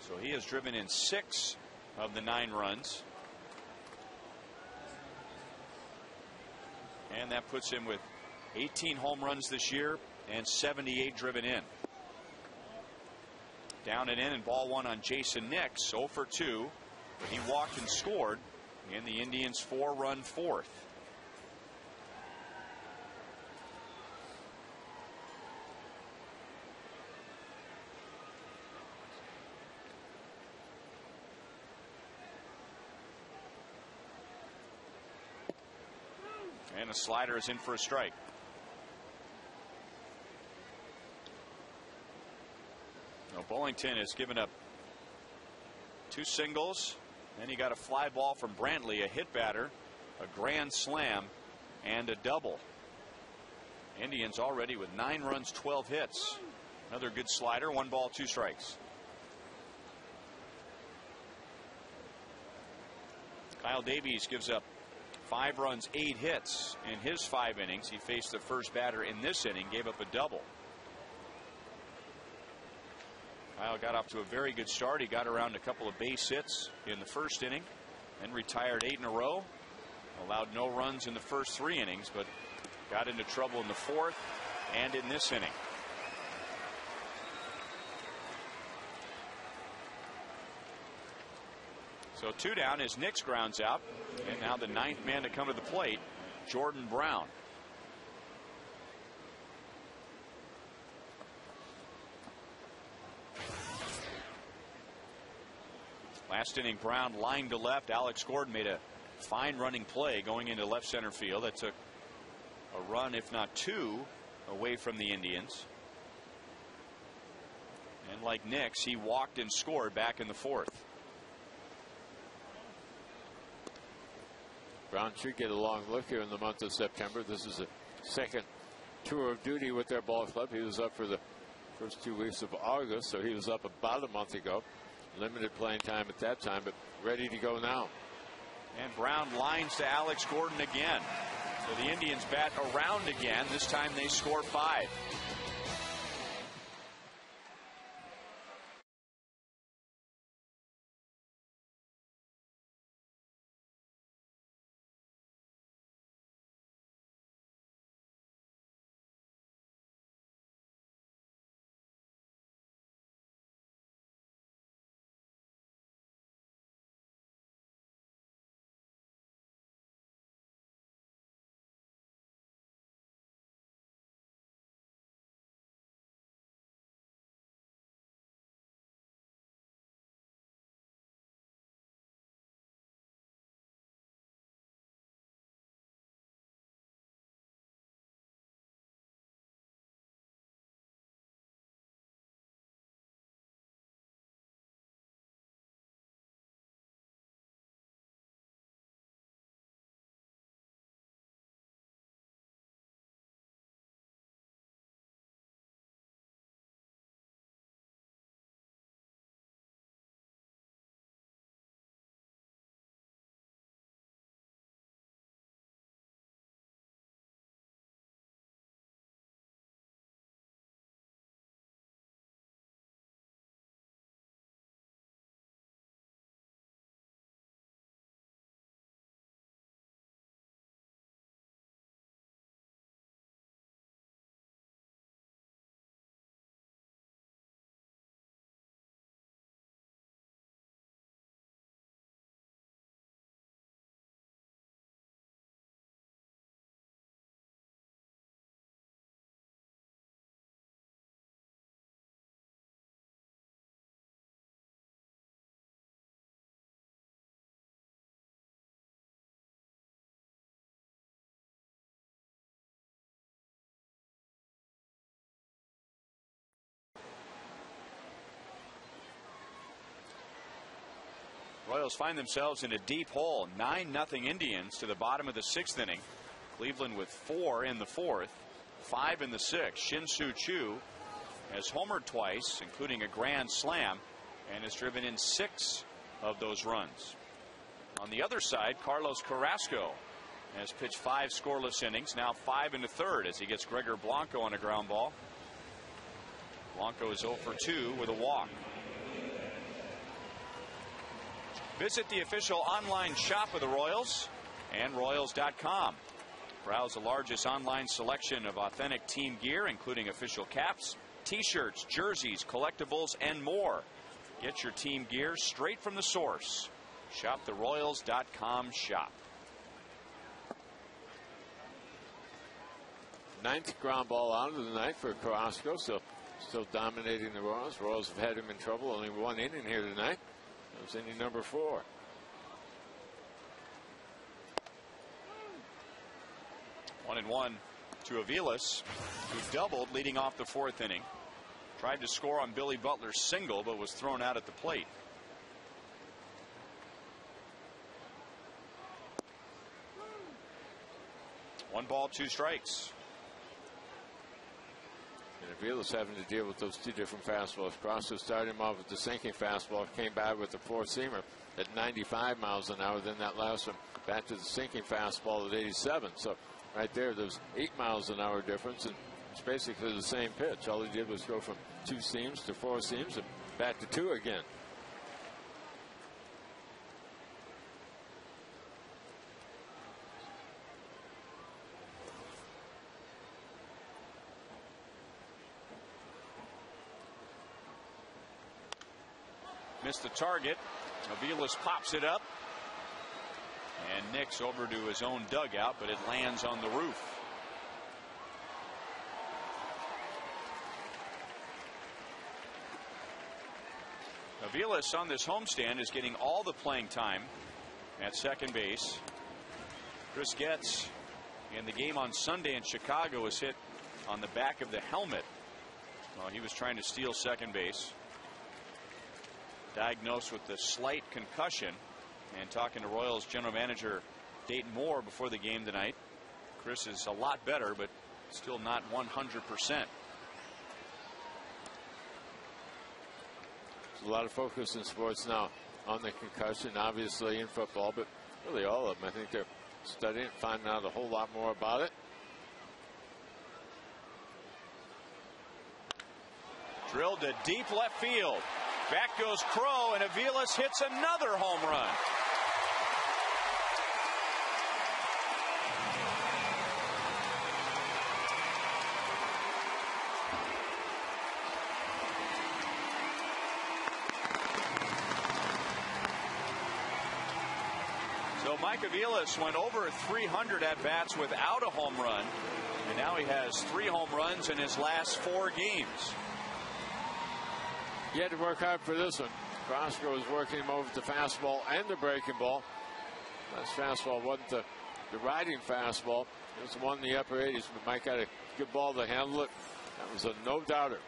So he has driven in 6 of the 9 runs. And that puts him with 18 home runs this year and 78 driven in. Down and in, and ball 1 on Jason Nix, 0 for 2. But he walked and scored in the Indians' 4-run 4th. And the slider is in for a strike. Now Bullington has given up 2 singles. Then he got a fly ball from Brantley, a hit batter, a grand slam, and a double. Indians already with 9 runs, 12 hits. Another good slider. 1 ball, 2 strikes. Kyle Davies gives up 5 runs, 8 hits in his 5 innings. He faced the first batter in this inning, gave up a double. Kyle got off to a very good start. He got around a couple of base hits in the first inning and retired 8 in a row. Allowed no runs in the first 3 innings, but got into trouble in the 4th and in this inning. So 2 down as Nix grounds out, and now the 9th man to come to the plate, Jordan Brown. Last inning, Brown lined to left. Alex Gordon made a fine running play going into left center field. That took a run, if not 2, away from the Indians. And like Nix, he walked and scored back in the 4th. Brown should get a long look here in the month of September. This is a second tour of duty with their ball club. He was up for the first 2 weeks of August, so he was up about a month ago. Limited playing time at that time, but ready to go now. And Brown lines to Alex Gordon again. So the Indians bat around again. This time they score 5. Royals find themselves in a deep hole. 9-0 Indians to the bottom of the 6th inning. Cleveland with 4 in the 4th, 5 in the 6th. Shin-Soo Choo has homered twice, including a grand slam, and has driven in 6 of those runs. On the other side, Carlos Carrasco has pitched 5 scoreless innings, now 5 in the 3rd as he gets Gregor Blanco on a ground ball. Blanco is 0 for 2 with a walk. Visit the official online shop of the Royals and Royals.com. Browse the largest online selection of authentic team gear, including official caps, t-shirts, jerseys, collectibles, and more. Get your team gear straight from the source. Shop the Royals.com shop. 9th ground ball out of the night for Carrasco, so still dominating the Royals. Royals have had him in trouble. Only 1 inning here tonight. That was inning number 4. One and 1 to Aviles, who doubled leading off the 4th inning. Tried to score on Billy Butler's single, but was thrown out at the plate. One ball, 2 strikes. Avila's having to deal with those two different fastballs. Crosso started him off with the sinking fastball, came back with the four-seamer at 95 miles an hour. Then that last one back to the sinking fastball at 87. So right there's 8 miles an hour difference, and it's basically the same pitch. All he did was go from 2 seams to 4 seams and back to 2 again. Missed the target. Aviles pops it up. And Nix over to his own dugout, but it lands on the roof. Aviles on this homestand is getting all the playing time at second base. Chris Getz in the game on Sunday in Chicago was hit on the back of the helmet while he was trying to steal second base. Diagnosed with a slight concussion. And talking to Royals general manager Dayton Moore before the game tonight, Chris is a lot better, but still not 100%. There's a lot of focus in sports now on the concussion, obviously in football, but really all of them. I think they're studying it, finding out a whole lot more about it. Drilled to deep left field. Back goes Crow, and Aviles hits another home run. So Mike Aviles went over 300 at-bats without a home run, and now he has 3 home runs in his last 4 games. He had to work hard for this one. Crossrow was working him over the fastball and the breaking ball. That fastball wasn't the riding fastball. It was the one in the upper 80s, but Mike got a good ball to handle it. That was a no-doubter.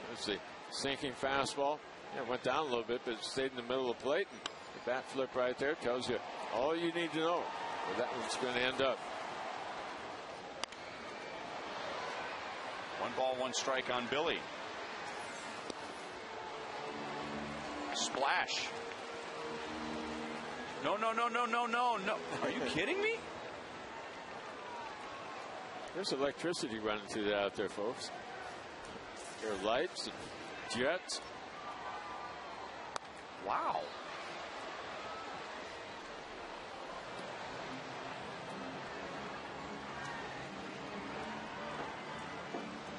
There's the sinking fastball. Yeah, it went down a little bit, but it stayed in the middle of the plate. And the bat flip right there tells you all you need to know where that one's going to end up. 1 ball, 1 strike on Billy. Splash. No. Are you kidding me? There's electricity running through that out there, folks. There are lights and jets. Wow.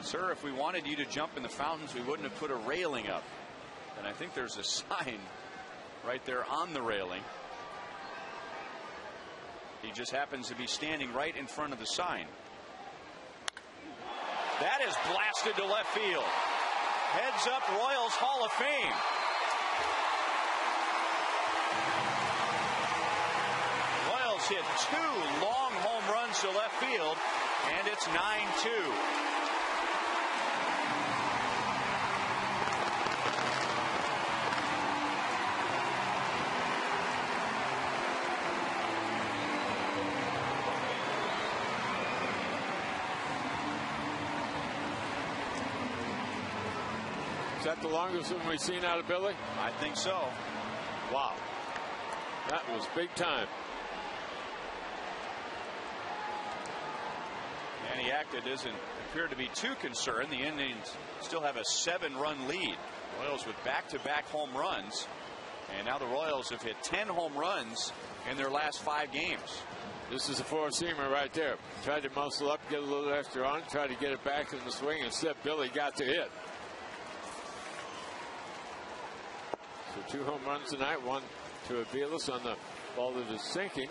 Sir, if we wanted you to jump in the fountains, we wouldn't have put a railing up. And I think there's a sign right there on the railing. He just happens to be standing right in front of the sign. That is blasted to left field. Heads up, Royals Hall of Fame. Royals hit 2 long home runs to left field, and it's 9-2. Is that the longest one we've seen out of Billy? I think so. Wow. That was big time. Manny Acta doesn't appear to be too concerned. The Indians still have a 7-run lead. Royals with back-to-back home runs. And now the Royals have hit 10 home runs in their last 5 games. This is a 4-seamer right there. Tried to muscle up, get a little extra on, try to get it back in the swing. Instead, Billy got to hit. So 2 home runs tonight, 1 to Aviles on the ball that is sinking.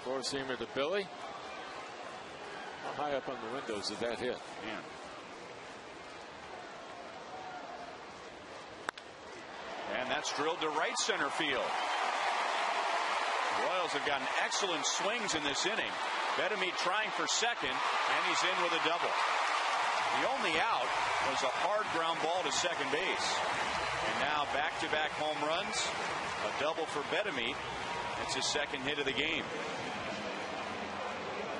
4-seamer to Billy. How high up on the windows did that hit? Man. And that's drilled to right center field. The Royals have gotten excellent swings in this inning. Bettamy trying for second, and he's in with a double. The only out was a hard ground ball to second base. And now back-to-back home runs. A double for Bettamy. It's his 2nd hit of the game.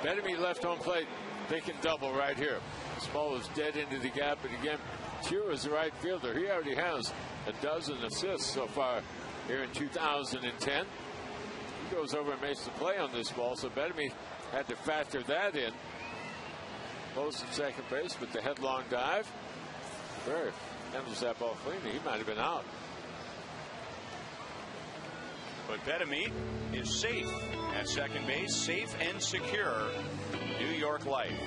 Bettamy left home plate thinking double right here. This ball is dead into the gap, and again, Q is the right fielder. He already has a dozen assists so far here in 2010. He goes over and makes the play on this ball, so Bettamy had to factor that in. Close at second base with the headlong dive. Berry handles that ball cleanly. He might have been out. But Bettamy is safe at second base, safe and secure. New York Life.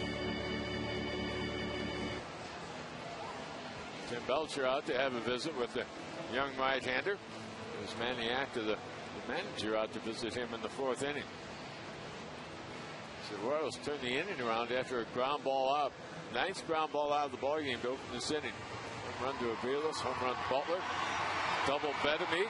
Tim Belcher out to have a visit with the young right-hander. There's Manny Acta, the manager, out to visit him in the fourth inning. So the Royals turn the inning around after a ground ball out. Ninth ground ball out of the ballgame to open this inning. Home run to Aviles, home run Butler, double Bettamy.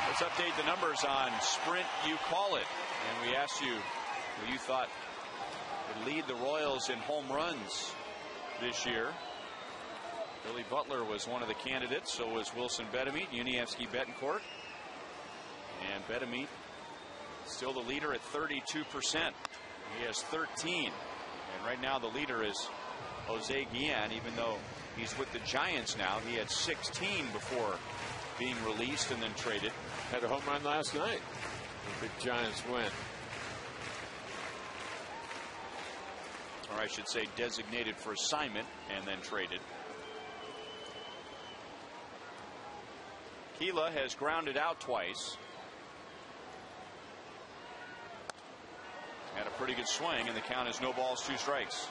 Let's update the numbers on Sprint You Call It. And we asked you who you thought would lead the Royals in home runs this year. Billy Butler was one of the candidates. So was Wilson Bettamy, Yuniesky Betancourt. And Bettamy still the leader at 32%. He has 13. And right now the leader is Jose Guillen, even though he's with the Giants now. He had 16 before being released and then traded. Had a home run last night. The big Giants win. Or I should say designated for assignment and then traded. Keela has grounded out twice. Had a pretty good swing, and the count is no balls, 2 strikes.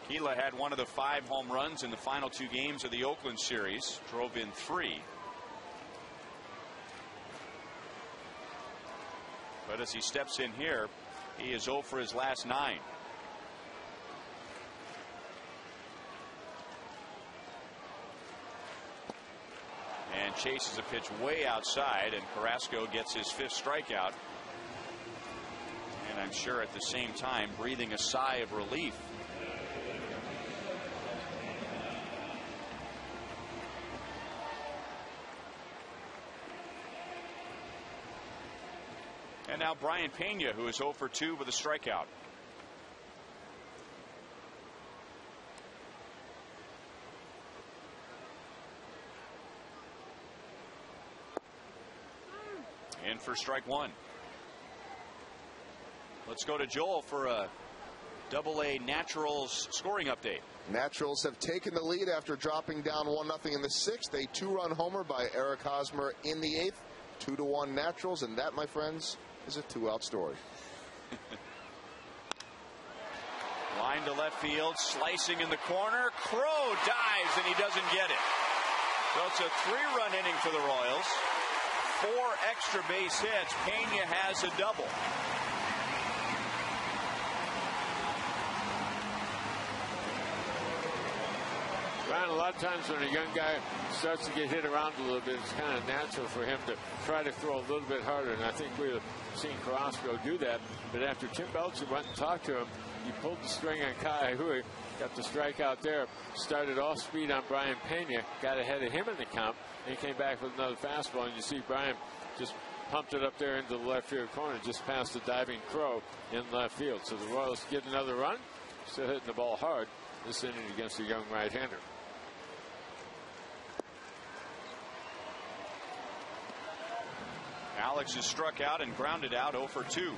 Keela had one of the 5 home runs in the final 2 games of the Oakland series. Drove in 3. But as he steps in here, he is 0 for his last 9. And chases a pitch way outside, and Carrasco gets his 5th strikeout. And I'm sure at the same time breathing a sigh of relief. And now Brian Pena, who is 0 for 2 with a strikeout. In for strike 1. Let's go to Joel for a Double-A Naturals scoring update. Naturals have taken the lead after dropping down 1-0 in the 6th. A 2-run homer by Eric Hosmer in the 8th. 2-1 Naturals, and that, my friends, is a 2-out story. Line to left field, slicing in the corner. Crow dives, and he doesn't get it. So it's a 3-run inning for the Royals. 4 extra base hits. Pena has a double. Ryan, a lot of times when a young guy starts to get hit around a little bit, it's kind of natural for him to try to throw a little bit harder. And I think we've seen Carrasco do that. But after Tim Belcher went and talked to him, he pulled the string on Kai Hui, got the strikeout there, started off speed on Brian Pena, got ahead of him in the count, and he came back with another fastball. And you see Brian just pumped it up there into the left field corner, just past the diving Crow in left field. So the Royals get another run, still hitting the ball hard this inning against a young right-hander. Alex is struck out and grounded out 0 for 2.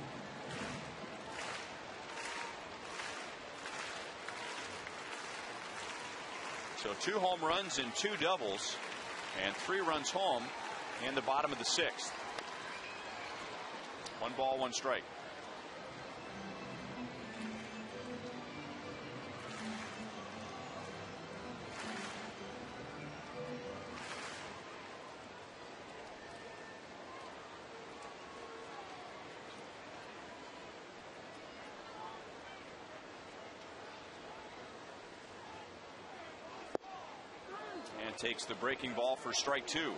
So 2 home runs and 2 doubles, and 3 runs home in the bottom of the 6th. 1 ball, 1 strike. Takes the breaking ball for strike 2.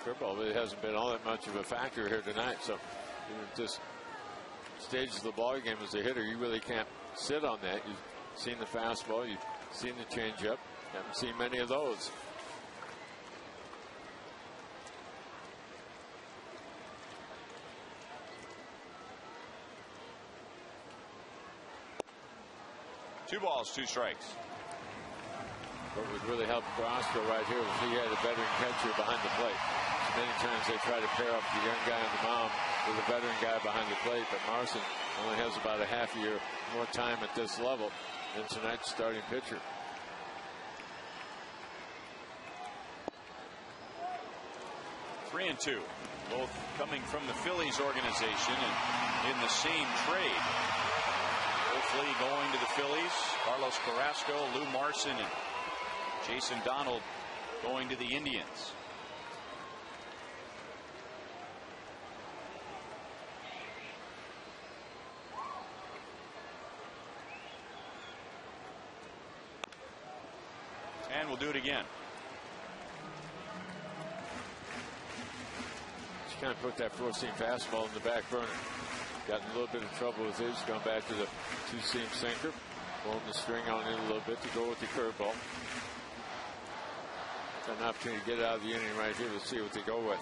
Curveball really hasn't been all that much of a factor here tonight. So at this stage of the ball game as a hitter, you really can't sit on that. You've seen the fastball. You've Seen the changeup. Haven't seen many of those. Two balls, two strikes. What would really help Carrasco right here was he had a veteran catcher behind the plate. So many times they try to pair up the young guy on the mound with a veteran guy behind the plate, but Marson only has about a half year more time at this level than tonight's starting pitcher. Three and two, both coming from the Phillies organization and in the same trade. Hopefully going to the Phillies. Carlos Carrasco, Lou Marson, and Jason Donald going to the Indians. And we'll do it again. Just kind of put that four-seam fastball in the back burner. Got in a little bit of trouble with his. Gone back to the two-seam sinker. Pulling the string on it a little bit to go with the curveball. Got an opportunity to get out of the inning right here to see what they go with.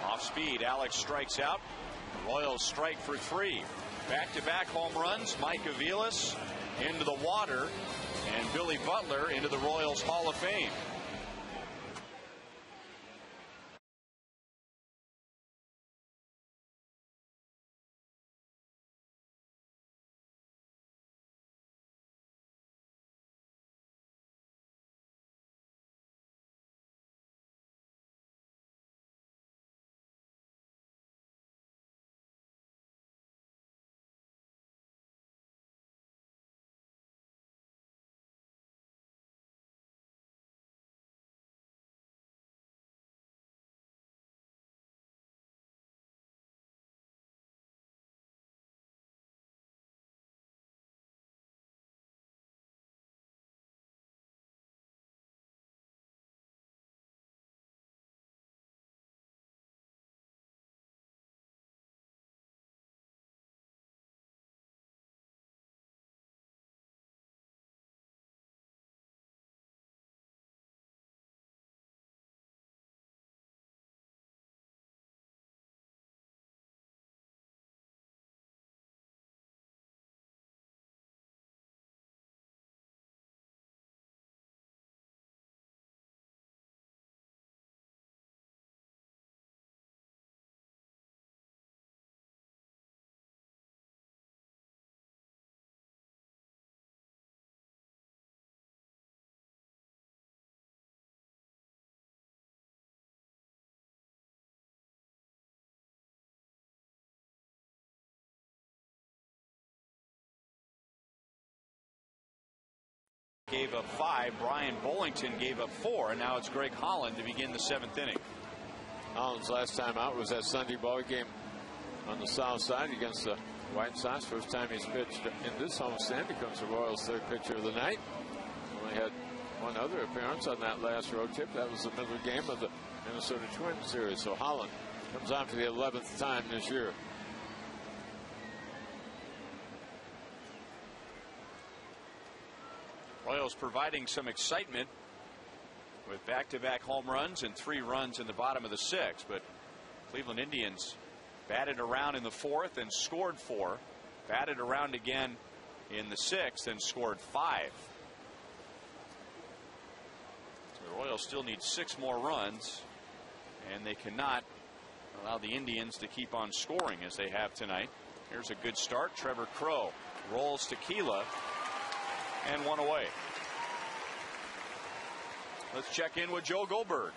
Off speed, Alex strikes out. The Royals strike for three. Back-to-back home runs. Mike Aviles into the water, and Billy Butler into the Royals Hall of Fame. Gave up 5. Brian Bollington gave up 4. And now it's Greg Holland to begin the 7th inning. Holland's last time out was that Sunday ball game on the south side against the White Sox. First time he's pitched in this homestand. Becomes the Royals' third pitcher of the night. Only had one other appearance on that last road trip. That was the middle game of the Minnesota Twins series. So Holland comes on for the 11th time this year. Royals providing some excitement with back-to-back home runs and 3 runs in the bottom of the 6th. But Cleveland Indians batted around in the 4th and scored 4. Batted around again in the 6th and scored 5. So the Royals still need 6 more runs, and they cannot allow the Indians to keep on scoring as they have tonight. Here's a good start. Trevor Crowe rolls tequila. And 1 away. Let's check in with Joe Goldberg.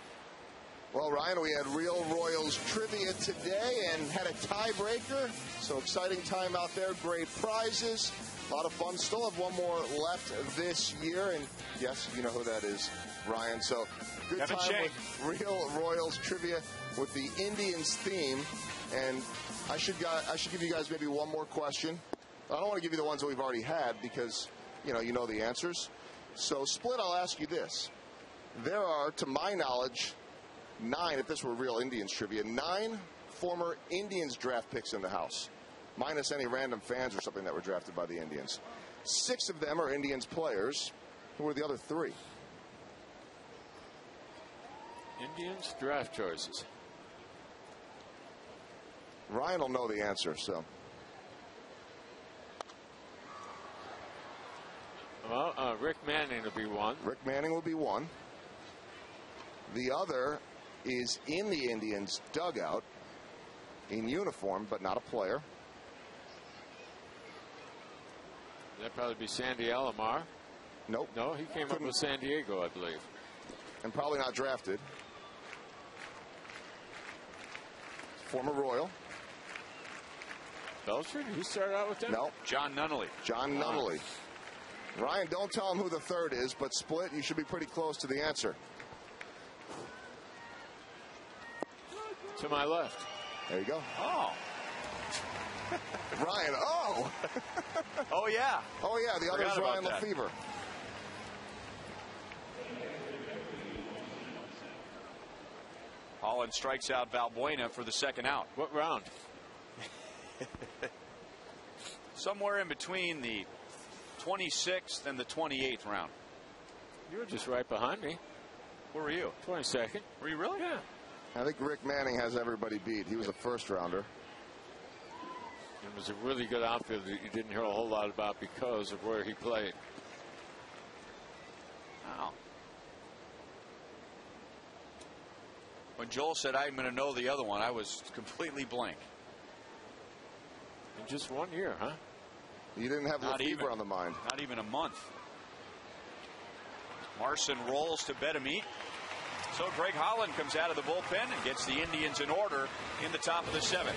Well, Ryan, we had real Royals trivia today and had a tiebreaker. So exciting time out there. Great prizes. A lot of fun. Still have one more left this year. And yes, you know who that is, Ryan. So good Kevin time Shank. with real Royals trivia with the Indians theme. And I should give you guys maybe one more question. I don't want to give you the ones that we've already had because you know the answers. So, Split, I'll ask you this. There are, to my knowledge, 9, if this were real Indians trivia, 9 former Indians draft picks in the house, minus any random fans or something that were drafted by the Indians. 6 of them are Indians players. Who are the other 3? Indians draft choices. Ryan will know the answer, so. Well, Rick Manning will be one. Rick Manning will be one. The other is in the Indians dugout in uniform, but not a player. That'd probably be Sandy Alomar. Nope. No, he came up with San Diego, I believe. And probably not drafted. Former Royal. Belcher, did he start out with them? No. John Nunnally. John Nunnally. Ryan, don't tell him who the third is, but Split, you should be pretty close to the answer. To my left. There you go. Oh. Ryan, oh! Oh, yeah. Oh, yeah, the other is Ryan Lefevre. Holland strikes out Valbuena for the second out. What round? Somewhere in between the 26th and the 28th round. You were just right behind me. Where were you? 22nd. Were you really? Yeah. I think Rick Manning has everybody beat. He was a first rounder. It was a really good outfield that you didn't hear a whole lot about because of where he played. Wow. When Joel said I'm going to know the other one, I was completely blank. In just 1 year, huh? You didn't have Lefevre on the mind. Not even a month. Marson rolls to Betamit. So Greg Holland comes out of the bullpen and gets the Indians in order in the top of the 7th.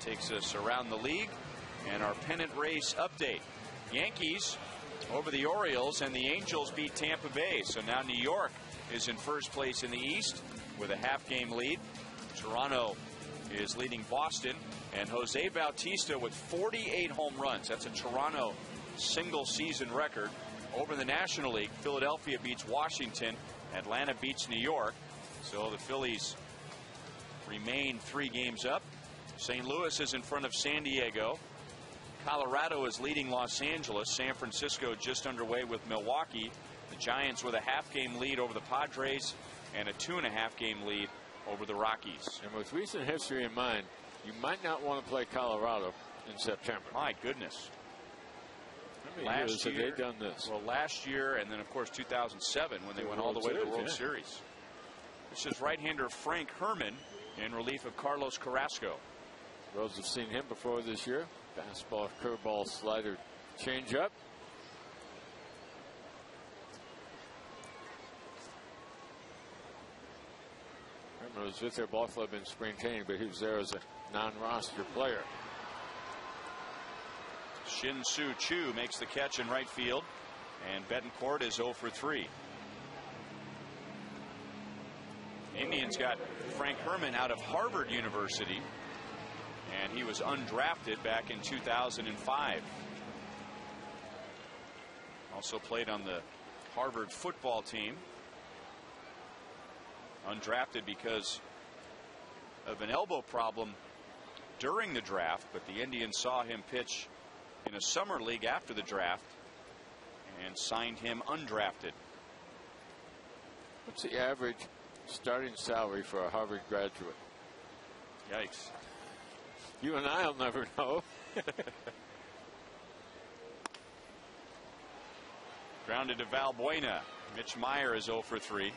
Takes us around the league and our pennant race update. Yankees over the Orioles and the Angels beat Tampa Bay. So now New York is in first place in the East with a half-game lead. Toronto is leading Boston, and Jose Bautista with 48 home runs. That's a Toronto single-season record. Over in the National League, Philadelphia beats Washington. Atlanta beats New York. So the Phillies remain 3 games up. St. Louis is in front of San Diego. Colorado is leading Los Angeles. San Francisco just underway with Milwaukee. The Giants with a half-game lead over the Padres and a 2.5-game lead over the Rockies. And with recent history in mind, you might not want to play Colorado in September. My goodness. How many years have they done this? Well, last year, and then, of course, 2007 when they went all the way to the World Series. This is right-hander Frank Herman in relief of Carlos Carrasco. Rose have seen him before this year. Fastball, curveball, slider, changeup. Herman was with their ball club in spring training, but he was there as a non-roster player. Shin-Soo Choo makes the catch in right field, and Betancourt is 0 for 3. Indians got Frank Herman out of Harvard University, and he was undrafted back in 2005. Also played on the Harvard football team. Undrafted because of an elbow problem during the draft, but the Indians saw him pitch in a summer league after the draft and signed him undrafted. What's the average starting salary for a Harvard graduate? Yikes. You and I will never know. Grounded to Valbuena. Mitch Meyer is 0 for 3.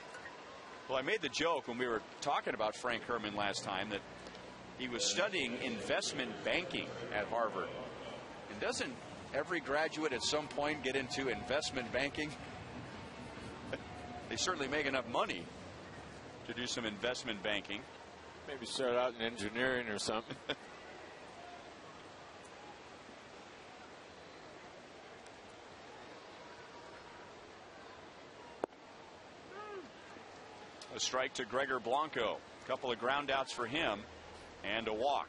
Well, I made the joke when we were talking about Frank Herman last time that he was studying investment banking at Harvard. And doesn't every graduate at some point get into investment banking? They certainly make enough money to do some investment banking. Maybe start out in engineering or something. A strike to Gregor Blanco. A couple of ground outs for him and a walk.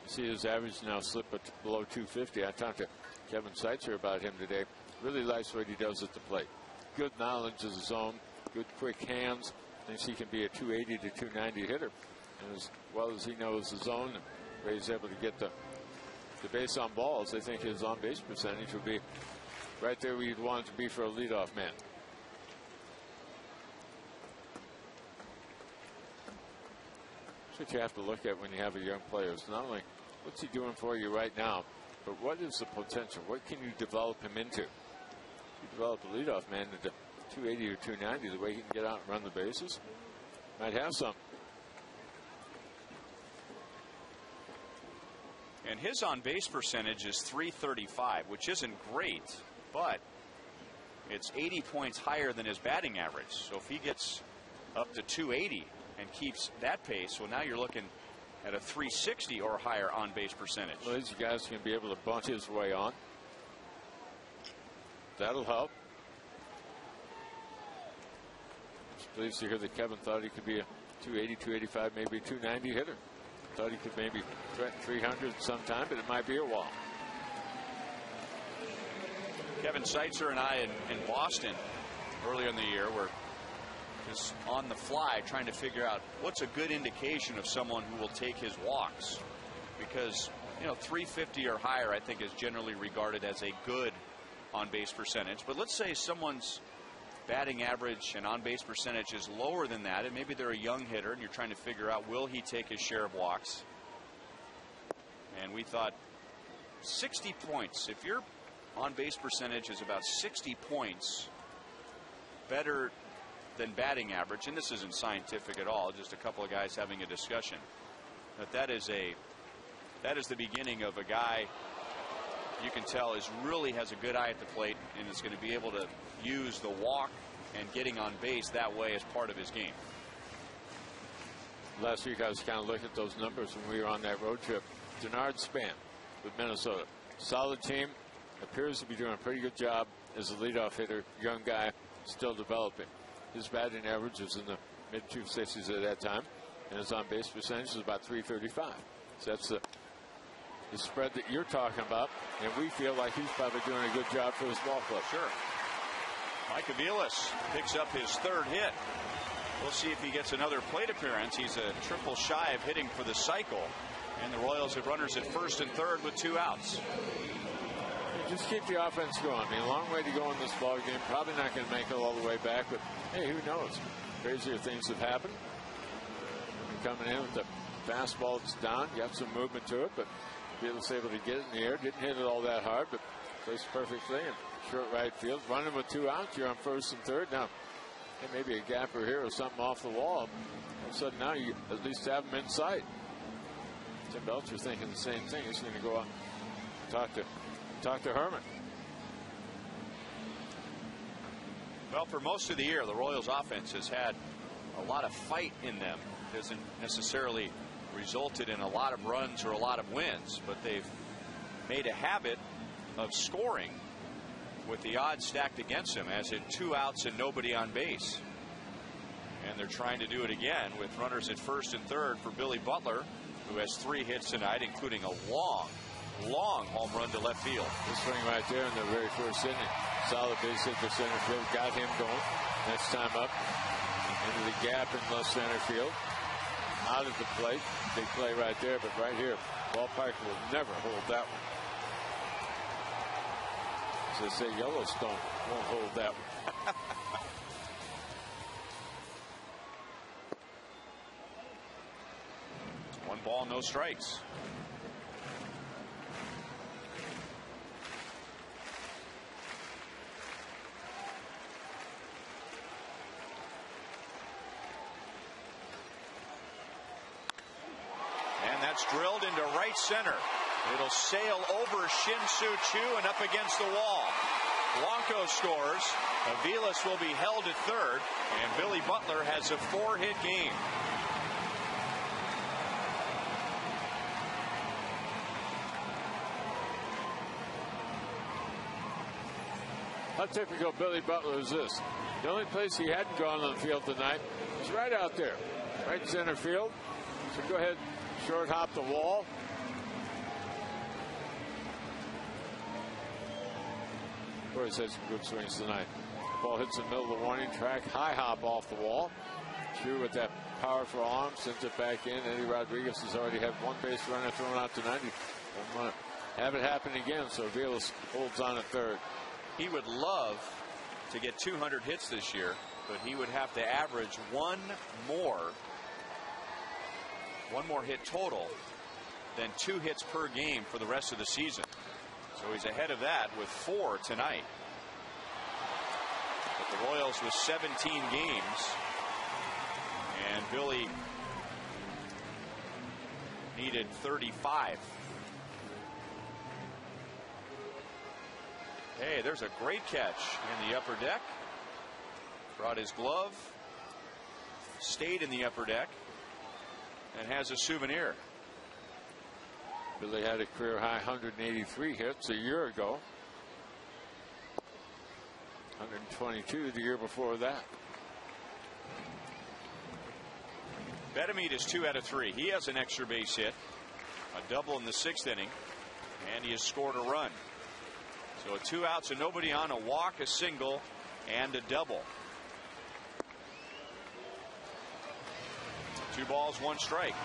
See his average now slip below 250. I talked to Kevin Seitzer about him today. Really likes what he does at the plate. Good knowledge of the zone, good quick hands. Thinks he can be a 280 to 290 hitter. And as well as he knows the zone and where he's able to get the base on balls, I think his on base percentage would be right there where you'd want it to be for a leadoff man. That's what you have to look at when you have a young player. It's not only what's he doing for you right now, but what is the potential? What can you develop him into? You develop a leadoff man into 280 or 290, the way he can get out and run the bases, might have some. And his on base percentage is .335, which isn't great, but it's 80 points higher than his batting average. So if he gets up to 280 and keeps that pace, well, now you're looking at a .360 or higher on base percentage. Well, these guys can be able to bunt his way on. That'll help. Just pleased to hear that Kevin thought he could be a 280, 285, maybe 290 hitter. Thought he could maybe threaten 300 sometime, but it might be a while. Kevin Seitzer and I in Boston earlier in the year were just on the fly trying to figure out what's a good indication of someone who will take his walks, because 350 or higher I think is generally regarded as a good on base percentage. But let's say someone's batting average and on base percentage is lower than that, and maybe they're a young hitter and you're trying to figure out, will he take his share of walks? And we thought 60 points. If your on base percentage is about 60 points better than batting average, and this isn't scientific at all, just a couple of guys having a discussion, but that is the beginning of a guy you can tell really has a good eye at the plate and is going to be able to use the walk and getting on base that way as part of his game. Last week I was kind of looking at those numbers when we were on that road trip. Denard Span with Minnesota. Solid team. Appears to be doing a pretty good job as a leadoff hitter. Young guy, still developing. His batting average was in the mid 260s at that time, and his on base percentage is about 335. So that's the spread that you're talking about, and we feel like he's probably doing a good job for his ball club. Sure. Mike Aviles picks up his third hit. We'll see if he gets another plate appearance. He's a triple shy of hitting for the cycle, and the Royals have runners at first and third with 2 outs. Just keep the offense going. I mean, a long way to go in this ball game. Probably not going to make it all the way back, but hey, who knows? Crazier things have happened. Coming in with the fastball that's down, got some movement to it, but was able to get it in the air. Didn't hit it all that hard, but placed perfectly in short right field. Running with 2 outs. You're on first and third. Now, hey, maybe a gapper here or something off the wall. All of a sudden now you at least have him in sight. Tim Belcher's thinking the same thing. He's going to go Talk to Herman. Well, for most of the year, the Royals offense has had a lot of fight in them. It hasn't necessarily resulted in a lot of runs or a lot of wins, but they've made a habit of scoring with the odds stacked against them, as in 2 outs and nobody on base. And they're trying to do it again with runners at first and third for Billy Butler, who has 3 hits tonight, including a long home run to left field. This swing right there in the very first inning. Solid base hit to center field. Got him going. Next time up into the gap in left center field. Out at the plate. Big play right there, but right here, ballpark will never hold that one. As they say, Yellowstone won't hold that one. 1 ball, no strikes. And that's drilled into right center. It'll sail over Shin-Soo Choo and up against the wall. Blanco scores. Aviles will be held at third, and Billy Butler has a 4-hit game. How typical Billy Butler is this? The only place he hadn't gone on the field tonight was right out there, right center field. So go ahead, short hop the wall. Torres had some good swings tonight. Ball hits the middle of the warning track. High hop off the wall. Drew with that powerful arm sends it back in. Eddie Rodriguez has already had 1 base runner thrown out tonight. He won't want to have it happen again, so Aviles holds on at third. He would love to get 200 hits this year, but he would have to average one more hit total than 2 hits per game for the rest of the season. So he's ahead of that with 4 tonight. But the Royals with 17 games, and Billy needed 35. Hey, there's a great catch in the upper deck. Brought his glove, stayed in the upper deck, and has a souvenir. Billy had a career high 183 hits a year ago. 122 the year before that. Betemeet is 2 out of 3. He has an extra base hit, a double in the 6th inning, and he has scored a run. So 2 outs and nobody on, a walk, a single, and a double. 2 balls, 1 strike.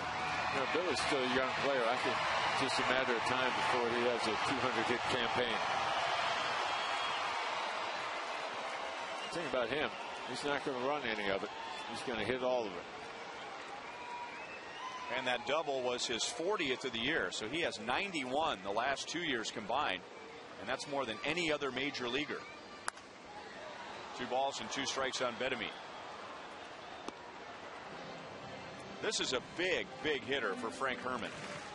You know, Billy's still a young player. I think it's just a matter of time before he has a 200-hit campaign. The thing about him, he's not going to run any of it. He's going to hit all of it. And that double was his 40th of the year, so he has 91 the last 2 years combined, and that's more than any other major leaguer. 2 balls and 2 strikes on Betemeet. This is a big hitter for Frank Herman.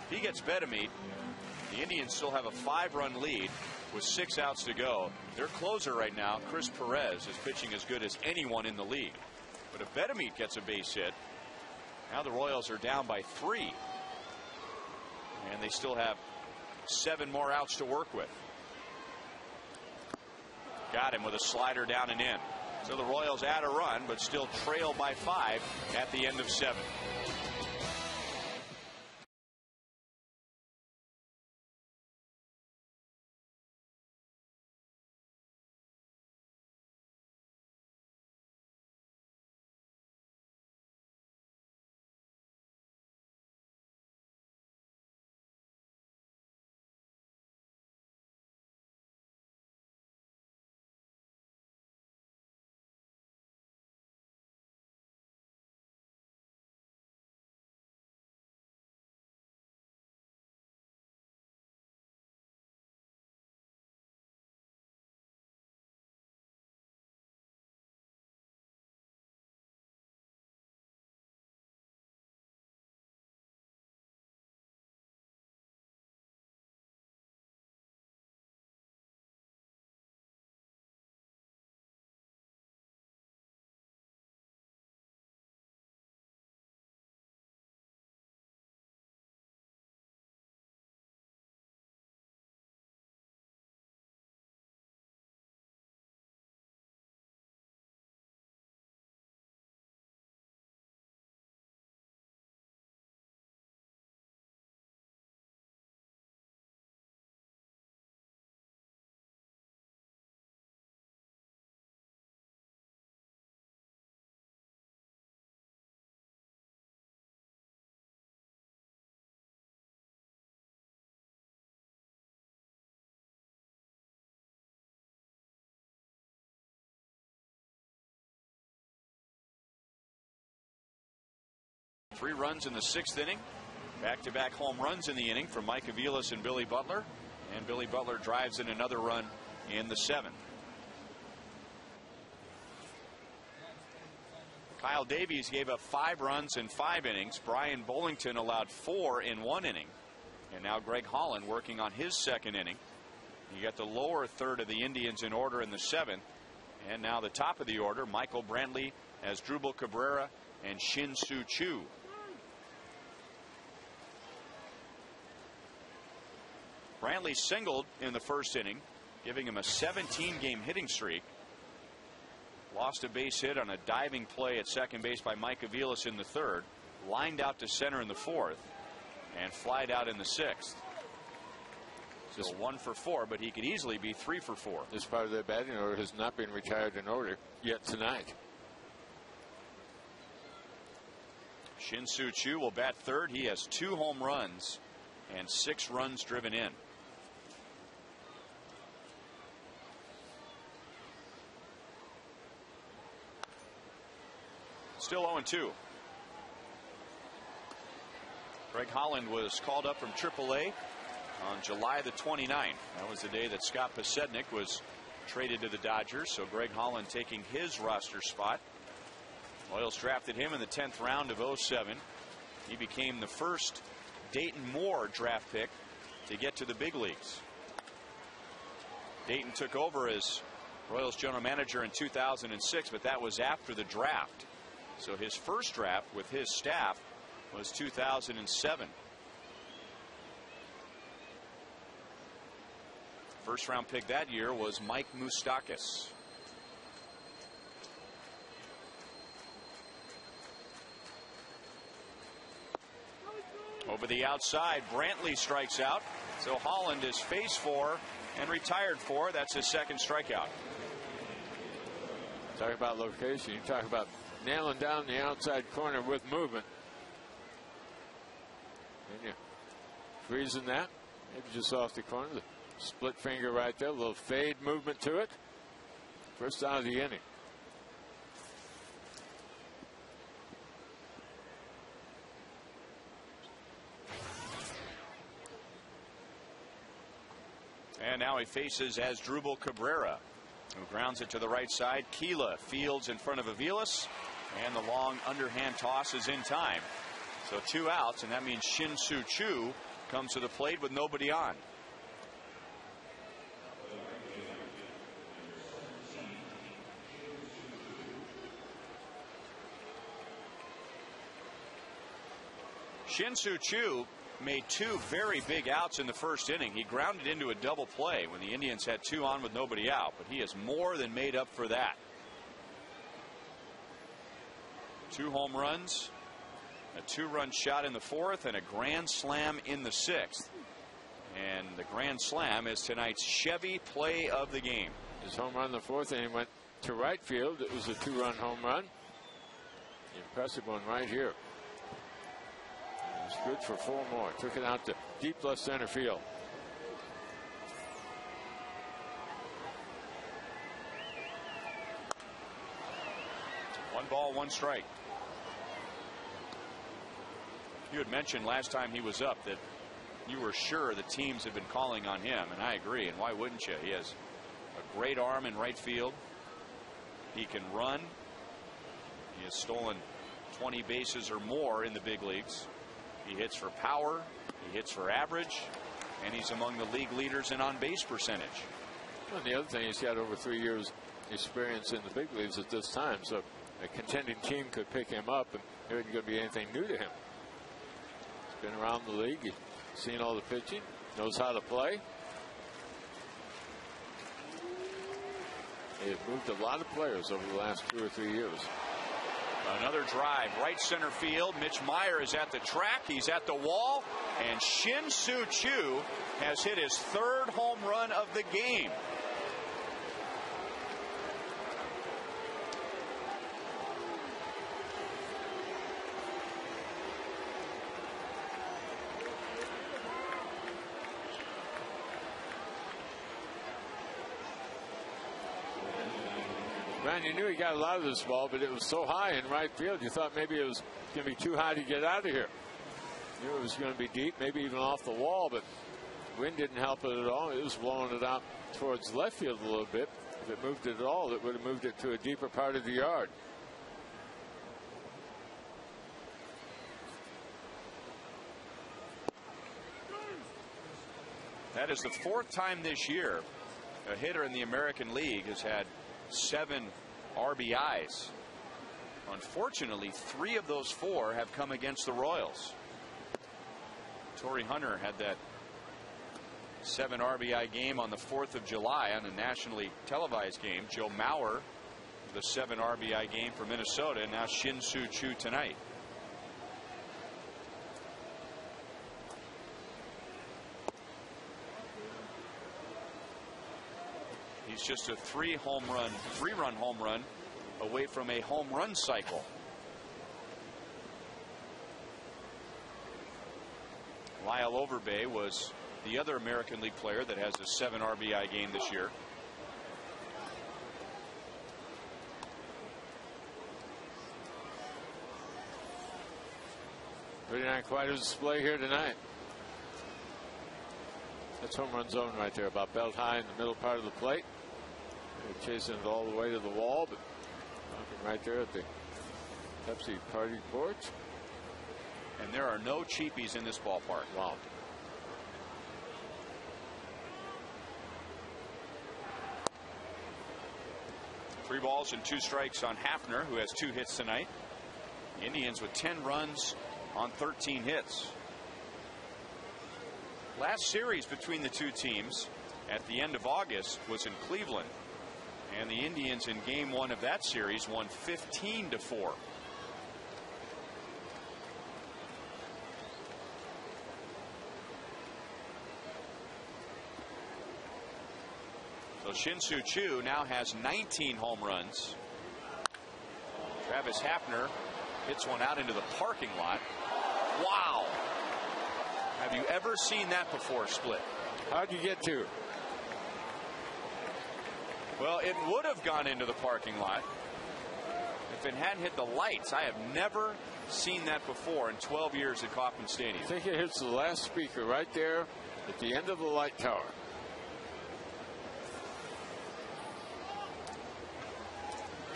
If he gets Betemeet, the Indians still have a 5-run lead with 6 outs to go. Their closer right now, Chris Perez, is pitching as good as anyone in the league. But if Betemeet gets a base hit, now the Royals are down by 3. And they still have 7 more outs to work with. Got him with a slider down and in. So the Royals add a run, but still trail by 5 at the end of 7. 3 runs in the 6th inning. Back-to-back home runs in the inning from Mike Aviles and Billy Butler. And Billy Butler drives in another run in the 7th. Kyle Davies gave up 5 runs in 5 innings. Brian Bollington allowed 4 in 1 inning. And now Greg Holland working on his 2nd inning. You got the lower third of the Indians in order in the 7th. And now the top of the order, Michael Brantley, Asdrubal Cabrera, and Shin-Soo Choo. Brantley singled in the 1st inning, giving him a 17-game hitting streak. Lost a base hit on a diving play at 2nd base by Mike Aviles in the 3rd. Lined out to center in the 4th. And flied out in the 6th. So 1 for 4, but he could easily be 3 for 4. This part of their batting order has not been retired in order yet tonight. Shin-Soo Choo will bat 3rd. He has 2 home runs and 6 runs driven in. Still 0-2. Greg Holland was called up from AAA on July the 29th. That was the day that Scott Pasednik was traded to the Dodgers. So Greg Holland taking his roster spot. Royals drafted him in the 10th round of 07. He became the first Dayton Moore draft pick to get to the big leagues. Dayton took over as Royals general manager in 2006, but that was after the draft. So his first draft with his staff was 2007. First round pick that year was Mike Moustakas. Over the outside, Brantley strikes out. So Holland is face 4 and retired 4. That's his 2nd strikeout. Talk about location. You talk about nailing down the outside corner with movement. And you freezing that. Maybe just off the corner. The split finger right there. A little fade movement to it. First out of the inning. And now he faces Asdrubal Cabrera, who grounds it to the right side. Keela fields in front of Aviles, and the long underhand toss is in time. So 2 outs, and that means Shin-Soo Choo comes to the plate with nobody on. Shin-Soo Choo made 2 very big outs in the 1st inning. He grounded into a double play when the Indians had 2 on with nobody out, but he has more than made up for that. 2 home runs, a 2-run shot in the 4th, and a grand slam in the 6th. And the grand slam is tonight's Chevy play of the game. His home run in the 4th inning went to right field. It was a 2-run home run. Impressive one right here. It's good for 4 more. Took it out to deep left center field. One ball, 1 strike. You had mentioned last time he was up that you were sure the teams had been calling on him, and I agree. And why wouldn't you? He has a great arm in right field. He can run. He has stolen 20 bases or more in the big leagues. He hits for power, he hits for average, and he's among the league leaders in on-base percentage. Well, the other thing, he's got over 3 years experience in the big leagues at this time, so a contending team could pick him up, and there isn't going to be anything new to him. He's been around the league, he's seen all the pitching, knows how to play. They've moved a lot of players over the last 2 or 3 years. Another drive, right center field. Mitch Meyer is at the track. He's at the wall. And Shin-Soo Choo has hit his 3rd home run of the game. John, you knew he got a lot of this ball, but it was so high in right field, you thought maybe it was going to be too high to get out of here. You knew it was going to be deep, maybe even off the wall, but wind didn't help it at all. It was blowing it out towards left field a little bit. If it moved it at all, it would have moved it to a deeper part of the yard. That is the 4th time this year a hitter in the American League has had 7 RBIs. Unfortunately, 3 of those 4 have come against the Royals. Torrey Hunter had that 7 RBI game on the 4th of July on a nationally televised game. Joe Mauer, the 7 RBI game for Minnesota, and now Shin-Soo Choo tonight. He's just a 3-run home run away from a home run cycle. Lyle Overbay was the other American League player that has a 7 RBI game this year. Really not quite a display here tonight. That's home run zone right there, about belt high in the middle part of the plate. They're chasing it all the way to the wall, but right there at the Pepsi party porch. And there are no cheapies in this ballpark. Wow. Three balls and 2 strikes on Hafner, who has 2 hits tonight. Indians with 10 runs on 13 hits. Last series between the 2 teams at the end of August was in Cleveland, and the Indians in game 1 of that series won 15-4. So Shin-Soo Choo now has 19 home runs. Travis Hafner hits one out into the parking lot. Wow. Have you ever seen that before, Split? How'd you get to? Well, it would have gone into the parking lot if it hadn't hit the lights. I have never seen that before in 12 years at Kauffman Stadium. I think it hits the last speaker right there at the end of the light tower.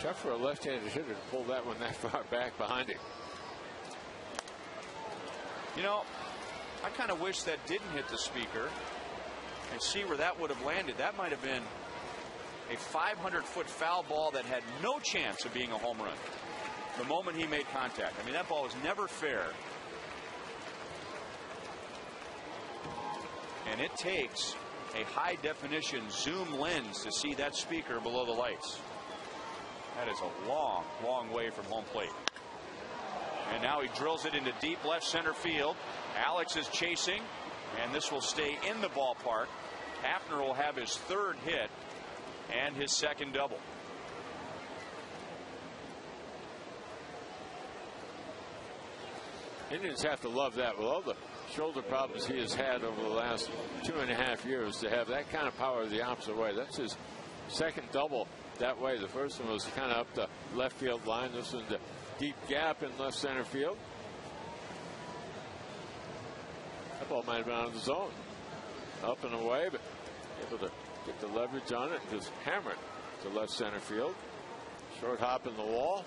Tough for a left-handed hitter to pull that one that far back behind him. You know, I kind of wish that didn't hit the speaker and see where that would have landed. That might have been a 500-foot foul ball that had no chance of being a home run the moment he made contact. I mean, that ball was never fair. And it takes a high-definition zoom lens to see that speaker below the lights. That is a long, long way from home plate. And now he drills it into deep left center field. Alex is chasing, and this will stay in the ballpark. Hafner will have his 3rd hit and his 2nd double. Indians have to love that. With all the shoulder problems he has had over the last 2.5 years, to have that kind of power the opposite way. That's his 2nd double that way. The first one was kind of up the left field line. This one's a deep gap in left center field. That ball might have been out of the zone. Up and away, but able to get the leverage on it and just hammer it to left center field. Short hop in the wall.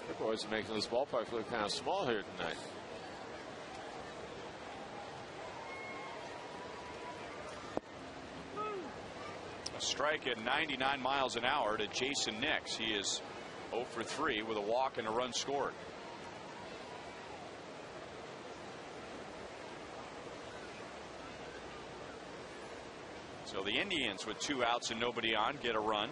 The boys are making this ballpark look kind of small here tonight. A strike at 99 miles an hour to Jason Nix. He is 0 for 3 with a walk and a run scored. So the Indians, with 2 outs and nobody on, get a run.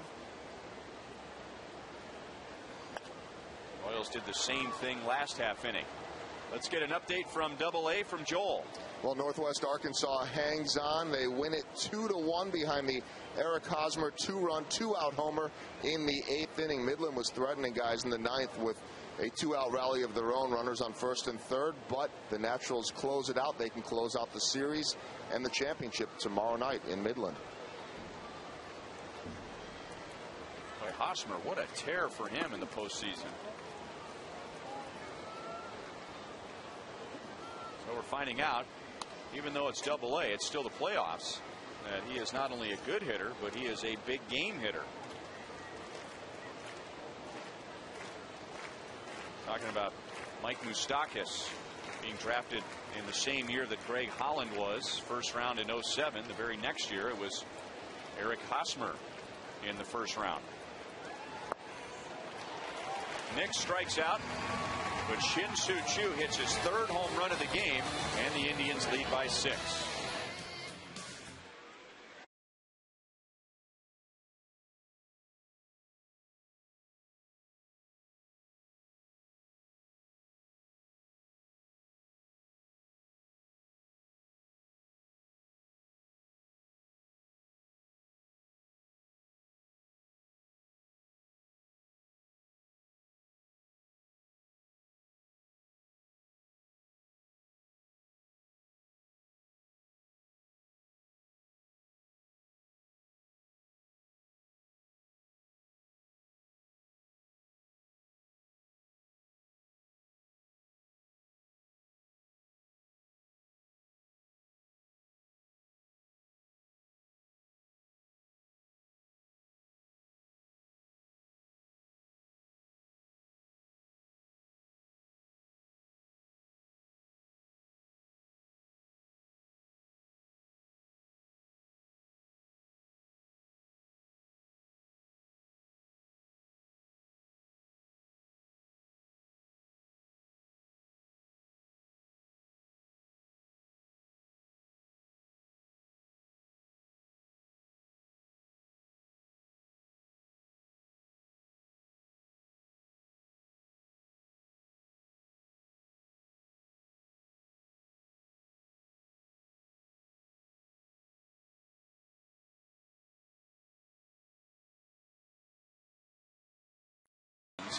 Royals did the same thing last half inning. Let's get an update from AA from Joel. Well, Northwest Arkansas hangs on. They win it 2-1 behind the Eric Hosmer 2-run, 2-out homer in the 8th inning. Midland was threatening guys in the 9th with a 2-out rally of their own, runners on 1st and 3rd, but the Naturals close it out. They can close out the series and the championship tomorrow night in Midland. Hosmer, what a tear for him in the postseason. So we're finding out, even though it's Double-A, it's still the playoffs, that he is not only a good hitter, but he is a big game hitter. Talking about Mike Moustakas being drafted in the same year that Greg Holland was, first round in 07. The very next year it was Eric Hosmer in the first round. Nick strikes out, but Shin-Soo Choo hits his third home run of the game, and the Indians lead by 6.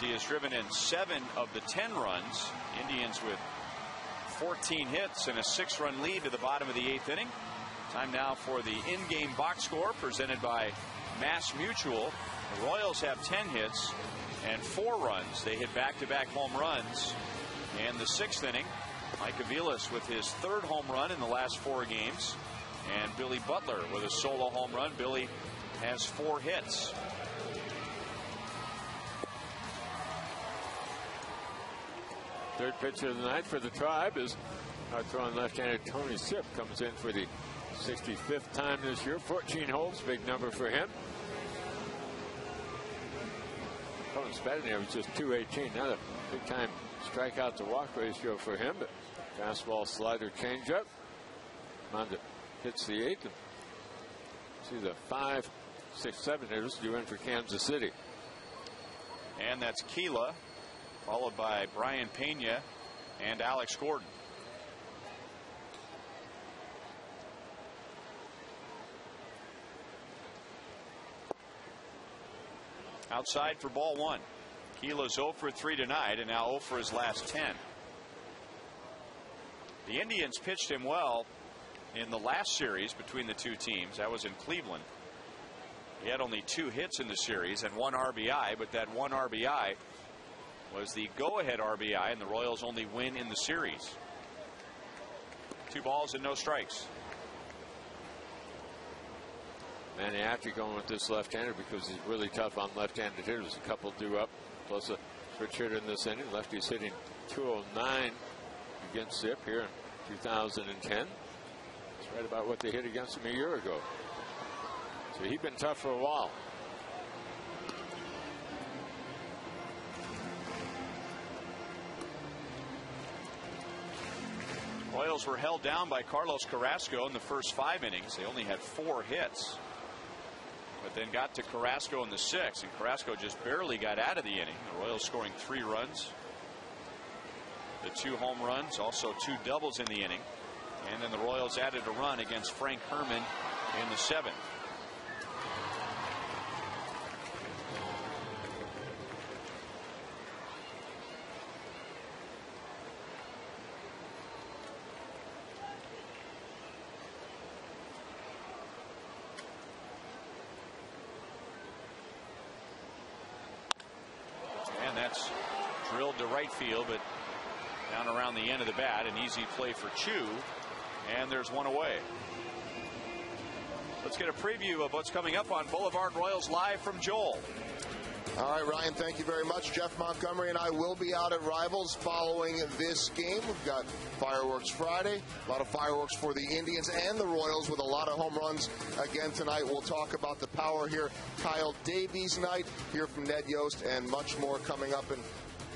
He has driven in 7 of the 10 runs. Indians with 14 hits and a 6-run lead to the bottom of the 8th inning. Time now for the in-game box score presented by Mass Mutual. The Royals have 10 hits and 4 runs. They hit back-to-back home runs. And the 6th inning, Mike Aviles with his 3rd home run in the last 4 games. And Billy Butler with a solo home run. Billy has 4 hits. Third pitcher of the night for the Tribe is our throwing left-hander Tony Sipp. Comes in for the 65th time this year. 14 holes, big number for him. Opponent's batting average just .218. Not a big-time strikeout to walk ratio for him, but fastball, slider, changeup. Monda hits the 8th. And see the 5, 6, 7 hitters due in for Kansas City. And that's Keela, followed by Brian Pena and Alex Gordon. Outside for ball 1. Keela's 0 for 3 tonight and now 0 for his last 10. The Indians pitched him well in the last series between the two teams. That was in Cleveland. He had only 2 hits in the series and 1 RBI, but that 1 RBI was the go-ahead RBI, and the Royals only win in the series. 2 balls and no strikes. Manny after going with this left-hander because he's really tough on left-handed hitters. A couple due up, plus a switch hitter in this inning. Lefty's hitting .209 against Zip here in 2010. It's right about what they hit against him a year ago. So he's been tough for a while. Royals were held down by Carlos Carrasco in the first 5 innings. They only had 4 hits, but then got to Carrasco in the 6th, and Carrasco just barely got out of the inning. The Royals scoring 3 runs, the 2 home runs, also 2 doubles in the inning, and then the Royals added a run against Frank Herman in the 7th. That's drilled to right field, but down around the end of the bat. An easy play for Chu, and there's one away. Let's get a preview of what's coming up on Boulevard Royals live from Joel. All right, Ryan, thank you very much. Jeff Montgomery and I will be out at Rivals following this game. We've got Fireworks Friday, a lot of fireworks for the Indians and the Royals with a lot of home runs again tonight. We'll talk about the power here. Kyle Davies night, hear from Ned Yost, and much more coming up. And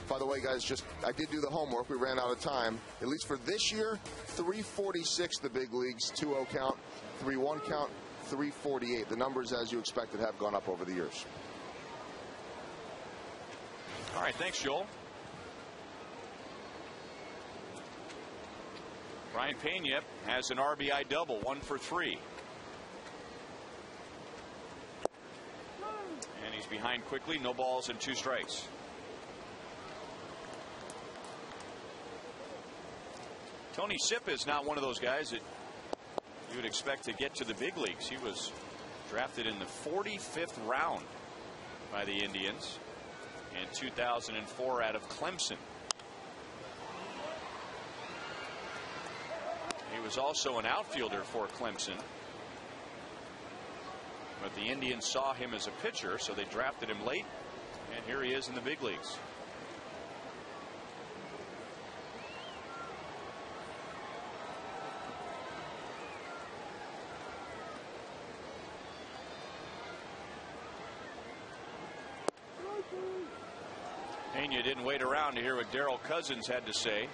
by the way, guys, I did do the homework. We ran out of time. At least for this year, 346 the big leagues, 2-0 count, 3-1 count, 348. The numbers, as you expected, have gone up over the years. All right, thanks, Joel. Ryan Pena has an RBI double, 1 for 3. And he's behind quickly, no balls and 2 strikes. Tony Sipp is not one of those guys that you would expect to get to the big leagues. He was drafted in the 45th round by the Indians in 2004 out of Clemson. He was also an outfielder for Clemson, but the Indians saw him as a pitcher, so they drafted him late, and here he is in the big leagues. Pena didn't wait around to hear what Darrell Cousins had to say.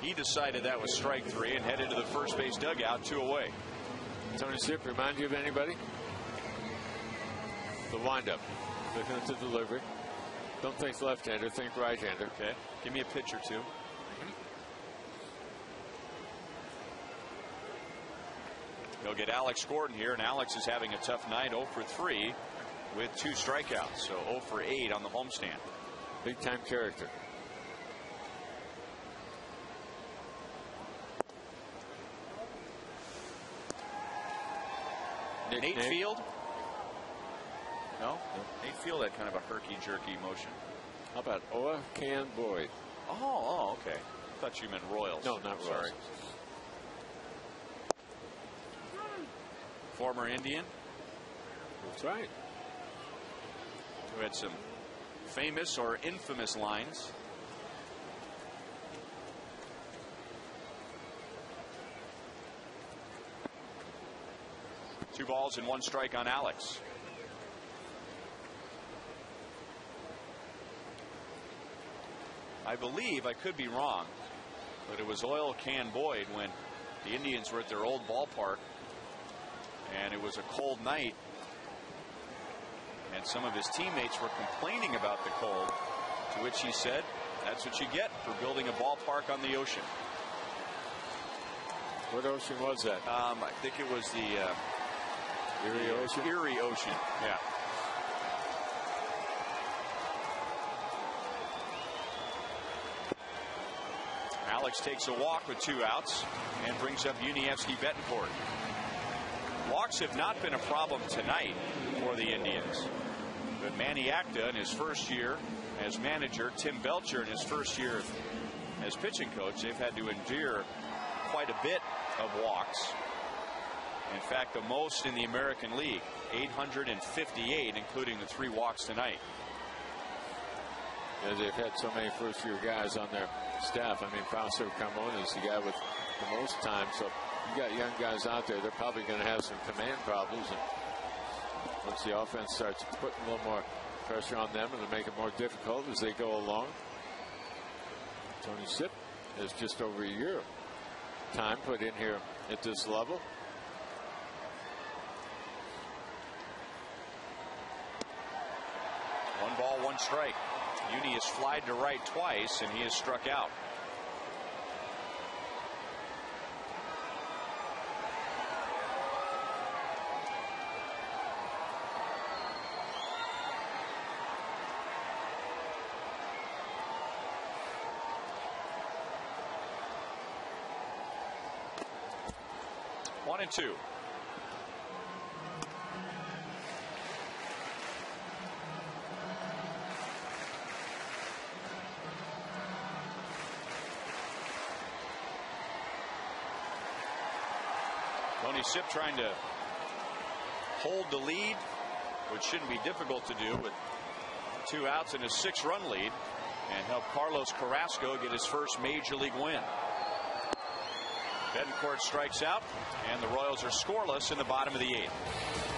He decided that was strike 3 and headed to the first base dugout, 2 away. Tony Sipp remind you of anybody? The windup. Looking at the delivery. Don't think left-hander, think right-hander. Okay. Give me a pitch or two. He'll get Alex Gordon here, and Alex is having a tough night, 0 for 3 with 2 strikeouts. So 0 for 8 on the homestand. Big time character. Nate Field? No? Nate Field had kind of a herky-jerky motion. How about Oa Can Boyd? Oh, okay. I thought you meant Royals. No, not Royals. Sorry. Former Indian. That's right. Who had some famous or infamous lines. Two balls and 1 strike on Alex. I believe, I could be wrong, but it was Oil Can Boyd when the Indians were at their old ballpark, and it was a cold night, and some of his teammates were complaining about the cold, to which he said, that's what you get for building a ballpark on the ocean. What ocean was that? I think it was the Erie Ocean. Erie Ocean, yeah. Alex takes a walk with 2 outs and brings up Yuniesky Betancourt. Walks have not been a problem tonight for the Indians, but Manny Acta in his first year as manager, Tim Belcher in his first year as pitching coach, they've had to endure quite a bit of walks. In fact, the most in the American League, 858, including the 3 walks tonight. Yeah, they've had so many first-year guys on their staff. I mean, Fausto Carmona is the guy with the most time. So you got young guys out there. They're probably going to have some command problems. And once the offense starts putting a little more pressure on them, it'll make it more difficult as they go along. Tony Sipp has just over a year time put in here at this level. One ball, 1 strike. Uni has flied to right twice, and he is struck out. One and 2. Tony Sipp trying to hold the lead, which shouldn't be difficult to do with 2 outs and a 6-run lead, and help Carlos Carrasco get his first major league win. Betancourt strikes out, and the Royals are scoreless in the bottom of the 8th.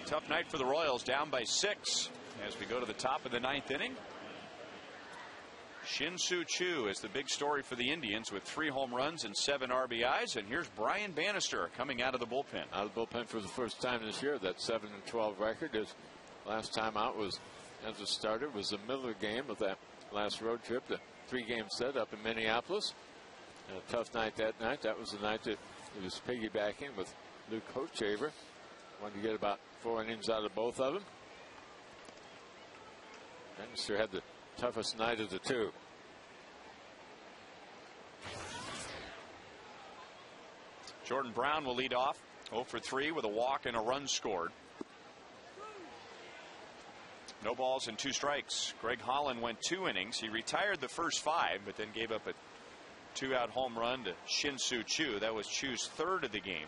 Tough night for the Royals, down by 6 as we go to the top of the 9th inning. Shin-Soo Choo is the big story for the Indians with 3 home runs and 7 RBIs. And here's Brian Bannister coming out of the bullpen. Out of the bullpen for the first time this year. That 7-12 record. His last time out was as a starter was the Miller game of that last road trip, the 3-game set up in Minneapolis. And a tough night that night. That was the night that he was piggybacking with Luke Hochhaver. Wanted to get about 4 innings out of both of them. Bannister had the toughest night of the 2. Jordan Brown will lead off 0 for 3 with a walk and a run scored. No balls and 2 strikes. Greg Holland went 2 innings. He retired the first 5, but then gave up a 2-out home run to Shin-Soo Choo. That was Choo's 3rd of the game.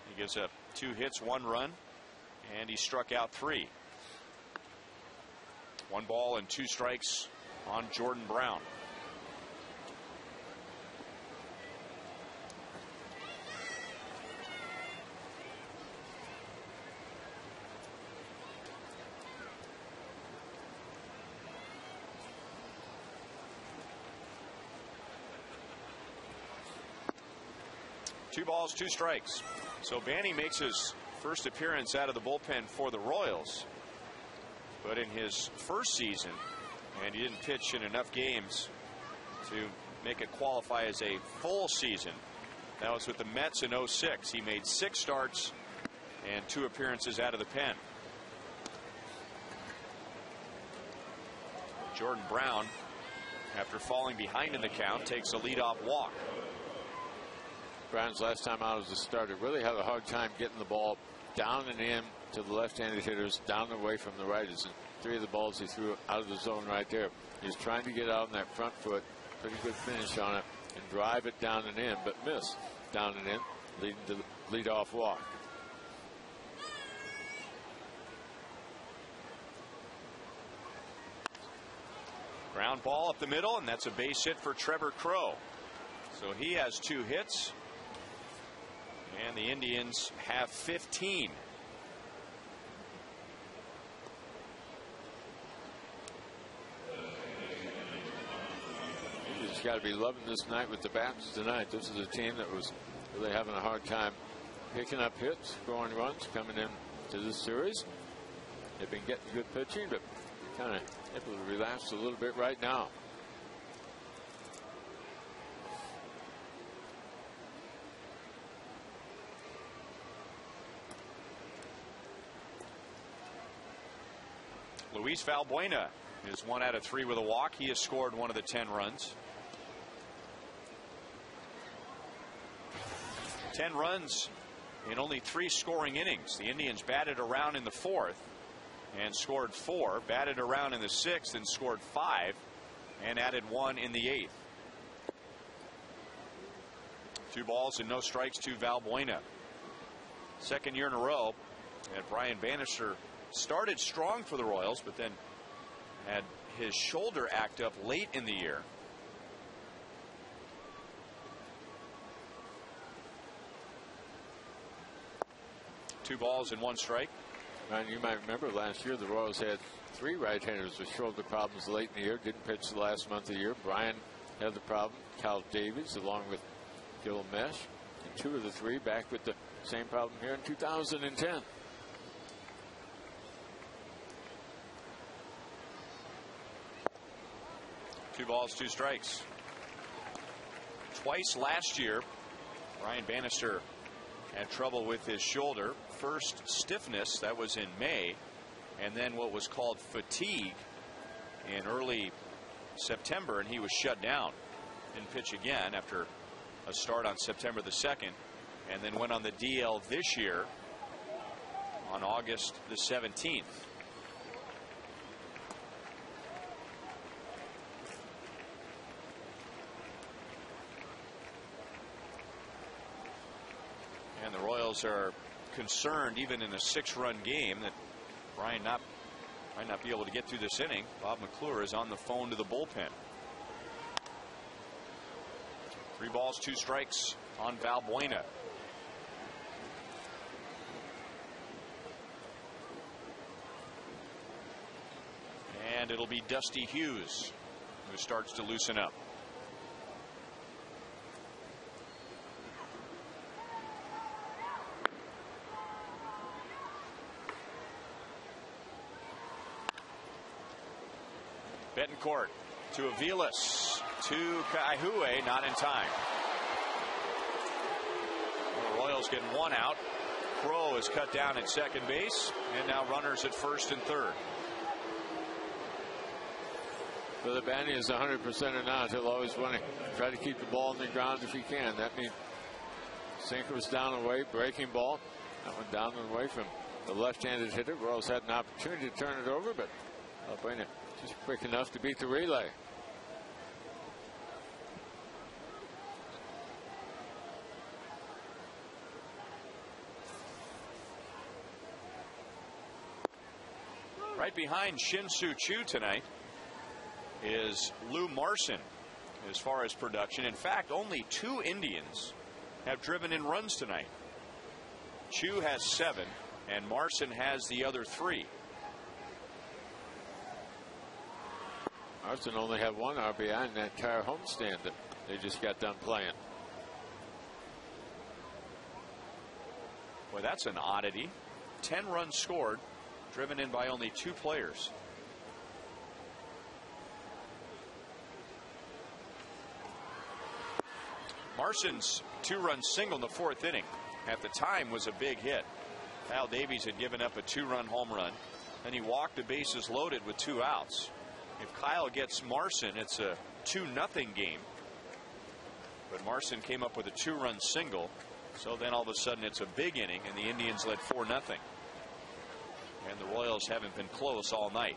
He gives up 2 hits, 1 run, and he struck out 3. 1 ball and 2 strikes on Jordan Brown. Two balls, 2 strikes. So Banny makes his first appearance out of the bullpen for the Royals. But in his first season, and he didn't pitch in enough games to make it qualify as a full season. That was with the Mets in 06. He made 6 starts and 2 appearances out of the pen. Jordan Brown, after falling behind in the count, takes a leadoff walk. Brown's last time out as a starter really had a hard time getting the ball down and in to the left-handed hitters, down and away from the righters. And 3 of the balls he threw out of the zone right there. He's trying to get out on that front foot, pretty good finish on it, and drive it down and in, but miss down and in, leading to the leadoff walk. Ground ball up the middle, and that's a base hit for Trevor Crowe. So he has 2 hits. And the Indians have 15. Just got to be loving this night with the bats tonight. This is a team that was really having a hard time picking up hits, scoring runs, coming in to this series. They've been getting good pitching, but kind of able to relax a little bit right now. Luis Valbuena is 1 out of 3 with a walk. He has scored one of the 10 runs. 10 runs in only 3 scoring innings. The Indians batted around in the 4th and scored 4, batted around in the 6th and scored 5, and added 1 in the 8th. 2 balls and no strikes to Valbuena. Second year in a row. And Brian Bannister started strong for the Royals, but then had his shoulder act up late in the year. Two balls and 1 strike. And you might remember last year the Royals had 3 right-handers with shoulder problems late in the year. Didn't pitch the last month of the year. Brian had the problem. Kyle Davies along with Gil Mesh. And 2 of the 3 back with the same problem here in 2010. Two balls, 2 strikes. Twice last year, Brian Bannister had trouble with his shoulder. First stiffness, that was in May, and then what was called fatigue in early September, and he was shut down. Didn't pitch again after a start on September the 2nd, and then went on the DL this year on August the 17th. And the Royals are concerned, even in a 6-run game, that Brian might not be able to get through this inning. Bob McClure is on the phone to the bullpen. 3 balls, 2 strikes on Valbuena. And it'll be Dusty Hughes who starts to loosen up. Betancourt to Aviles to Kaihue, not in time. The Royals getting 1 out. Crow is cut down at second base, and now runners at first and third. Whether Banny is 100% or not, he'll always want to try to keep the ball on the ground if he can. That means sinker was down and away, breaking ball. That one down and away from the left-handed hitter. Royals had an opportunity to turn it over, but Valbuena just quick enough to beat the relay. Right behind Shin-Soo Choo tonight is Lou Marson as far as production. In fact, only 2 Indians have driven in runs tonight. Choo has 7 and Marson has the other 3. Marson only had 1 RBI in that entire homestand that they just got done playing. Boy, that's an oddity. 10 runs scored, driven in by only 2 players. Marson's 2-run single in the 4th inning at the time was a big hit. Kyle Davies had given up a 2-run home run. Then he walked the bases loaded with 2 outs. If Kyle gets Marson, it's a 2-0 game. But Marson came up with a 2-run single. So then all of a sudden it's a big inning, and the Indians led 4-0. And the Royals haven't been close all night.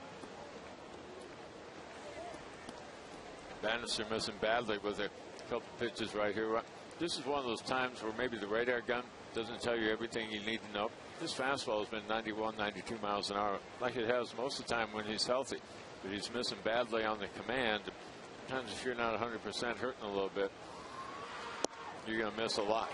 Bannister missing badly with a couple pitches right here. This is one of those times where maybe the radar gun doesn't tell you everything you need to know. This fastball has been 91, 92 miles an hour, like it has most of the time when he's healthy. But he's missing badly on the command. Sometimes if you're not 100% hurting a little bit, you're going to miss a lot.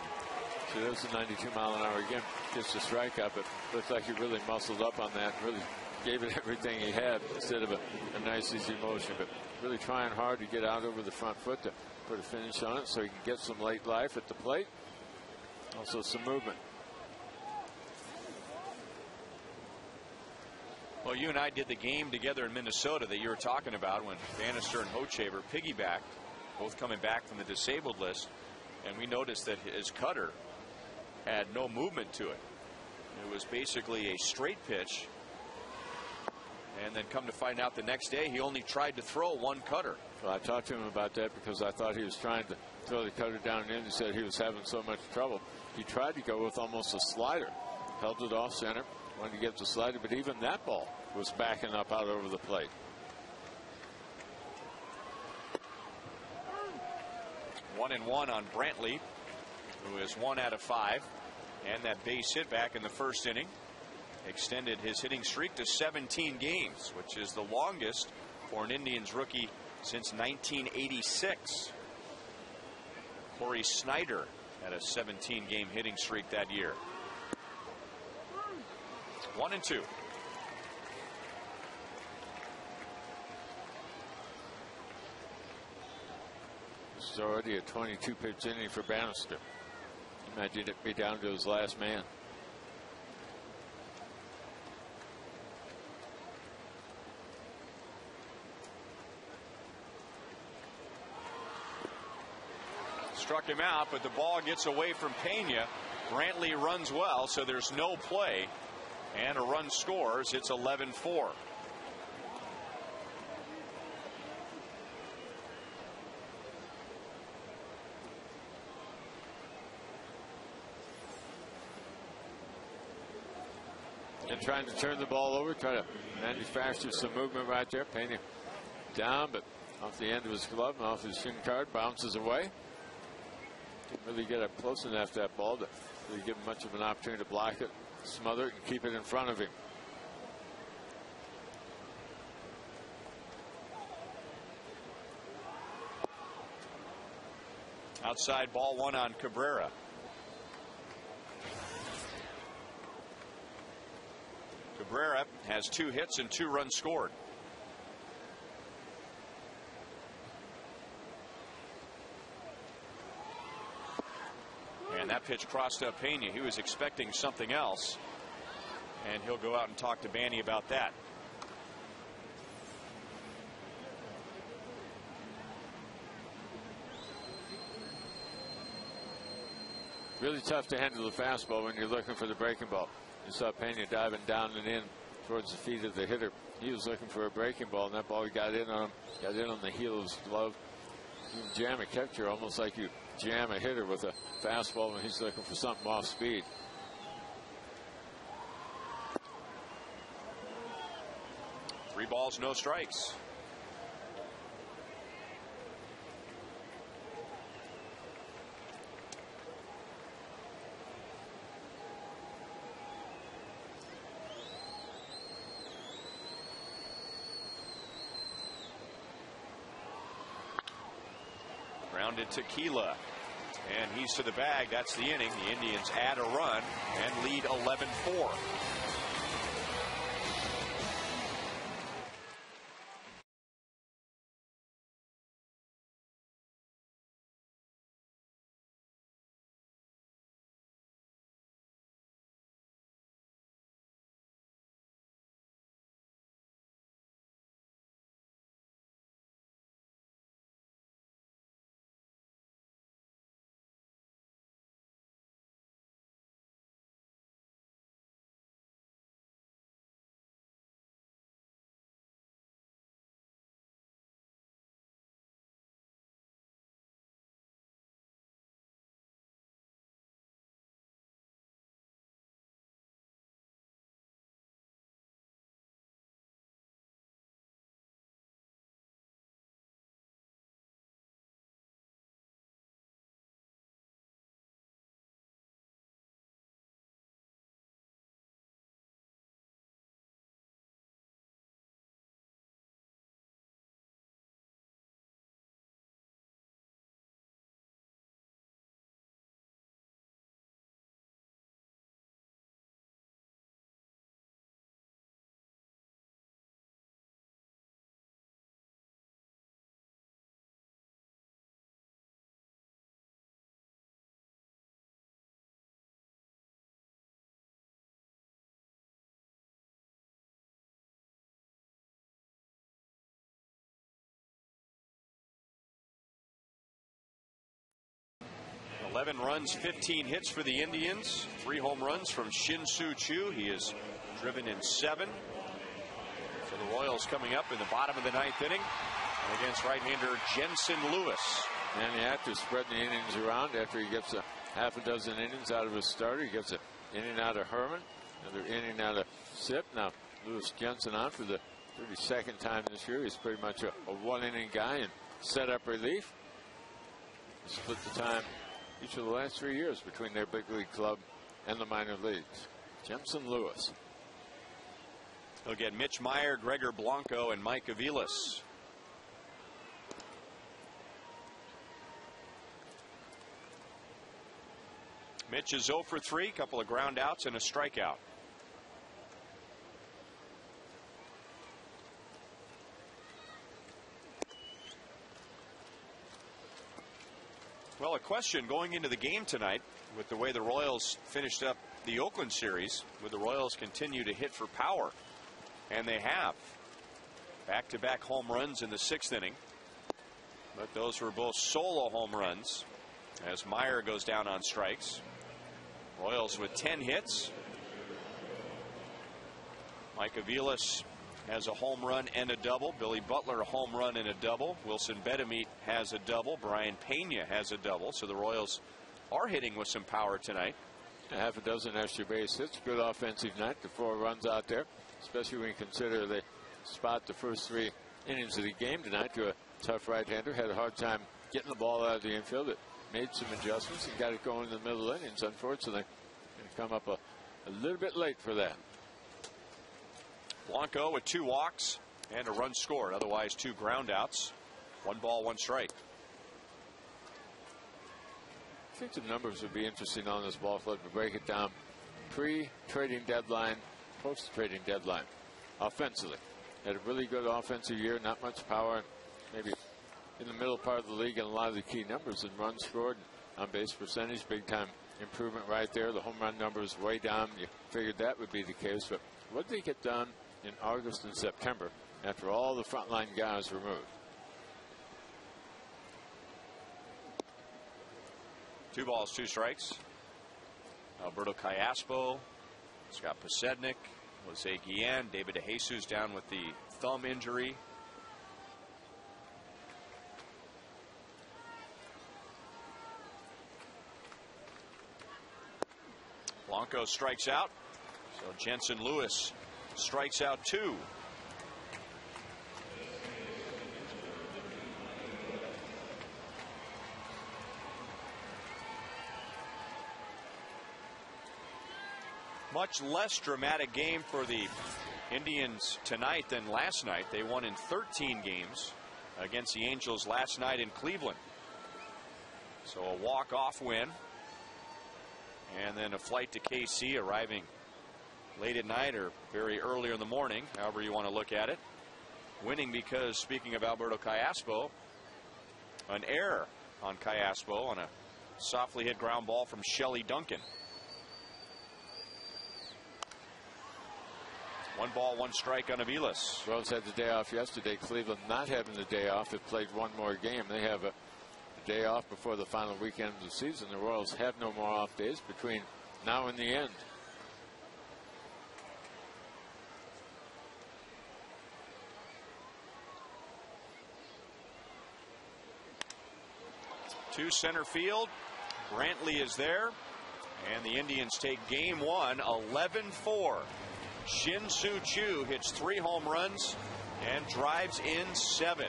So there's a 92 mile an hour again. Gets the strikeout, but looks like he really muscled up on that and really gave it everything he had instead of a nice easy motion. But really trying hard to get out over the front foot to put a finish on it so he can get some late life at the plate. Also some movement. Well, you and I did the game together in Minnesota that you were talking about when Bannister and Hochevar piggybacked, both coming back from the disabled list, and we noticed that his cutter had no movement to it. It was basically a straight pitch, and then come to find out the next day he only tried to throw one cutter. Well, I talked to him about that because I thought he was trying to throw the cutter down and in. He said he was having so much trouble. He tried to go with almost a slider, held it off center, wanted to get the slider, but even that ball was backing up out over the plate. One and one on Brantley, who is 1 out of 5, and that base hit back in the first inning extended his hitting streak to 17 games, which is the longest for an Indians rookie since 1986. Corey Snyder had a 17-game hitting streak that year. 1-2. This is already a 22-pitch inning for Bannister. Imagine it be down to his last man. Struck him out, but the ball gets away from Pena. Brantley runs well, so there's no play, and a run scores. It's 11-4. And trying to turn the ball over, try to manufacture some movement right there. Pena down, but off the end of his glove and off his shin guard, bounces away. Didn't really get up close enough to that ball to really give him much of an opportunity to block it, smother it, and keep it in front of him. Outside ball one on Cabrera. Cabrera has 2 hits and 2 runs scored. And that pitch crossed up Pena. He was expecting something else, and he'll go out and talk to Banny about that. Really tough to handle the fastball when you're looking for the breaking ball. You saw Pena diving down and in towards the feet of the hitter. He was looking for a breaking ball, and that ball got in on him, got in on the heel of his glove. You jam a catcher almost like you jam a hitter with a fastball when he's looking for something off speed. Three balls, no strikes. Grounded Tequila, and he's to the bag. That's the inning. The Indians add a run and lead 11-4. 11 runs, 15 hits for the Indians. 3 home runs from Shin-Soo Choo. He is driven in 7. So the Royals coming up in the bottom of the 9th inning against right-hander Jensen Lewis. And after spreading the innings around, after he gets a half a dozen innings out of his starter, he gets an inning out of Herman, another inning out of Sip. Now Lewis Jensen on for the 32nd time this year. He's pretty much a one-inning guy in setup relief. He split the time each of the last 3 years between their big league club and the minor leagues. Jensen Lewis. He'll get Mitch Meyer, Gregor Blanco, and Mike Aviles. Mitch is 0 for 3, couple of ground outs and a strikeout. Well, a question going into the game tonight with the way the Royals finished up the Oakland series. Would the Royals continue to hit for power? And they have. Back-to-back home runs in the 6th inning. But those were both solo home runs as Meyer goes down on strikes. Royals with 10 hits. Mike Aviles has a home run and a double. Billy Butler a home run and a double. Wilson Betemit has a double. Brian Pena has a double. So the Royals are hitting with some power tonight. A half a dozen extra base hits. Good offensive night. The 4 runs out there, especially when you consider they spot the first 3 innings of the game tonight to a tough right-hander. Had a hard time getting the ball out of the infield. It made some adjustments and got it going in the middle innings. Unfortunately, going to come up a little bit late for that. Blanco with 2 walks and a run scored. Otherwise 2 ground outs. 1 ball, 1 strike. I think the numbers would be interesting on this ball club to break it down. Pre-trading deadline, post-trading deadline. Offensively, had a really good offensive year. Not much power. Maybe in the middle part of the league, and a lot of the key numbers in runs scored, on base percentage, big time improvement right there. The home run numbers way down. You figured that would be the case, but what did they get done in August and September after all the frontline guys were moved? 2 balls, 2 strikes. Alberto Callaspo, Scott Posednik, Jose Guillen, David DeJesus down with the thumb injury. Blanco strikes out. So Jensen Lewis strikes out 2. Much less dramatic game for the Indians tonight than last night. They won in 13 games against the Angels last night in Cleveland. So a walk-off win. And then a flight to KC, arriving late at night or very early in the morning, however you want to look at it. Winning because, speaking of Alberto Callaspo, an error on Callaspo on a softly hit ground ball from Shelley Duncan. 1 ball, 1 strike on Aviles. Royals had the day off yesterday. Cleveland not having the day off. Have played 1 more game. They have a day off before the final weekend of the season. The Royals have no more off days between now and the end. To center field. Brantley is there. And the Indians take game 1, 11-4. Shin-Soo Choo hits 3 home runs and drives in 7.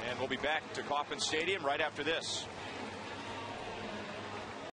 And we'll be back to Kauffman Stadium right after this.